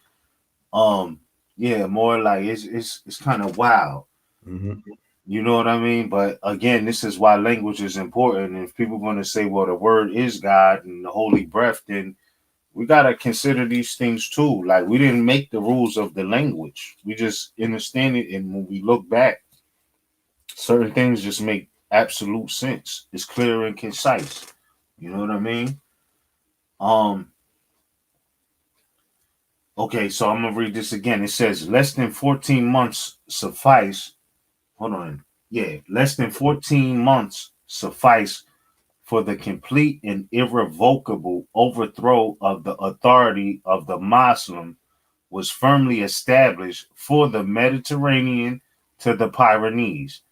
Yeah, more like it's kind of wild. You know what I mean? But again, this is why language is important. And if people are going to say, well, the word is God and the holy breath, then we got to consider these things too. Like, we didn't make the rules of the language. We just understand it. And when we look back, certain things just make absolute sense. It's clear and concise. You know what I mean? Okay, so I'm going to read this again. It says, less than 14 months suffice. Hold on. Yeah, less than 14 months suffice for the complete and irrevocable overthrow of the authority of the Muslim was firmly established for the Mediterranean to the Pyrenees.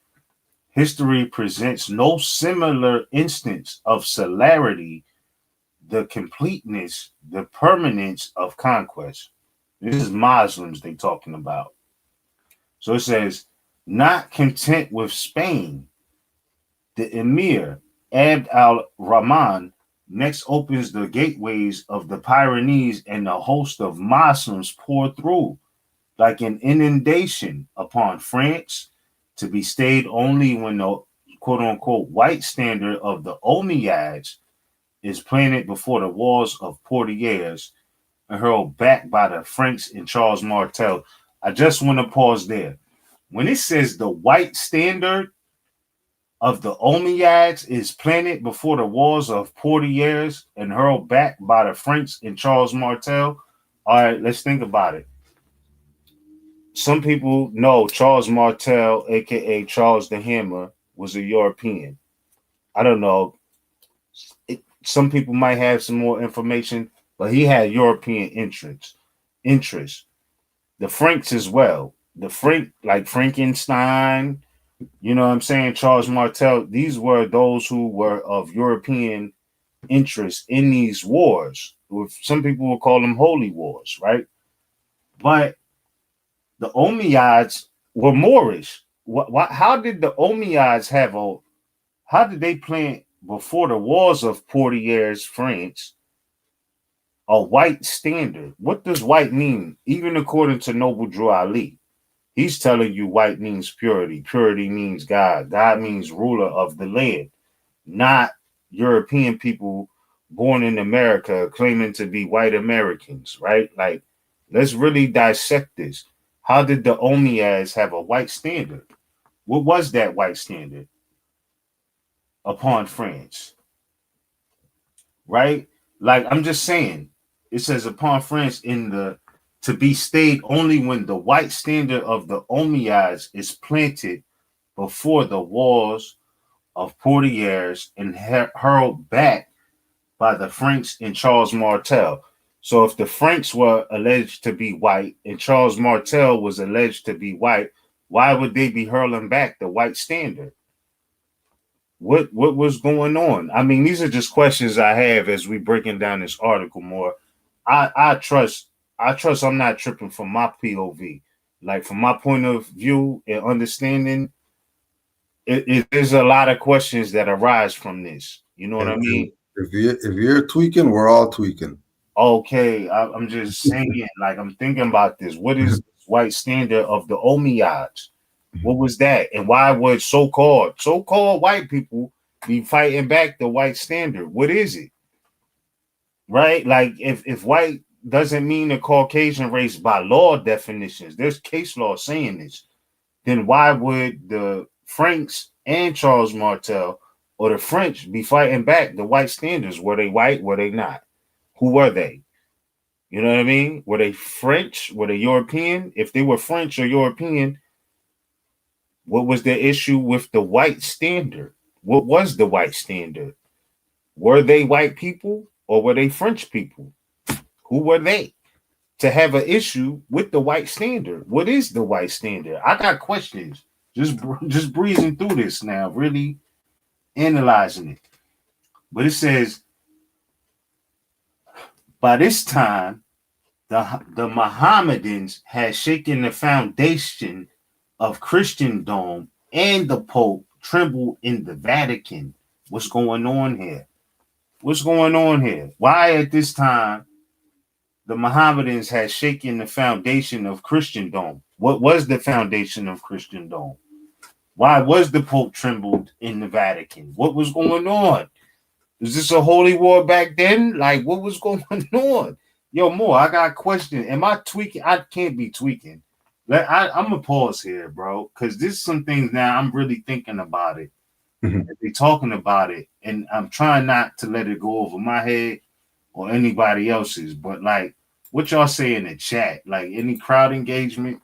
History presents no similar instance of celerity, the completeness, the permanence of conquest. This is Muslims they talking about. So it says, not content with Spain, the Emir Abd al-Rahman next opens the gateways of the Pyrenees, and a host of Muslims pour through. like an inundation upon France, to be stayed only when the quote unquote white standard of the Omeyads is planted before the walls of Poitiers and hurled back by the French and Charles Martel. I just want to pause there. When it says the white standard of the Omeyads is planted before the walls of Poitiers and hurled back by the French and Charles Martel, all right, let's think about it. Some people know Charles Martel, aka Charles the Hammer, was a European. I don't know. Some people might have some more information, but he had European interest. The Franks as well. The Frank, like Frankenstein, you know what I'm saying? Charles Martel, these were those who were of European interest in these wars. Some people will call them holy wars, right? But the Omeyads were Moorish. How did the Omeyads how did they plant before the wars of Poitiers, France, a white standard? What does white mean? Even according to Noble Drew Ali, he's telling you white means purity. Purity means God. God means ruler of the land, not European people born in America claiming to be white Americans, right? Like, let's really dissect this. How did the Omeyads have a white standard? What was that white standard upon France? Right? Like, I'm just saying, it says upon France to be stayed only when the white standard of the Omeyads is planted before the walls of Poitiers and hurled back by the Franks and Charles Martel. So if the Franks were alleged to be white and Charles Martel was alleged to be white, why would they be hurling back the white standard? What was going on? I mean, these are just questions I have as we breaking down this article more. I trust I'm not tripping from my POV. Like, from my point of view and understanding, there's a lot of questions that arise from this. You know what I mean? If you're tweaking, we're all tweaking. Okay, I'm just saying, like, I'm thinking about this. What is this white standard of the Omeyads? What was that? And why would so-called white people be fighting back the white standard? What is it? Right? Like, if white doesn't mean the Caucasian race by law definitions, there's case law saying this, then why would the Franks and Charles Martel or the French be fighting back the white standards? Were they white? Were they not? Who were they? You know what I mean? Were they French? Were they European? If they were French or European, what was the issue with the white standard? What was the white standard? Were they white people or were they French people? Who were they to have an issue with the white standard? What is the white standard? I got questions. Just breezing through this now, really analyzing it. But it says, by this time, the Mohammedans had shaken the foundation of Christendom, and the Pope trembled in the Vatican. What's going on here? What's going on here? Why at this time the Mohammedans had shaken the foundation of Christendom? What was the foundation of Christendom? Why was the Pope trembled in the Vatican? What was going on? Is this a holy war back then? Like, what was going on? Yo, Moore, I got a question. Am I tweaking? I can't be tweaking. I'm going to pause here, bro, because there's some things now I'm really thinking about it. They're talking about it, and I'm trying not to let it go over my head or anybody else's. But, like, what y'all say in the chat? Like, any crowd engagement?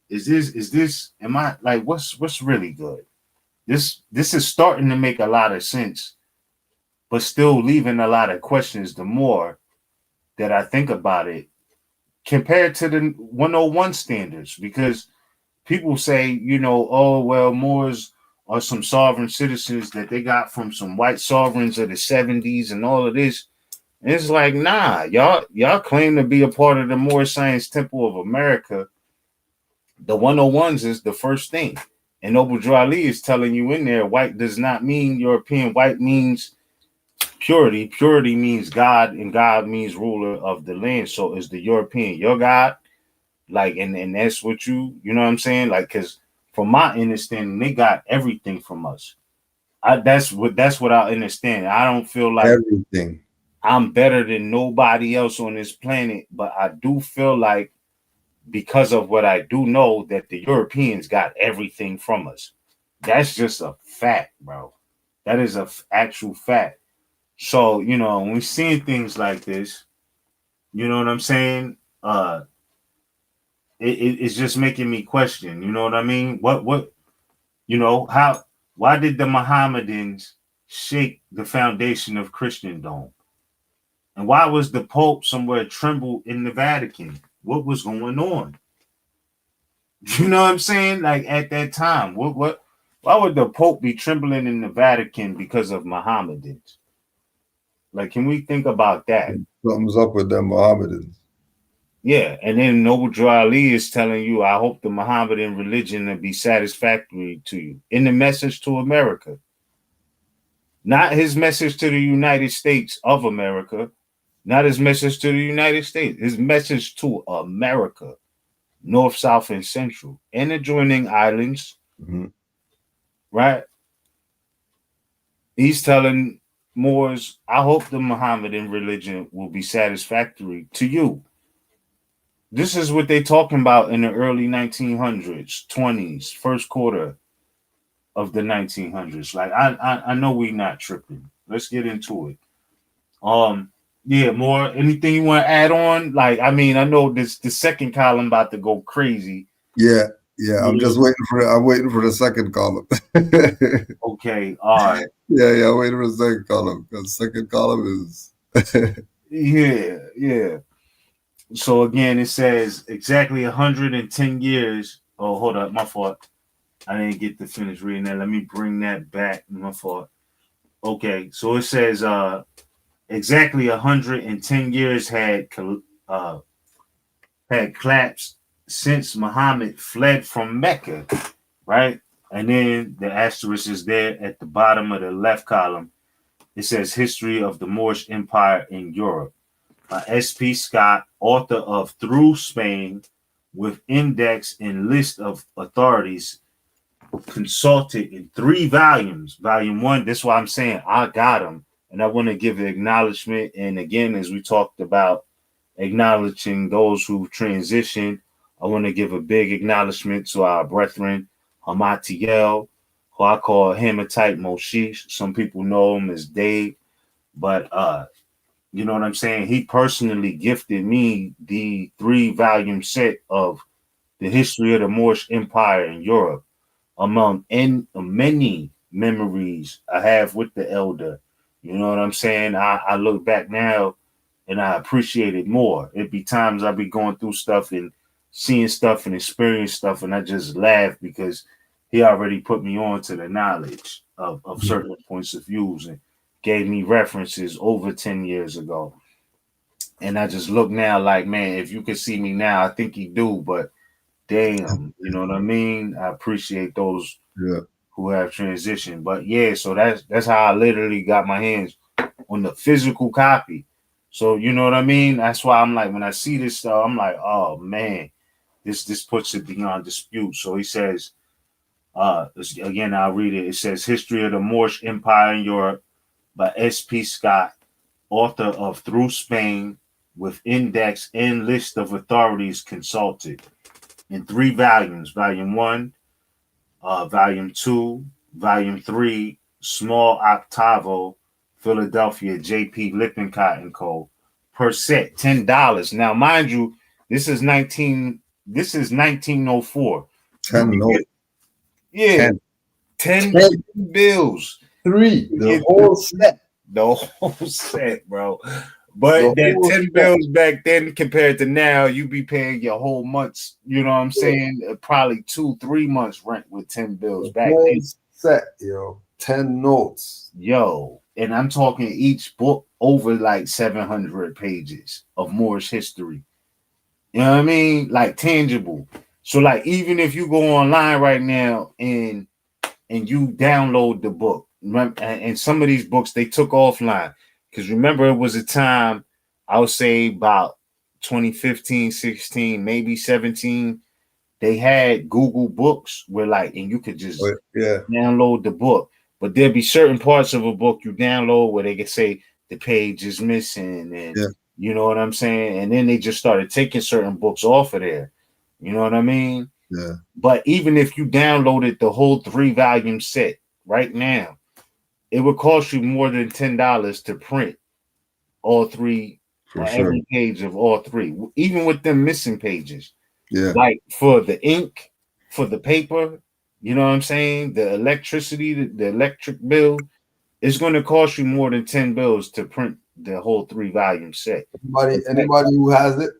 Is this, am I, like, what's really good? This is starting to make a lot of sense, but still leaving a lot of questions the more that I think about it compared to the 101 standards, because people say, you know, oh, well, Moors are some sovereign citizens that they got from some white sovereigns of the 70s and all of this. And it's like, nah, y'all claim to be a part of the Moorish Science Temple of America. The 101s is the first thing. And Noble Drew Ali is telling you in there, white does not mean European. White means purity. Purity means God, and God means ruler of the land. So is the European your God? Like, and that's what you know what I'm saying? Like, because from my understanding, they got everything from us. That's what I understand. I don't feel like Everything. I'm better than nobody else on this planet, but I do feel like because of what I do know that the Europeans got everything from us. That's just a fact, bro. That is a actual fact. So, you know, when we're seeing things like this, you know what I'm saying? It's just making me question, you know what I mean? What, you know, why did the Mohammedans shake the foundation of Christendom? And why was the Pope somewhere tremble in the Vatican? What was going on? You know what I'm saying? Like at that time, why would the Pope be trembling in the Vatican because of Mohammedans? Like, can we think about that? Something's up with them Mohammedans. Yeah, and then Noble Drew Ali is telling you, I hope the Mohammedan religion will be satisfactory to you. In the message to America. Not his message to the United States of America. Not his message to the United States. His message to America. North, South, and Central. And adjoining islands. Mm-hmm. Right? He's telling Moors, I hope the Mohammedan religion will be satisfactory to you. This is what they're talking about in the early 1900s, 20s, first quarter of the 1900s. Like, I know we're not tripping. Let's get into it. Yeah, Moor, anything you want to add on? Like, I mean, I know the second column about to go crazy. Yeah. I'm just waiting for the second column. Okay, all right. Yeah, I'm waiting for the second column because second column is yeah. So again, it says exactly 110 years. Oh, hold up, my fault. I didn't get to finish reading that. Let me bring that back. My fault. Okay, so it says exactly 110 years had collapsed since Muhammad fled from Mecca, right? And then the asterisk is there at the bottom of the left column. It says History of the Moorish Empire in Europe. S.P. Scott, author of Through Spain, with index and list of authorities consulted in 3 volumes. Volume 1, this is why I'm saying I got them. And I want to give an acknowledgement. And again, as we talked about acknowledging those who transitioned, I want to give a big acknowledgement to our brethren, Hamatiel, who I call Hematite Moshish. Some people know him as Dave, but you know what I'm saying? He personally gifted me the 3-volume set of the history of the Moorish Empire in Europe, among many memories I have with the elder. You know what I'm saying? I look back now and I appreciate it more. It be times I be going through stuff and seeing stuff and experience stuff, and I just laugh because he already put me on to the knowledge of certain points of views and gave me references over 10 years ago. And I just look now like, man, if you could see me now, I think he do, but damn, you know what I mean? I appreciate those who have transitioned. But yeah, so that's how I literally got my hands on the physical copy. So you know what I mean? That's why I'm like, when I see this stuff, I'm like, oh man, this puts it beyond dispute. So he says, again, I'll read it. It says History of the Moorish Empire in Europe by S.P. Scott, author of Through Spain, with index and list of authorities consulted, in 3 volumes. Volume 1, Volume 2, Volume 3, small octavo, Philadelphia, J.P. Lippincott and Co. Per set, $10. Now, mind you, this is 1904. 10 notes. Yeah, 10 bills. 3, the whole set. The whole set, bro. But that 10 bills back then compared to now, you be paying your whole month's, you know what I'm saying? Probably 2-3 months rent with 10 bills back then. Set, yo. 10 notes. Yo. And I'm talking each book over like 700 pages of Moorish history. You know what I mean? Like tangible. So like even if you go online right now and you download the book, and some of these books they took offline. Because remember, it was a time, I would say about 2015, 16, maybe 17, they had Google Books where like, and you could just download the book. But there'd be certain parts of a book you download where they could say the page is missing, and you know what I'm saying? And then they just started taking certain books off of there. You know what I mean? Yeah. But even if you downloaded the whole 3-volume set right now, it would cost you more than $10 to print all three, every page of all three, even with them missing pages. Yeah. Like for the ink, for the paper, you know what I'm saying? The electricity, the electric bill, it's going to cost you more than $10 to print the whole 3-volume set. Anybody who has it,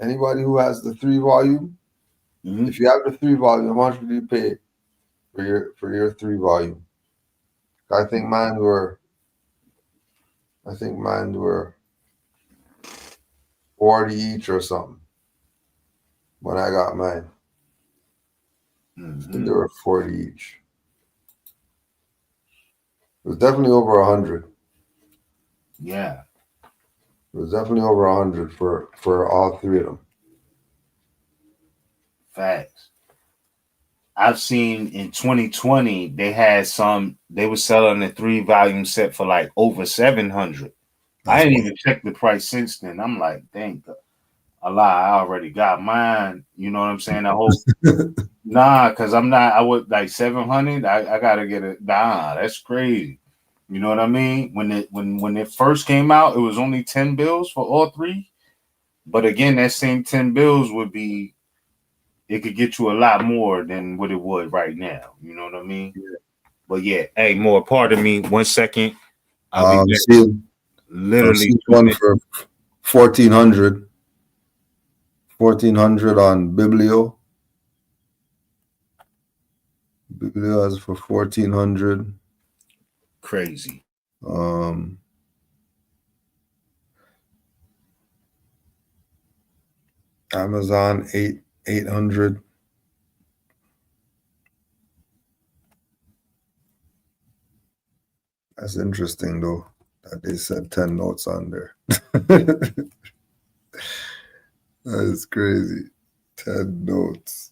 anybody who has the 3-volume, if you have the 3-volume, how much do you pay for your 3-volume? I think mine were 40 each or something when I got mine. I think they were 40 each. It was definitely over 100. Yeah. It was definitely over 100 for all three of them. Facts. I've seen in 2020 they had some. They were selling a 3-volume set for like over 700. I didn't even check the price since then. I'm like, dang, Allah, I already got mine. You know what I'm saying? I hope. Nah, because I'm not. I would like 700. I gotta get it. Nah, that's crazy. You know what I mean? When it first came out, it was only $10 for all three. But again, that same $10 would be. It could get you a lot more than what it would right now. You know what I mean? Yeah. But yeah, hey, Moore, pardon me 1 second. I'll be back. Literally one for 1400. 1400 on Biblio. Biblio has for 1400. Crazy. Amazon 800. That's interesting though that they said 10 notes on there. That is crazy. 10 notes.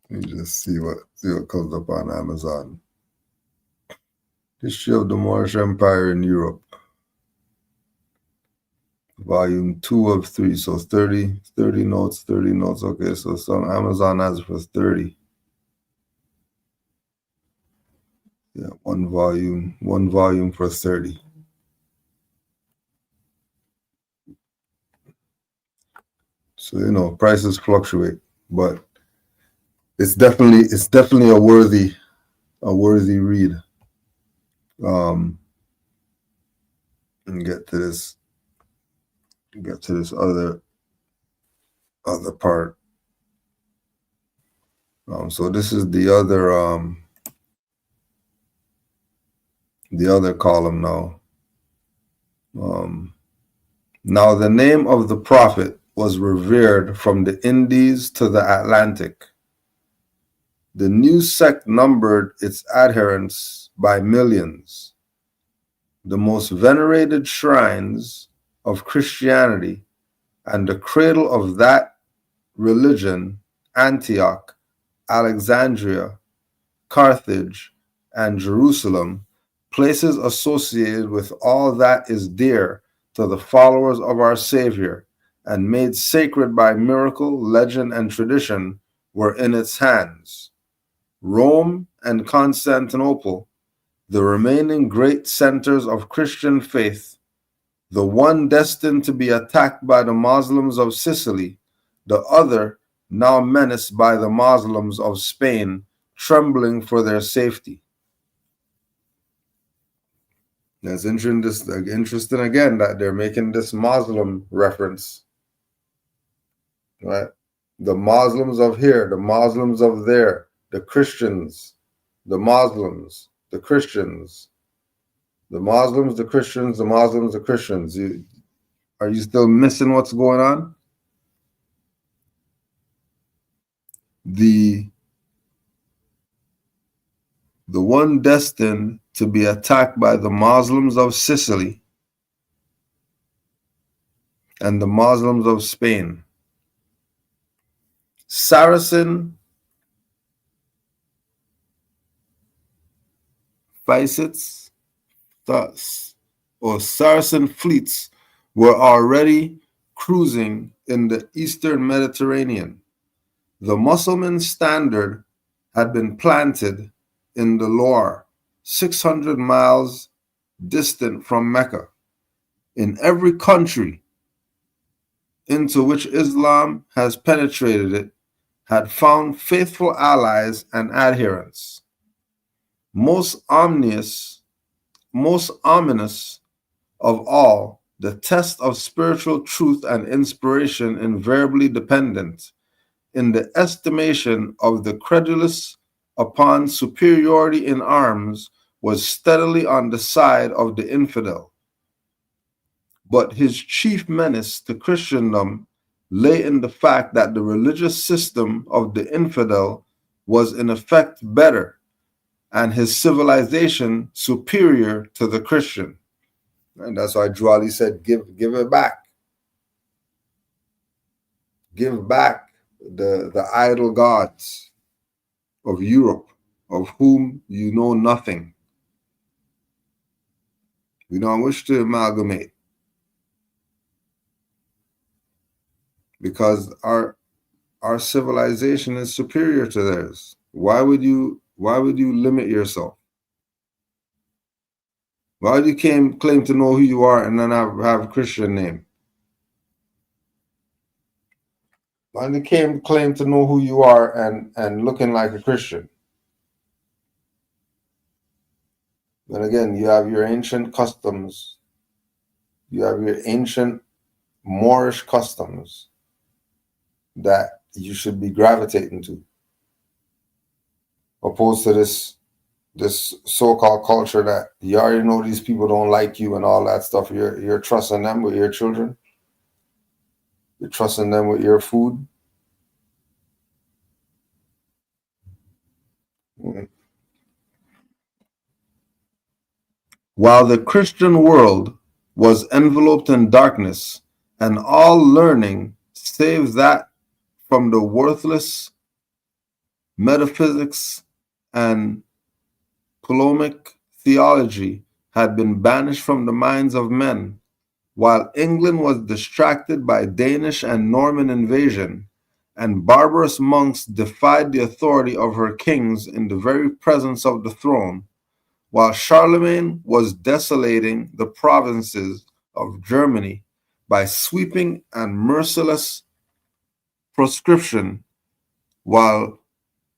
Let me just see what comes up on Amazon. History of the Moorish Empire in Europe. Volume 2 of 3. So 30 notes, 30 notes. Okay, so some Amazon has for 30. Yeah, one volume for 30. So prices fluctuate, but it's definitely a worthy read. And get to this other part. So this is the other column now. Now the name of the prophet was revered from the Indies to the Atlantic. The new sect numbered its adherents by millions. The most venerated shrines of Christianity and the cradle of that religion, Antioch, Alexandria, Carthage, and Jerusalem, places associated with all that is dear to the followers of our Savior and made sacred by miracle, legend, and tradition, were in its hands. Rome and Constantinople, the remaining great centers of Christian faith, the one destined to be attacked by the Muslims of Sicily, the other now menaced by the Muslims of Spain, trembling for their safety. That's interesting again that they're making this Muslim reference, right? The Muslims of here, the Muslims of there, the Christians, the Muslims, the Christians, the Muslims, the Christians, the Muslims, the Christians. Are you still missing what's going on? The one destined to be attacked by the Muslims of Sicily, and the Muslims of Spain. Saracen facets or Saracen fleets were already cruising in the eastern Mediterranean. The Mussulman standard had been planted in the Loire, 600 miles distant from Mecca. In every country into which Islam has penetrated, it had found faithful allies and adherents. Most ominous of all, the test of spiritual truth and inspiration invariably dependent, in the estimation of the credulous upon superiority in arms, was steadily on the side of the infidel. But his chief menace to Christendom lay in the fact that the religious system of the infidel was in effect better, and his civilization superior to the Christian. And that's why Juali said, give it back. Give back the idol gods of Europe, of whom you know nothing. We don't wish to amalgamate, because our civilization is superior to theirs. Why would you limit yourself? Why would you claim to know who you are and then have a Christian name? Why do you claim to know who you are and looking like a Christian? But again, you have your ancient customs. You have your ancient Moorish customs that you should be gravitating to, opposed to this so-called culture that you already know these people don't like you and all that stuff. You're trusting them with your children. You're trusting them with your food. While the Christian world was enveloped in darkness, and all learning, save that from the worthless metaphysics and Ptolemaic theology, had been banished from the minds of men, while England was distracted by Danish and Norman invasion, and barbarous monks defied the authority of her kings in the very presence of the throne, while Charlemagne was desolating the provinces of Germany by sweeping and merciless proscription, while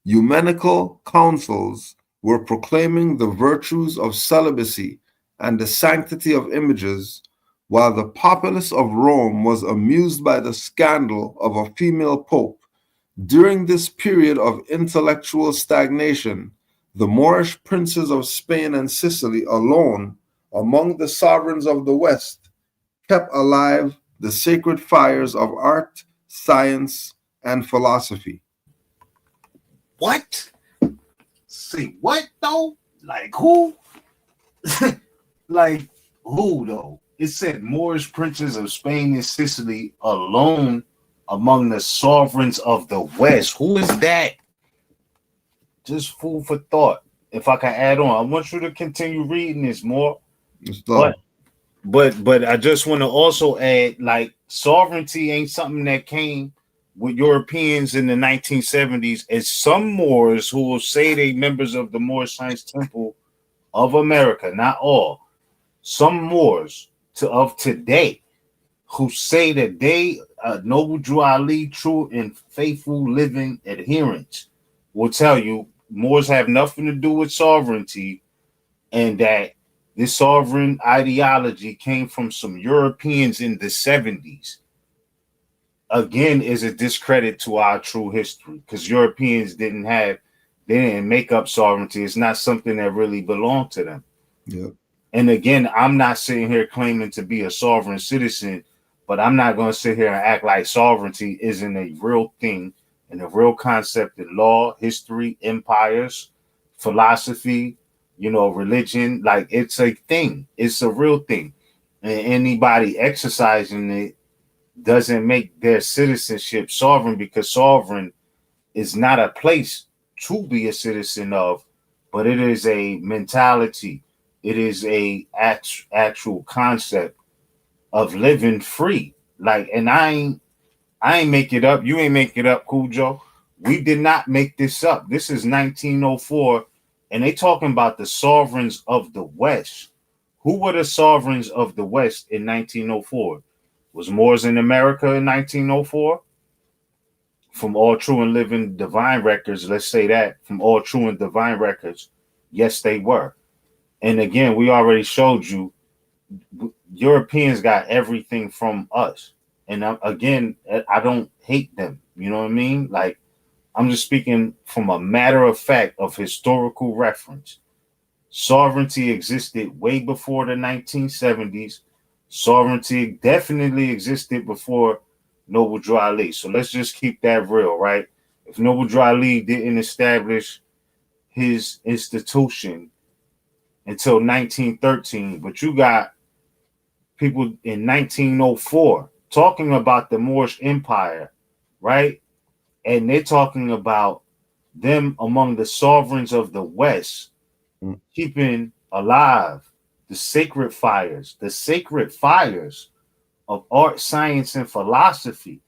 ecumenical councils were proclaiming the virtues of celibacy and the sanctity of images, while the populace of Rome was amused by the scandal of a female pope. During this period of intellectual stagnation, the Moorish princes of Spain and Sicily alone, among the sovereigns of the West, kept alive the sacred fires of art, science, and philosophy. What? See, what though? Like who? Like who though? It said Moorish princes of Spain and Sicily alone among the sovereigns of the West. Who is that? Just food for thought. If I can add on, I want you to continue reading this more. But I just want to also add, like, sovereignty ain't something that came with Europeans in the 1970s. It's some Moors who will say they members of the Moorish Science Temple of America, not all. Some Moors of today who say that they Noble Drew Ali, true and faithful living adherents, will tell you Moors have nothing to do with sovereignty, and that this sovereign ideology came from some Europeans in the 70s. Again, is a discredit to our true history, because Europeans didn't make up sovereignty. It's not something that really belonged to them. Yeah. And again, I'm not sitting here claiming to be a sovereign citizen, but I'm not going to sit here and act like sovereignty isn't a real thing and a real concept in law, history, empires, philosophy, religion. Like, it's a thing. It's a real thing. And anybody exercising it doesn't make their citizenship sovereign, because sovereign is not a place to be a citizen of, but it is a mentality. It is a actual concept of living free. Like, and I ain't make it up. You ain't make it up, Cool Joe. We did not make this up. This is 1904, and they talking about the sovereigns of the West. Who were the sovereigns of the West in 1904? Was Moors in America in 1904? From all true and living divine records, let's say that, from all true and divine records, yes, they were. And again, we already showed you, Europeans got everything from us. And again, I don't hate them. You know what I mean? Like, I'm just speaking from a matter of fact of historical reference. Sovereignty existed way before the 1970s. Sovereignty definitely existed before Noble Drew Ali. So let's just keep that real, right? If Noble Drew Ali didn't establish his institution until 1913, but you got people in 1904 talking about the Moorish Empire, right? And they're talking about them among the sovereigns of the West, keeping alive the sacred fires of art, science, and philosophy.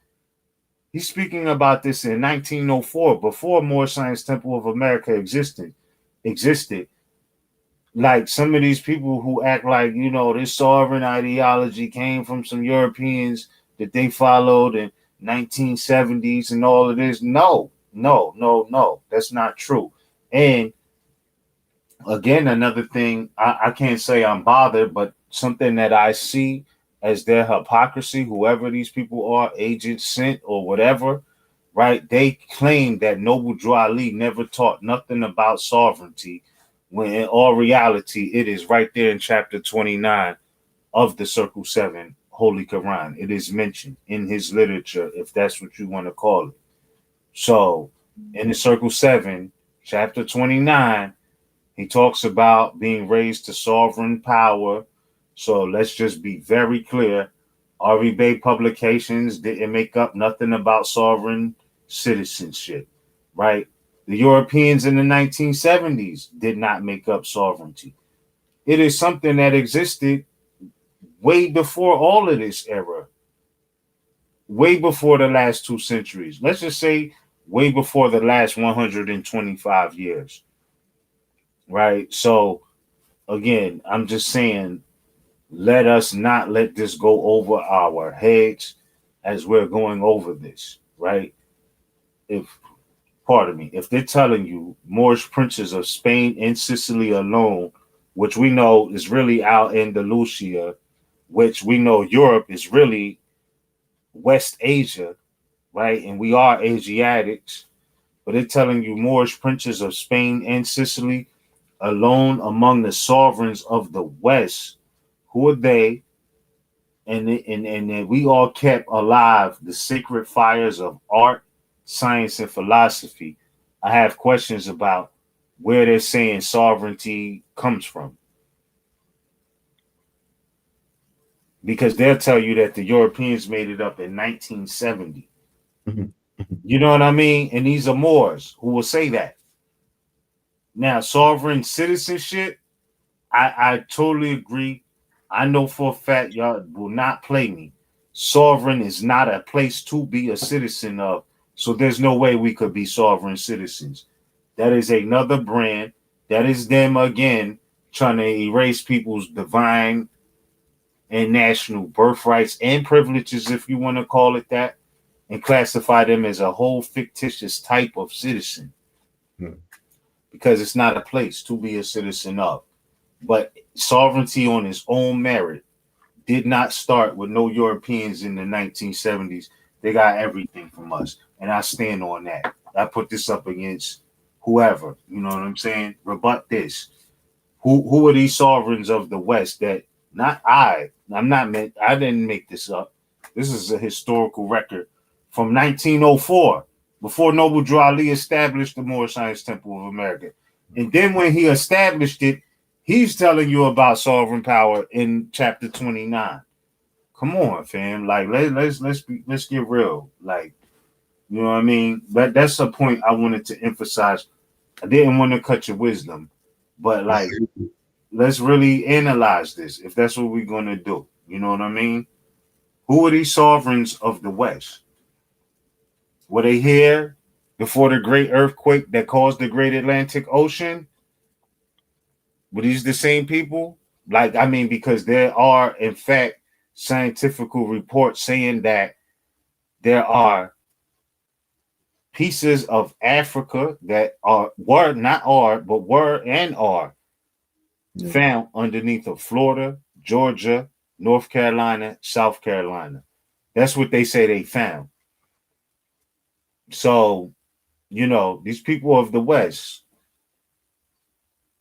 He's speaking about this in 1904, before Moorish Science Temple of America existed. Like, some of these people who act like, you know, this sovereign ideology came from some Europeans that they followed in 1970s and all of this. No, that's not true. And again, another thing, I can't say I'm bothered, but something that I see as their hypocrisy, whoever these people are, agents sent or whatever, right? They claim that Noble Drew Ali never taught nothing about sovereignty, when in all reality, it is right there in chapter 29 of the Circle 7 Holy Quran. It is mentioned in his literature, if that's what you want to call it. So in the Circle 7, chapter 29, he talks about being raised to sovereign power. So let's just be very clear. R.E. Bay Publications didn't make up nothing about sovereign citizenship, right? The Europeans in the 1970s did not make up sovereignty. It is something that existed way before all of this era, way before the last 2 centuries. Let's just say way before the last 125 years, right? So again, I'm just saying, let us not let this go over our heads as we're going over this, right? If they're telling you Moorish princes of Spain and Sicily alone, which we know is really out in Andalusia, which we know Europe is really West Asia, right? And we are Asiatics, but they're telling you Moorish princes of Spain and Sicily alone among the sovereigns of the West. Who are they? And we all kept alive the sacred fires of art, science, and philosophy. I have questions about where they're saying sovereignty comes from, because they'll tell you that the Europeans made it up in 1970. You know what I mean? And these are Moors who will say that. Now, sovereign citizenship, I totally agree. I know for a fact y'all will not play me. Sovereign is not a place to be a citizen of, so there's no way we could be sovereign citizens. That is another brand. That is them again trying to erase people's divine and national birthrights and privileges, if you want to call it that, and classify them as a whole fictitious type of citizen, because it's not a place to be a citizen of. But sovereignty on its own merit did not start with no Europeans in the 1970s. They got everything from us, and I stand on that. I put this up against whoever, you know what I'm saying? Rebut this. Who are these sovereigns of the West that I didn't make this up. This is a historical record from 1904, before Noble Drew Ali established the Moorish Science Temple of America. And then when he established it, he's telling you about sovereign power in chapter 29. Come on, fam. Like let's get real. Like, you know what I mean? That's a point I wanted to emphasize. I didn't want to cut your wisdom, but like let's really analyze this if that's what we're gonna do. You know what I mean? Who are these sovereigns of the West? Were they here before the great earthquake that caused the great Atlantic Ocean? Were these the same people? Like, I mean, because there are, in fact, scientific reports saying that there are pieces of Africa that were and are found underneath of Florida, Georgia, North Carolina, South Carolina. That's what they say they found. So, you know, these people of the West,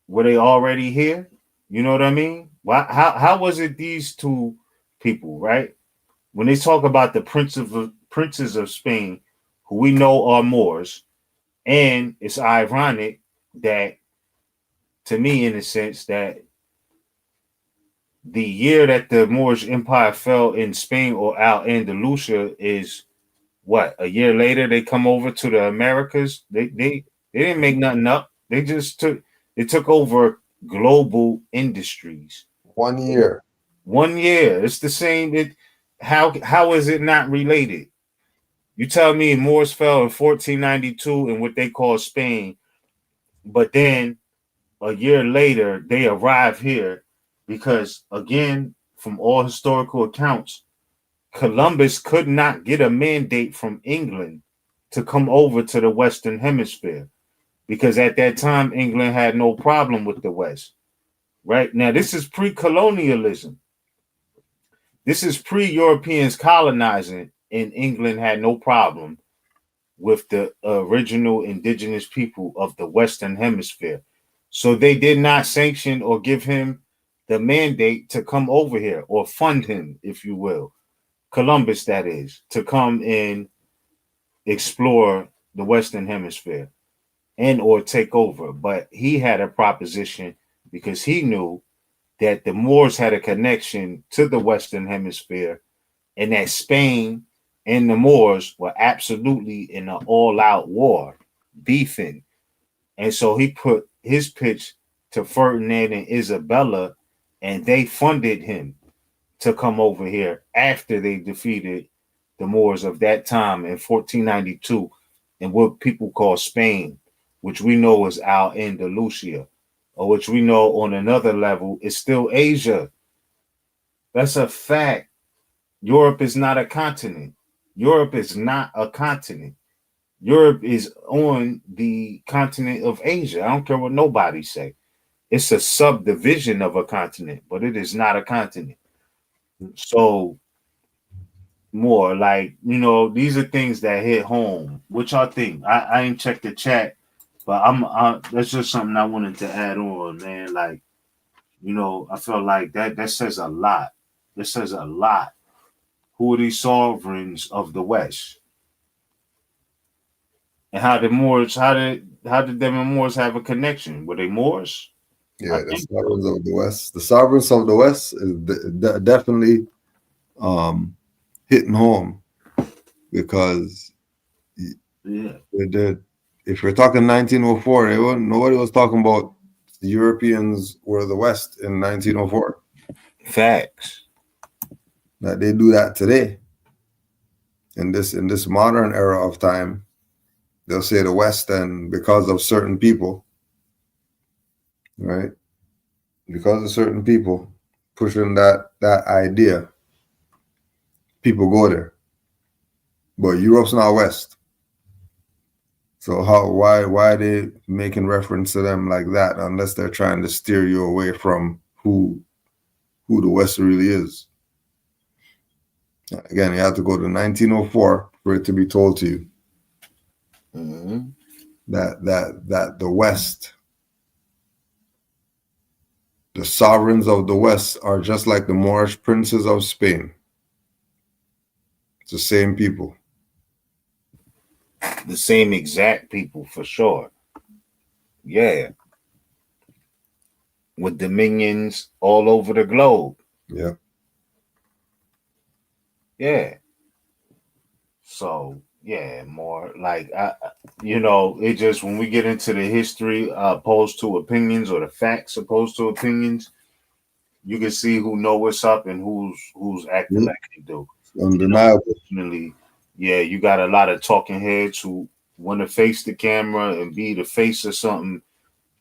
were they already here? You know what I mean? Why? How was it these two people, right? When they talk about the princes of Spain, who we know are Moors, and it's ironic that, to me, in a sense, that the year that the Moorish Empire fell in Spain or Al Andalusia is what, a year later they come over to the Americas. They didn't make nothing up. They took over global industries. 1 year. 1 year. It's the same. How is it not related? You tell me Moors fell in 1492 in what they call Spain, but then a year later they arrive here because, again, from all historical accounts, Columbus could not get a mandate from England to come over to the Western Hemisphere because at that time England had no problem with the West. Right now, this is pre-colonialism. This is pre-Europeans colonizing, and England had no problem with the original indigenous people of the Western Hemisphere. So they did not sanction or give him the mandate to come over here or fund him, if you will. Columbus, that is, to come and explore the Western Hemisphere and or take over. But he had a proposition because he knew that the Moors had a connection to the Western Hemisphere and that Spain and the Moors were absolutely in an all-out war, beefing. And so he put his pitch to Ferdinand and Isabella, and they funded him to come over here after they defeated the Moors of that time in 1492 in what people call Spain, which we know is Al Andalusia, or which we know on another level is still Asia. That's a fact. Europe is not a continent. Europe is not a continent. Europe is on the continent of Asia. I don't care what nobody say. It's a subdivision of a continent, but it is not a continent. So, more like, you know, these are things that hit home. What y'all think? I ain't checked the chat, but that's just something I wanted to add on, man. Like, you know, I felt like that says a lot. That says a lot. Who are these sovereigns of the West? And how did them and Moors have a connection? Were they Moors? Yeah, the sovereigns of the West. The sovereigns of the West is definitely hitting home because if you're talking 1904, nobody was talking about the Europeans were the West in 1904. Facts. That they do that today. In this modern era of time, they'll say the West, and because of certain people, right? Because of certain people pushing that idea, people go there. But Europe's not West. So why are they making reference to them like that unless they're trying to steer you away from who the West really is? Again, you have to go to 1904 for it to be told to you that the West, the sovereigns of the West, are just like the Moorish princes of Spain. It's the same people. The same exact people, for sure. Yeah. With dominions all over the globe. Yeah. Yeah. So yeah, more like it just when we get into the history opposed to opinions or the facts opposed to opinions, you can see who know what's up and who's acting like they do. Undeniable. Unfortunately, yeah, you got a lot of talking heads who want to face the camera and be the face of something,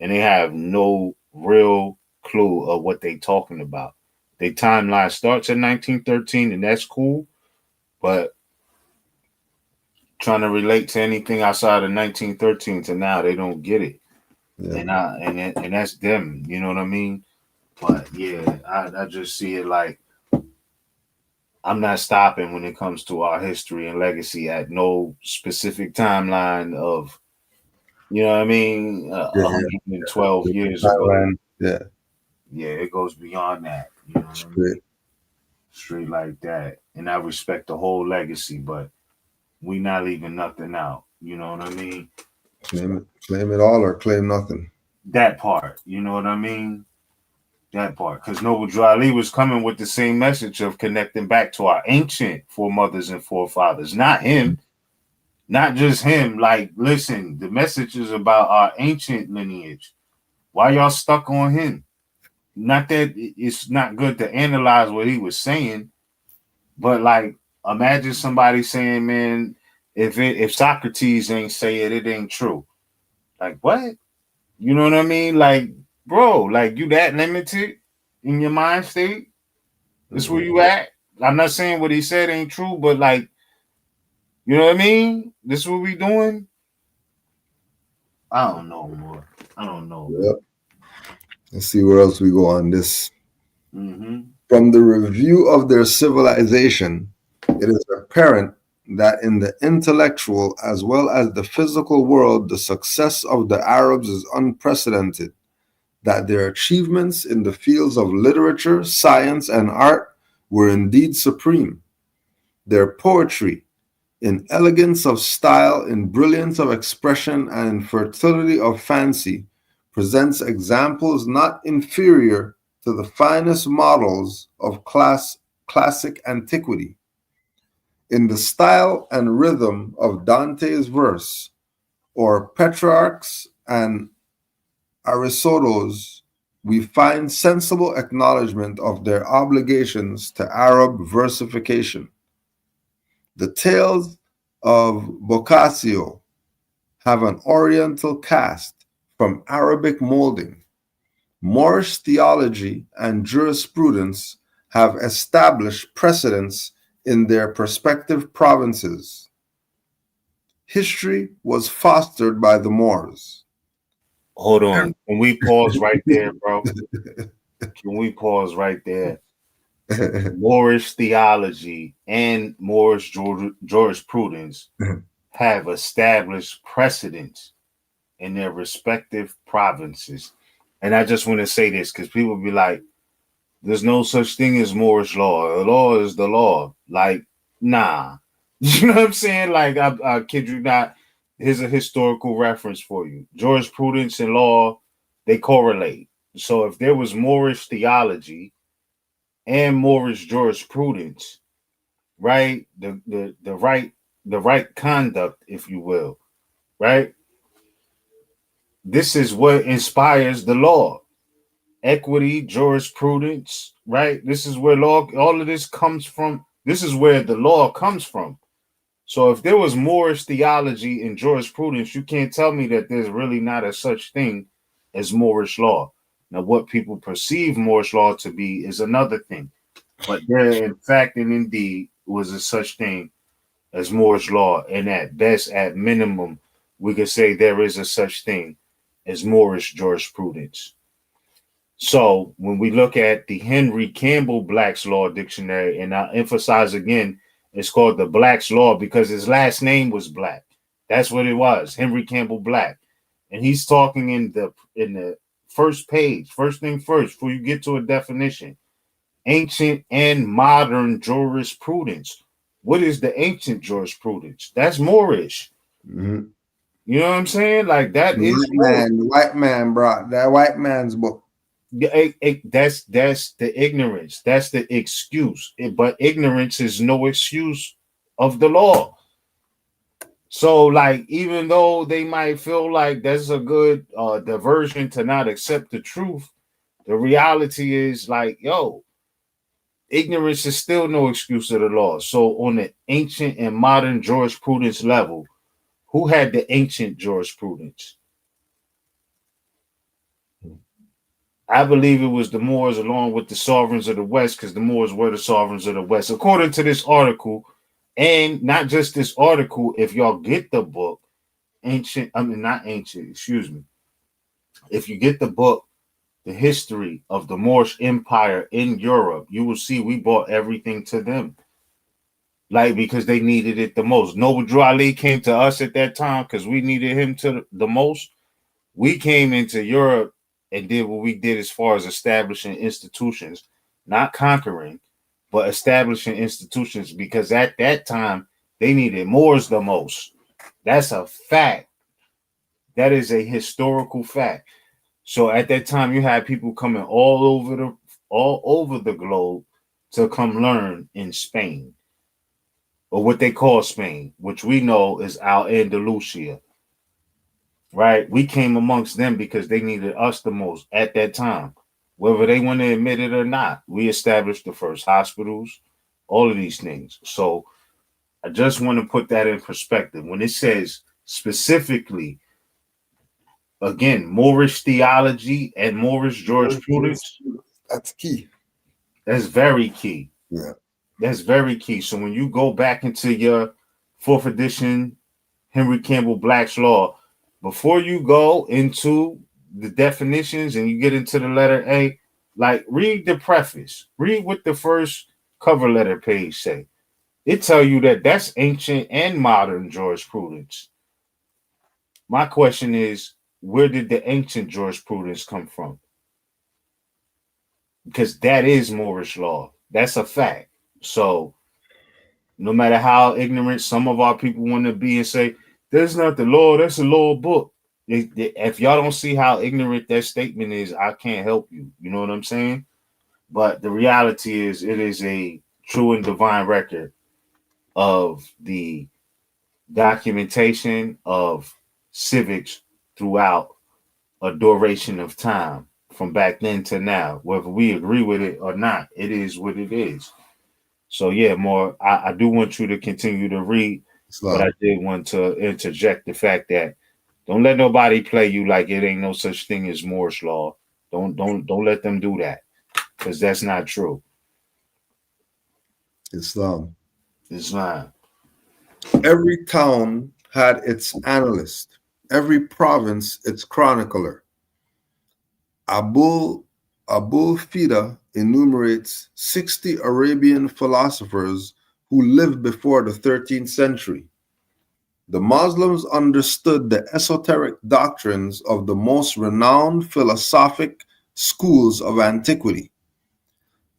and they have no real clue of what they talking about. Their timeline starts in 1913, and that's cool, but trying to relate to anything outside of 1913 to now, they don't get it. Yeah. And that's them, you know what I mean? But yeah, I just see it like I'm not stopping when it comes to our history and legacy at no specific timeline of, you know what I mean, 112 years ago. Yeah. Yeah, it goes beyond that. You know what I mean? Straight like that. And I respect the whole legacy, but we not leaving nothing out. You know what I mean? Claim it all or claim nothing. That part. You know what I mean? That part. Because Noble Drew Ali was coming with the same message of connecting back to our ancient foremothers and forefathers. Not him. Not just him. Like, listen, the message is about our ancient lineage. Why y'all stuck on him? Not that it's not good to analyze what he was saying, but like, imagine somebody saying, man, if Socrates ain't say it, it ain't true. Like, what? You know what I mean? Like, bro, like you that limited in your mind state? This where you at? I'm not saying what he said ain't true, but like, you know what I mean? This what we doing? I don't know, more. I don't know. Yep. Let's see where else we go on this. Mm-hmm. From the review of their civilization, it is apparent that in the intellectual as well as the physical world, the success of the Arabs is unprecedented, that their achievements in the fields of literature, science, and art were indeed supreme. Their poetry, in elegance of style, in brilliance of expression, and in fertility of fancy, presents examples not inferior to the finest models of classic antiquity. In the style and rhythm of Dante's verse, or Petrarch's and Aristotle's, we find sensible acknowledgement of their obligations to Arab versification. The tales of Boccaccio have an oriental cast from Arabic molding. Moorish theology and jurisprudence have established precedents in their respective provinces. History was fostered by the Moors. Hold on. Can we pause right there, bro? Can we pause right there? Moorish theology and Moorish jurisprudence have established precedents in their respective provinces. And I just want to say this because people be like, there's no such thing as Moorish law. The law is the law. Like, nah. You know what I'm saying? Like, I kid you not. Here's a historical reference for you. Jurisprudence and law, they correlate. So if there was Moorish theology and Moorish jurisprudence, right? The right conduct, if you will, right? This is what inspires the law. Equity, jurisprudence, right? This is where law, all of this comes from. This is where the law comes from. So if there was Moorish theology and jurisprudence, you can't tell me that there's really not a such thing as Moorish law. Now, what people perceive Moorish law to be is another thing. But there, in fact and indeed, was a such thing as Moorish law. And at best, at minimum, we could say there is a such thing as Moorish jurisprudence. So when we look at the Henry Campbell Black's Law Dictionary, and I'll emphasize again, it's called the Black's Law because his last name was Black. That's what it was, Henry Campbell Black. And he's talking in the first page, first thing first, before you get to a definition, ancient and modern jurisprudence. What is the ancient jurisprudence? That's Moorish. Mm-hmm. You know what I'm saying? Like that is the white man brought that white man's book. That's the ignorance. That's the excuse. But ignorance is no excuse of the law. So, like, even though they might feel like that's a good diversion to not accept the truth, the reality is like, yo, ignorance is still no excuse of the law. So, on the ancient and modern jurisprudence level, who had the ancient jurisprudence? I believe it was the Moors along with the sovereigns of the West, because the Moors were the sovereigns of the West. According to this article, and not just this article, if y'all get the book, not ancient, excuse me. If you get the book, The History of the Moorish Empire in Europe, you will see we bought everything to them. Like, because they needed it the most. Noble Drew Ali came to us at that time because we needed him to the most. We came into Europe and did what we did as far as establishing institutions, not conquering, but establishing institutions, because at that time they needed Moors the most. That's a fact. That is a historical fact. So at that time, you had people coming all over the globe to come learn in Spain, or what they call Spain, which we know is Al Andalusia. Right? We came amongst them because they needed us the most at that time. Whether they want to admit it or not, we established the first hospitals, all of these things. So I just want to put that in perspective. When it says specifically, again, Moorish theology and Moorish jurisprudence, that's key. That's very key. Yeah. That's very key. So when you go back into your 4th edition Henry Campbell Black's Law, before you go into the definitions and you get into the letter A, like, read the preface. Read what the first cover letter page say. It tell you that that's ancient and modern jurisprudence. My question is, where did the ancient jurisprudence come from? Because that is Moorish law. That's a fact. So no matter how ignorant some of our people want to be and say, that's not the law, that's a law book. If y'all don't see how ignorant that statement is, I can't help you. You know what I'm saying? But the reality is, it is a true and divine record of the documentation of civics throughout a duration of time from back then to now. Whether we agree with it or not, it is what it is. So yeah, Moore, I do want you to continue to read, but I did want to interject the fact that don't let nobody play you like it ain't no such thing as Moorish law. Don't let them do that, because that's not true. Islam. Every town had its analyst, every province its chronicler. Abul Fida enumerates 60 Arabian philosophers who lived before the 13th century. The Muslims understood the esoteric doctrines of the most renowned philosophic schools of antiquity.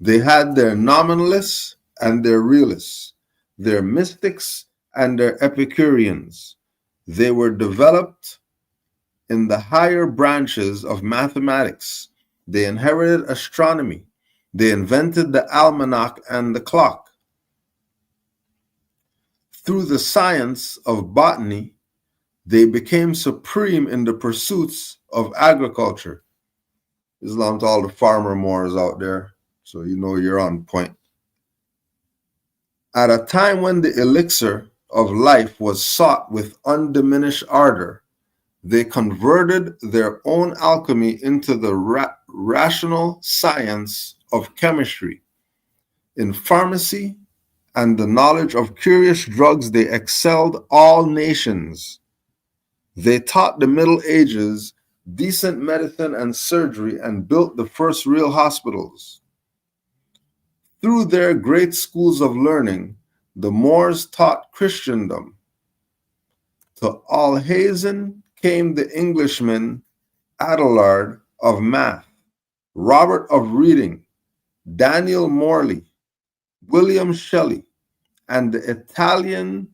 They had their nominalists and their realists, their mystics and their Epicureans. They were developed in the higher branches of mathematics. They inherited astronomy. They invented the almanac and the clock. Through the science of botany, they became supreme in the pursuits of agriculture. Islam to all the farmer Moors out there, so you know you're on point. At a time when the elixir of life was sought with undiminished ardor, they converted their own alchemy into the rational science of chemistry. In pharmacy and the knowledge of curious drugs, they excelled all nations. They taught the Middle Ages decent medicine and surgery and built the first real hospitals. Through their great schools of learning, the Moors taught Christendom. To Alhazen came the Englishman Adelard of math, Robert of reading, Daniel Morley, William Shelley, and the Italian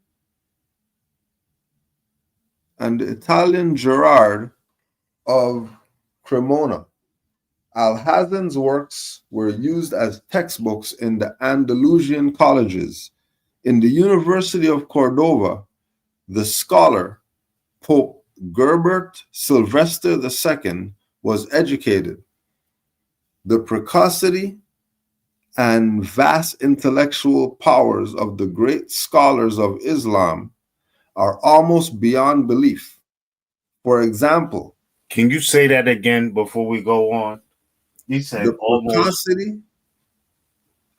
Gerard of Cremona. Alhazen's works were used as textbooks in the Andalusian colleges. In the University of Cordova, the scholar Pope Gerbert Sylvester II was educated. The precocity and vast intellectual powers of the great scholars of Islam are almost beyond belief. For example, can you say that again before we go on? He said the precocity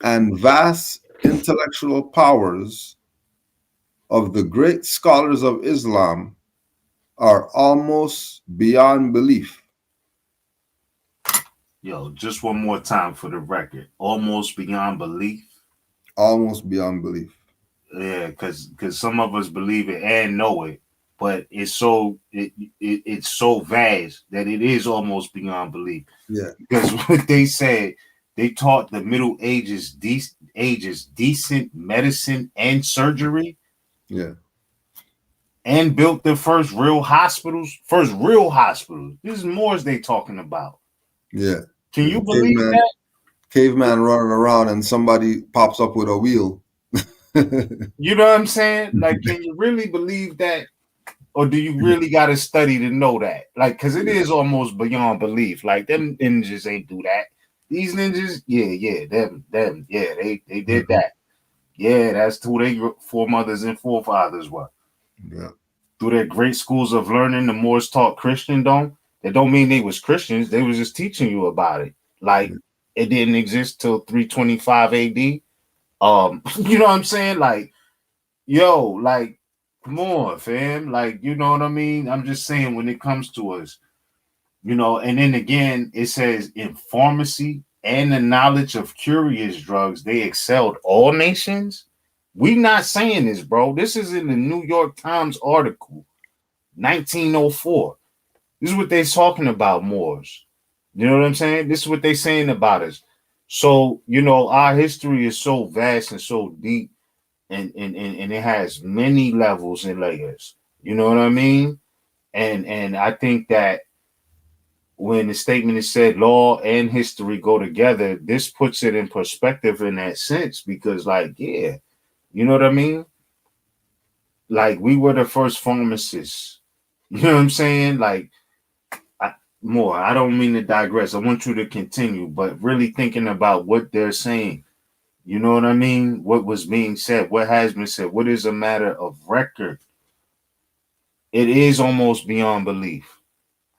and vast intellectual powers of the great scholars of Islam are almost beyond belief. Yo, just one more time for the record. Almost beyond belief. Almost beyond belief. Yeah, because some of us believe it and know it, but it's so vast that it is almost beyond belief. Yeah. Because what they said, they taught the Middle Ages decent medicine and surgery. Yeah. And built the first real hospitals. This is Moors they talking about. Yeah. Can you believe that? Caveman running around and somebody pops up with a wheel. You know what I'm saying? Like, can you really believe that? Or do you really got to study to know that? Like, because it is almost beyond belief. Like, them ninjas ain't do that. These ninjas, them, they did that. Yeah, that's who their foremothers and forefathers were. Yeah. Through their great schools of learning, the Moors taught Christendom. That don't mean they was Christians. They was just teaching you about it. Like, it didn't exist till 325 AD. You know what I'm saying? Like, yo, like, come on, fam. Like, you know what I mean? I'm just saying when it comes to us, you know, and then again, it says in pharmacy and the knowledge of curious drugs, they excelled all nations. We not saying this, bro. This is in the New York Times article, 1904. This is what they're talking about, Moors. You know what I'm saying? This is what they're saying about us. So, you know, our history is so vast and so deep, and it has many levels and layers. You know what I mean? And I think that when the statement is said law and history go together, this puts it in perspective in that sense, because, like, yeah, you know what I mean? Like, we were the first pharmacists. You know what I'm saying? Like, I don't mean to digress. I want you to continue, but really thinking about what they're saying. You know what I mean? What was being said, what has been said, what is a matter of record. It is almost beyond belief.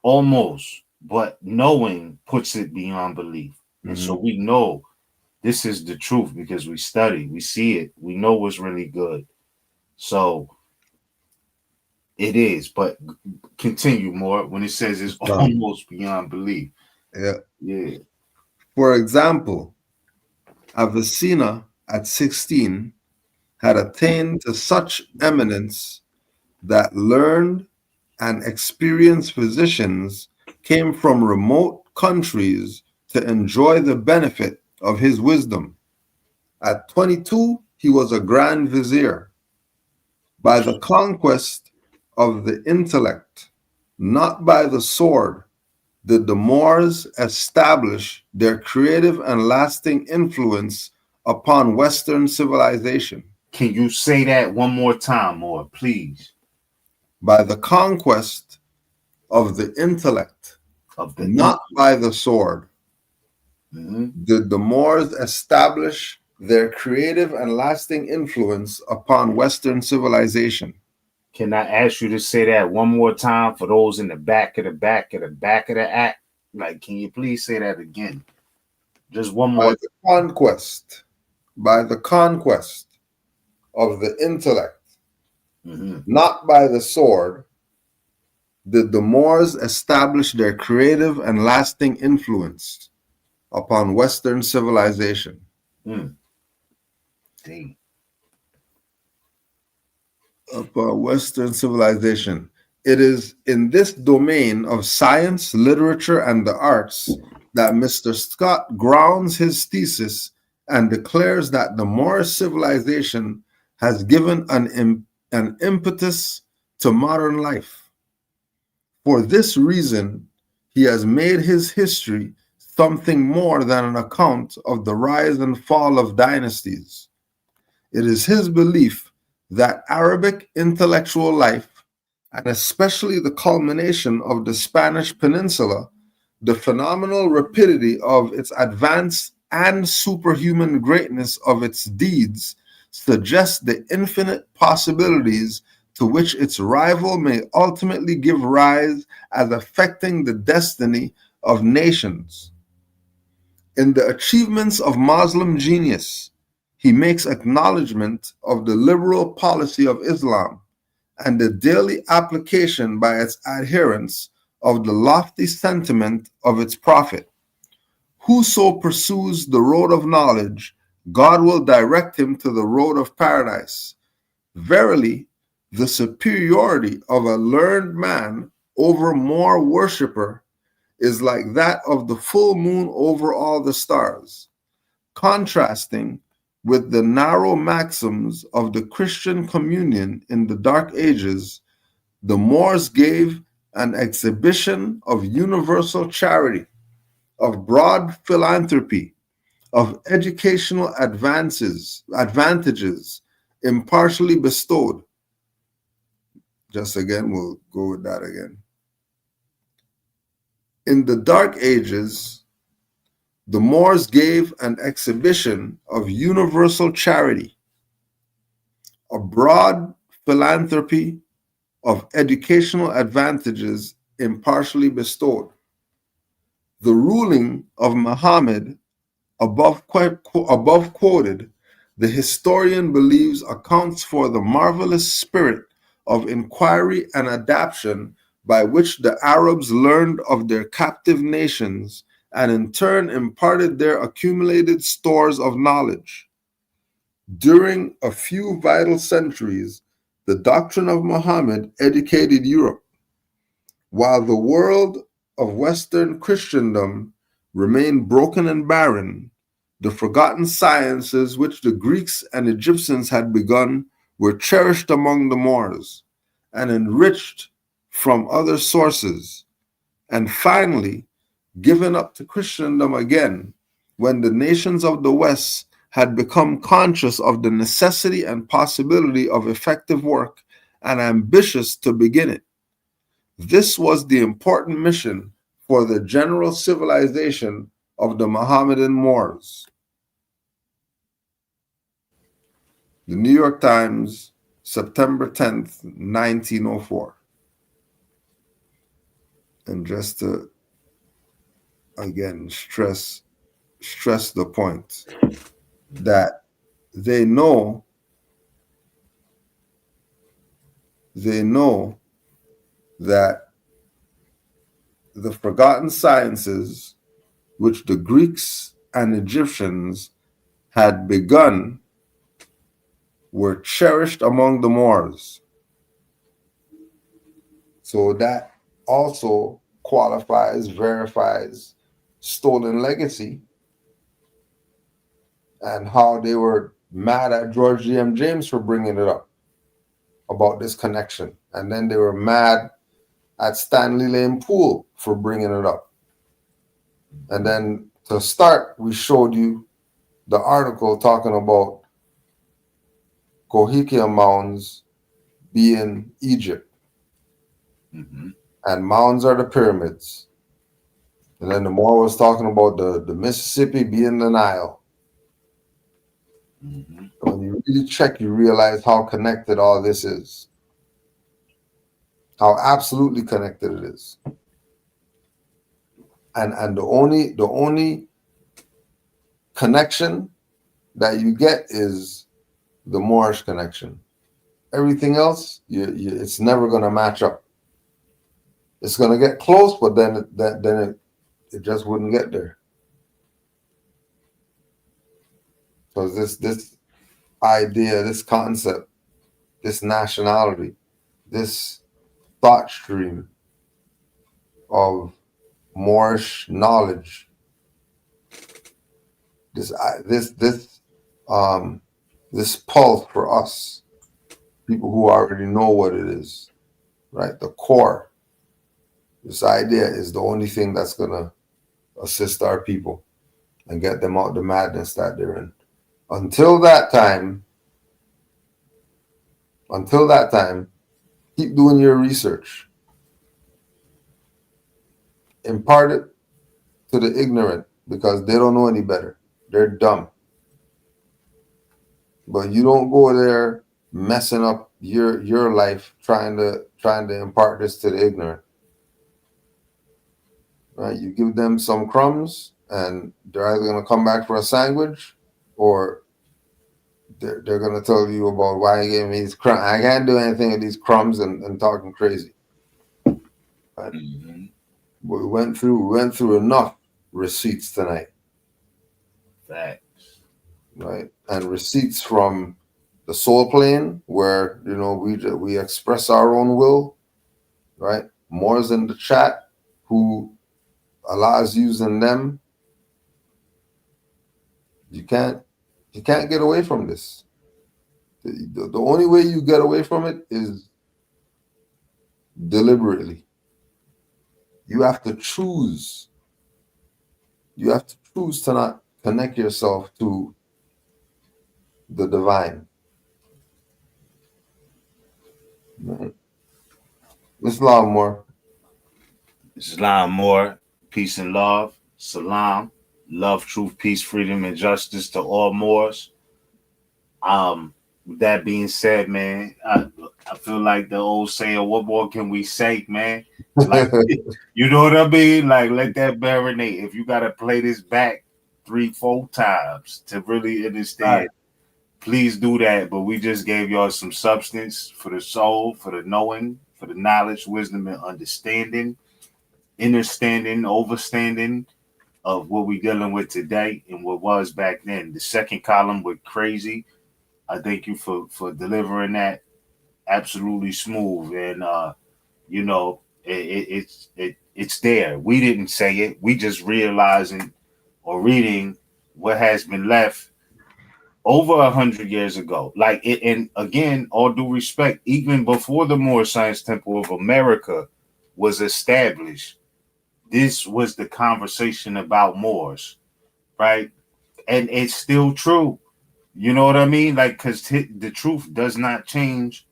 Almost. But knowing puts it beyond belief. And so we know this is the truth because we study, we see it, we know what's really good. So it is, but continue more when it says it's almost beyond belief. Yeah. For example, Avicenna at 16 had attained to such eminence that learned and experienced physicians came from remote countries to enjoy the benefit of his wisdom. At 22, he was a grand vizier. By the conquest of the intellect, not by the sword, did the Moors establish their creative and lasting influence upon Western civilization. Can you say that one more time, Moor, please? By the conquest of the intellect, not by the sword, did the Moors establish their creative and lasting influence upon Western civilization. Can I ask you to say that one more time for those in the back of the act? Like, can you please say that again? Just one more. By the conquest of the intellect, not by the sword, did the Moors establish their creative and lasting influence upon Western civilization. Upon Western civilization. It is in this domain of science, literature, and the arts that Mr. Scott grounds his thesis and declares that the Moorish civilization has given an impetus to modern life. For this reason, he has made his history something more than an account of the rise and fall of dynasties. It is his belief that Arabic intellectual life, and especially the culmination of the Spanish Peninsula, the phenomenal rapidity of its advance and superhuman greatness of its deeds, suggests the infinite possibilities to which its rival may ultimately give rise as affecting the destiny of nations. In the achievements of Muslim genius, he makes acknowledgement of the liberal policy of Islam and the daily application by its adherents of the lofty sentiment of its prophet. Whoso pursues the road of knowledge, God will direct him to the road of paradise. Verily, the superiority of a learned man over more worshipper is like that of the full moon over all the stars, contrasting with the narrow maxims of the Christian communion in the Dark Ages. The Moors gave an exhibition of universal charity, of broad philanthropy, of educational advantages impartially bestowed. Just again, we'll go with that again. In the Dark Ages, the Moors gave an exhibition of universal charity, a broad philanthropy, of educational advantages impartially bestowed. The ruling of Muhammad, above quoted, the historian believes accounts for the marvelous spirit of inquiry and adaptation by which the Arabs learned of their captive nations and in turn imparted their accumulated stores of knowledge. During a few vital centuries, the doctrine of Muhammad educated Europe, while the world of Western Christendom remained broken and barren. The forgotten sciences which the Greeks and Egyptians had begun were cherished among the Moors and enriched from other sources, and finally given up to Christendom again when the nations of the West had become conscious of the necessity and possibility of effective work and ambitious to begin it. This was the important mission for the general civilization of the Mohammedan Moors. The New York Times, September 10th, 1904. And just to, again, stress the point that they know that the forgotten sciences which the Greeks and Egyptians had begun were cherished among the Moors. So that also qualifies, verifies stolen legacy and how they were mad at George G.M. James for bringing it up about this connection. And then they were mad at Stanley Lane Poole for bringing it up. And then to start, we showed you the article talking about Cahokia Mounds being Egypt. Mm-hmm. And mounds are the pyramids. And then the Moor was talking about the Mississippi being the Nile. Mm-hmm. When you really check, you realize how connected all this is. How absolutely connected it is. And the only connection that you get is the Moorish connection. Everything else, it's never going to match up. It's going to get close, but then it just wouldn't get there. Because this idea, this concept, this nationality, this thought stream of Moorish knowledge, this pulse for us, people who already know what it is, right? The core. This idea is the only thing that's gonna assist our people and get them out the madness that they're in. Until that time, keep doing your research. Impart it to the ignorant because they don't know any better. They're dumb. But you don't go there messing up your life trying to impart this to the ignorant. Right? You give them some crumbs and they're either gonna come back for a sandwich or they're gonna tell you about why you gave me these crumbs. I can't do anything with these crumbs and talking crazy. Right? Mm-hmm. But we went through enough receipts tonight. Facts. Right? And receipts from the soul plane where we express our own will, right? Moors in the chat who Allah is using them. You can't get away from this. The only way you get away from it is deliberately. You have to choose. You have to choose to not connect yourself to the divine. Right? Islam more. Islam more. Peace and love. Salam. Love, truth, peace, freedom, and justice to all Moors. With that being said, man, I feel like the old saying, what more can we say, man? Like, you know what I mean? Like, let that marinate. If you got to play this back 3-4 times to really understand, please do that. But we just gave y'all some substance for the soul, for the knowing, for the knowledge, wisdom, and understanding, understanding, overstanding of what we're dealing with today and what was back then. The second column was crazy. I thank you for delivering that absolutely smooth. And it's there. We didn't say it. We just realizing or reading what has been left over 100 years ago. Like it, and again, all due respect, even before the Moor Science Temple of America was established, this was the conversation about Moors, right? And it's still true. You know what I mean? Like, because the truth does not change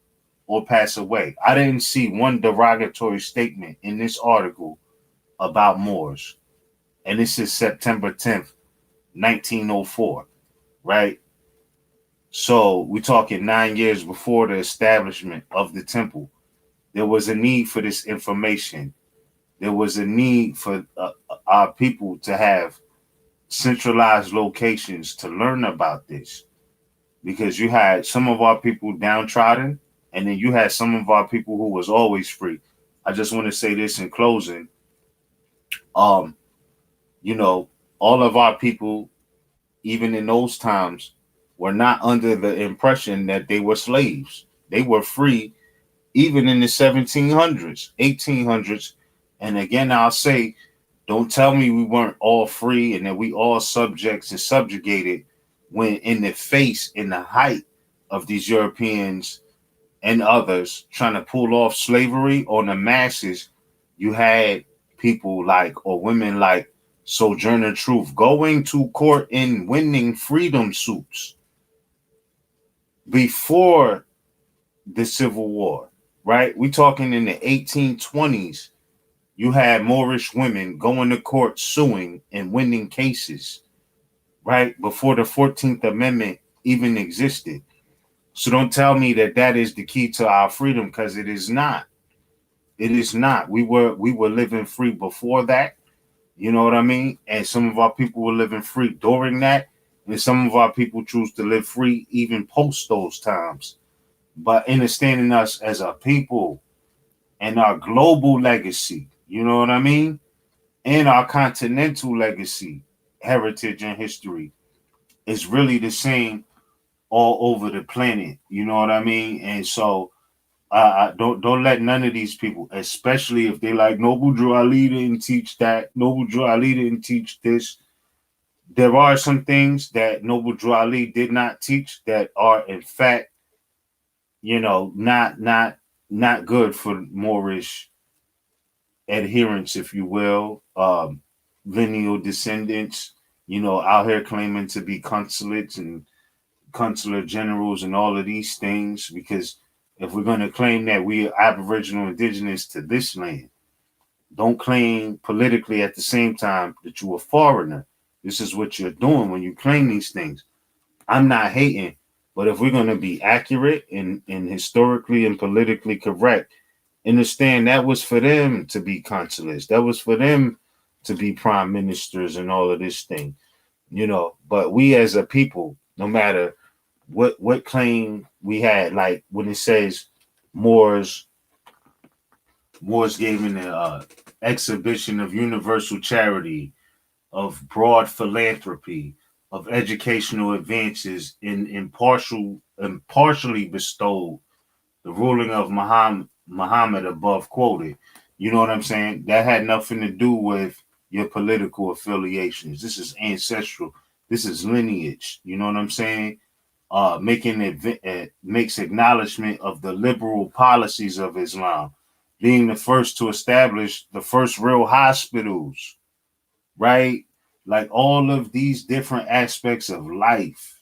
or pass away. I didn't see one derogatory statement in this article about Moors. And this is September 10th, 1904, right? So we're talking 9 years before the establishment of the temple. There was a need for this information. There was a need for our people to have centralized locations to learn about this. Because you had some of our people downtrodden, and then you had some of our people who was always free. I just want to say this in closing. All of our people, even in those times, were not under the impression that they were slaves. They were free, even in the 1700s, 1800s. And again, I'll say, don't tell me we weren't all free and that we all subjects and subjugated when in the height of these Europeans and others trying to pull off slavery on the masses. You had people like, or women like Sojourner Truth going to court and winning freedom suits before the Civil War, right? We talking in the 1820s. You had Moorish women going to court suing and winning cases, right? Before the 14th Amendment even existed. So don't tell me that is the key to our freedom, because it is not. It is not. We were living free before that. You know what I mean? And some of our people were living free during that. And some of our people choose to live free even post those times. But understanding us as a people and our global legacy, you know what I mean? And our continental legacy, heritage, and history is really the same all over the planet. You know what I mean? And so don't let none of these people, especially if they like Noble Drew Ali didn't teach that, Noble Drew Ali didn't teach this. There are some things that Noble Drew Ali did not teach that are in fact, not good for Moorish adherence, if you will. lineal descendants, out here claiming to be consulates and consular generals and all of these things. Because if we're going to claim that we are Aboriginal indigenous to this land, don't claim politically at the same time that you're a foreigner. This is what you're doing when you claim these things. I'm not hating, but if we're going to be accurate and historically and politically correct, understand that was for them to be consulates. That was for them to be prime ministers and all of this thing, But we as a people, no matter what claim we had, like when it says Moors gave an exhibition of universal charity, of broad philanthropy, of educational advances, in partially bestowed the ruling of Muhammad above quoted. You know what I'm saying? That had nothing to do with your political affiliations. This is ancestral. This is lineage. You know what I'm saying? Makes acknowledgement of the liberal policies of Islam, being the first to establish the first real hospitals, right? Like all of these different aspects of life.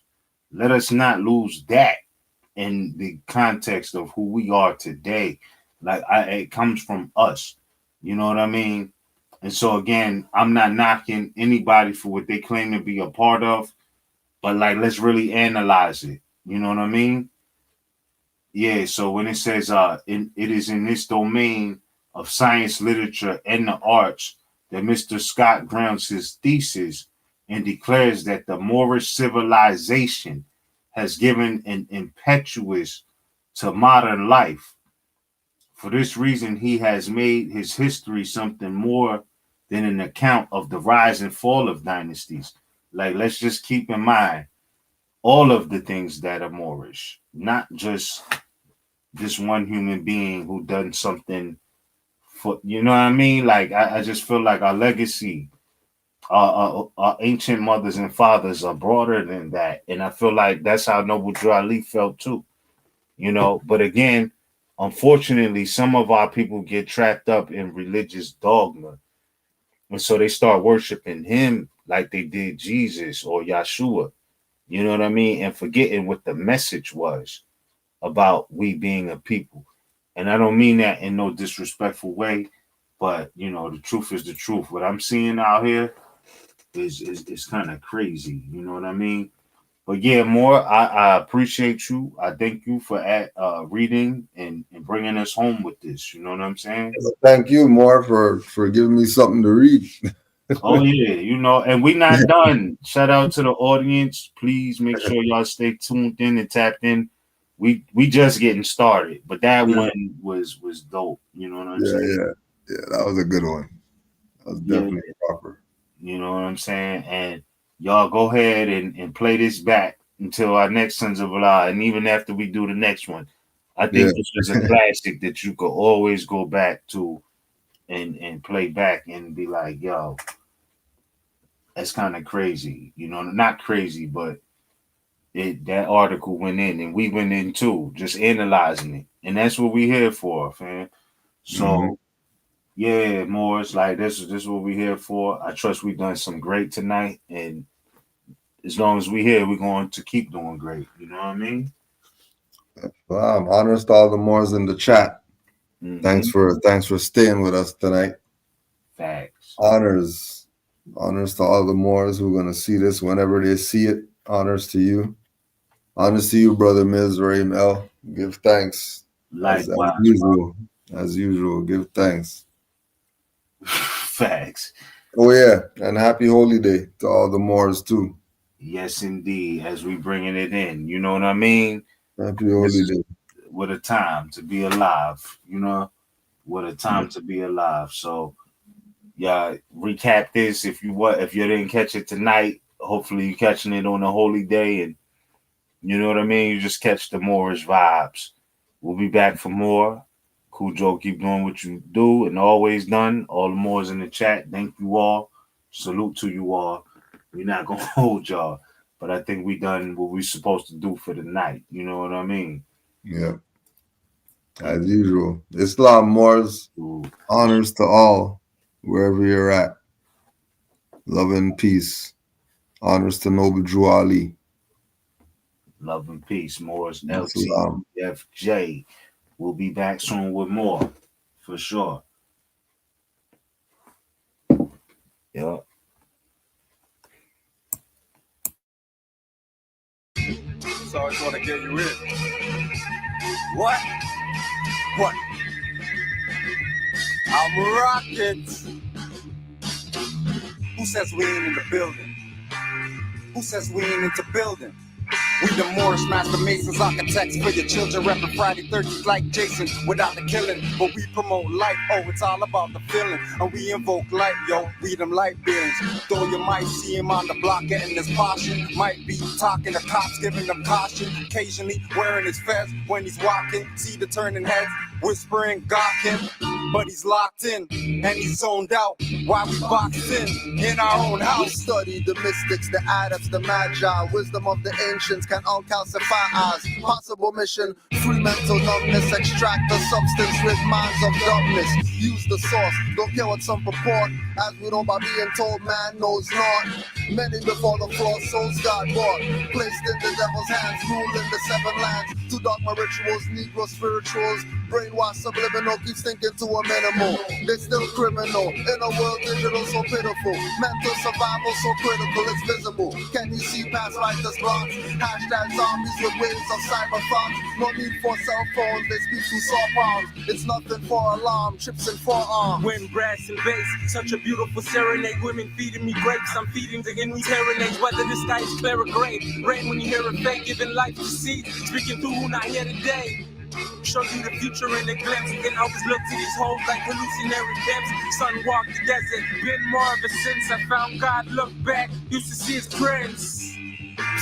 Let us not lose that in the context of who we are today. It comes from us. You know what I mean? And so again, I'm not knocking anybody for what they claim to be a part of, but let's really analyze it. You know what I mean? Yeah. So when it says it is in this domain of science, literature, and the arts that Mr. Scott grounds his thesis and declares that the Moorish civilization has given an impetus to modern life. For this reason, he has made his history something more than an account of the rise and fall of dynasties. Let's just keep in mind all of the things that are Moorish, not just this one human being who done something for, you know what I mean? I just feel like our legacy, our ancient mothers and fathers are broader than that. And I feel like that's how Noble Drew Ali felt too, But again, unfortunately, some of our people get trapped up in religious dogma. And so they start worshiping him like they did Jesus or Yahshua. You know what I mean? And forgetting what the message was about we being a people. And I don't mean that in no disrespectful way, but the truth is the truth. What I'm seeing out here is kind of crazy. You know what I mean? But yeah, Moor, I appreciate you. I thank you for reading and bringing us home with this. You know what I'm saying? Thank you, Moor, for giving me something to read. Oh yeah, and we not done. Shout out to the audience. Please make sure y'all stay tuned in and tapped in. We just getting started, but that one was dope. You know what I'm saying? Yeah, that was a good one. That was definitely proper. You know what I'm saying? And y'all go ahead and play this back until our next Sons of Allah, and even after we do the next one. I think this is a classic that you could always go back to and play back and be like, yo, that's kind of crazy. Not crazy, but that article went in and we went in too, just analyzing it. And that's what we here for, fam. So yeah, more it's like this is what we here for. I trust we've done some great tonight, and as long as we here, we're going to keep doing great. You know what I mean? Well, honors to all the Moors in the chat. Thanks for staying with us tonight. Facts. Honors to all the Moors who are gonna see this whenever they see it. Honors to you. Honors to you, brother Mizraim L. Give thanks. Likewise. As usual, give thanks. Facts. Oh yeah, and happy holy day to all the Moors too. Yes, indeed. As we bringing it in, you know what I mean? Happy holy day. What a time to be alive, What a time to be alive. So, yeah, recap this if you didn't catch it tonight. Hopefully, you're catching it on a holy day, and you know what I mean. You just catch the Moorish vibes. We'll be back for more. Cool Joe, keep doing what you do and always done. All the Moors in the chat. Thank you all. Salute to you all. We're not gonna hold y'all, but I think we done what we supposed to do for the night. You know what I mean? Yeah. As usual. Islam Moors, honors to all, wherever you're at. Love and peace. Honors to Noble Drew Ali. Love and peace, Moors, Salam. LTFJ. We'll be back soon with more, for sure. Yeah. So I just want to get you in. What? What? I'm rocking. Who says we ain't in the building? Who says we ain't into building? We the Moorish master masons, architects for your children, repping Friday 13th like Jason without the killing. But we promote life, oh, it's all about the feeling. And we invoke light, yo, we them light beings. Though you might see him on the block getting his portion, might be talking to cops, giving them caution. Occasionally wearing his fez when he's walking, see the turning heads, whispering, gawking. But he's locked in and he's zoned out while we boxed in our own house. We study the mystics, the adepts, the magi, wisdom of the ancients can all calcify eyes. Possible mission, free mental numbness, extract the substance, rid minds of dumbness. Use the source, don't care what some purport, as we know by being told man knows not. Many before the floor, souls got bought, placed in the devil's hands, ruling the seven lands. To dogma rituals, Negro spirituals, brainwash subliminal, keeps thinking to a minimal. They're still criminal, in a world digital so pitiful. Mental survival so critical, it's visible. Can you see past righteous blocks? Hashtag zombies with waves of cyber thoughts. No need for cell phones, they speak through saw palms. It's nothing for alarm, trips and forearms. Wind, brass, and bass, such a beautiful serenade. Women feeding me grapes, I'm feeding the enemy serenades. Whether the sky is clear or gray, rain when you hear a fake, giving life to seed. Speaking through who not here today. Show you the future in a glimpse. And always look to these hoes like hallucinatory pimps. Sun walked the desert, been more ever since I found God. Look back, used to see his prince.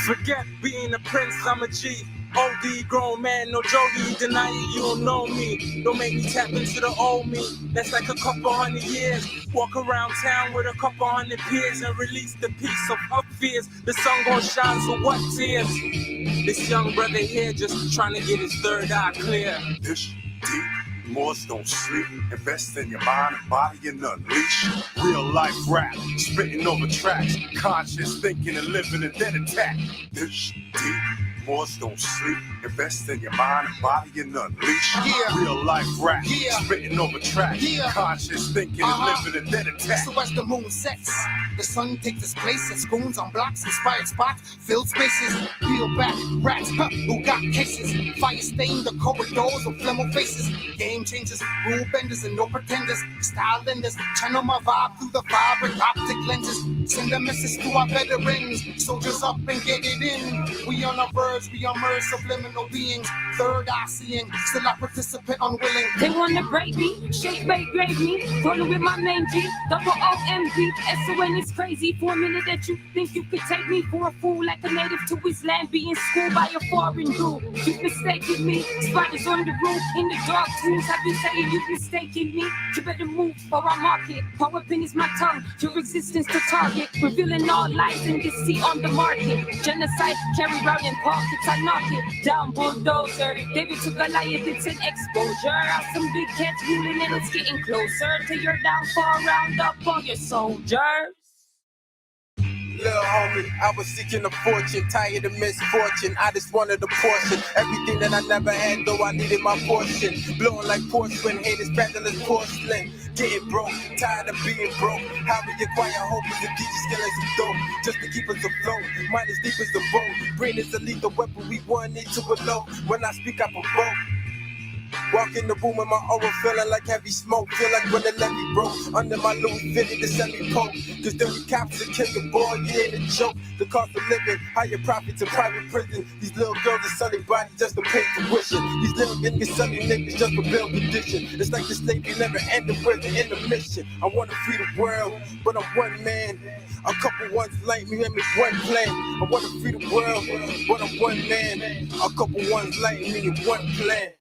Forget being a prince, I'm a G. OD, grown man, no Jody, deny it, you don't know me. Don't make me tap into the old me. That's like a couple hundred years. Walk around town with a couple hundred peers and release the peace of up fears. The sun gon' shine, so what tears? This young brother here just trying to get his third eye clear. This deep. Moors don't sleep, invest in your mind and body and unleash real life rap, spitting over tracks, conscious thinking and living and then attack. This deep. Moors don't sleep, invest in your mind and body and unleash real life rap, spitting over tracks, conscious thinking and living and then attack. So as the moon sets, the sun takes its place at schools on blocks, inspired spots, filled spaces, peel back rats, who got cases, fire stain the corridors of flemo faces, game changers, rule benders and no pretenders, style lenders, channel my vibe through the vibrant optic lenses, send a message to our veterans, soldiers up and get it in, we on our birds, we are merged subliminal beings, third eye seeing, still I participate unwilling. They wanna break me, shake, bake, grave me, rolling with my main G, double OMG, SON is crazy, for a minute that you think you could take me for a fool like a native to his land, being schooled by a foreign dude. You mistaken me, spiders on the roof, in the dark rooms, I've been saying you mistaken me, you better move or I mark it, power pin is my tongue, your existence to target, revealing all lies and deceit on the market, genocide, carry around in pockets, I knock it down, bulldozer, David to Goliath, it's an exposure, out some big cats ruling and it's getting closer to your downfall, round up all your soldiers. Little homie, I was seeking a fortune, tired of misfortune. I just wanted a portion, everything that I never had, though I needed my portion. Blowing like porcelain, haters battling as porcelain. Getting broke, tired of being broke. How we acquire hope is a DJ skill as a dope, just to keep us afloat. Mind as deep as the boat, brain is a lethal weapon. We want it to elope. When I speak, I provoke. Walk in the room with my aura feeling like heavy smoke. Feel like when the levee broke under my Louis Vuitton to semi-poke. Cause dirty cops will kill the boy, yeah, the joke. The cost of living, higher profits in private prison. These little girls are selling bodies just to pay tuition. These little niggas selling niggas just for bail condition. It's like the slavery never ended with the intermission. I wanna free the world, but I'm one man. A couple ones like me and me one plan. I wanna free the world, but I'm one man. A couple ones like me and one plan.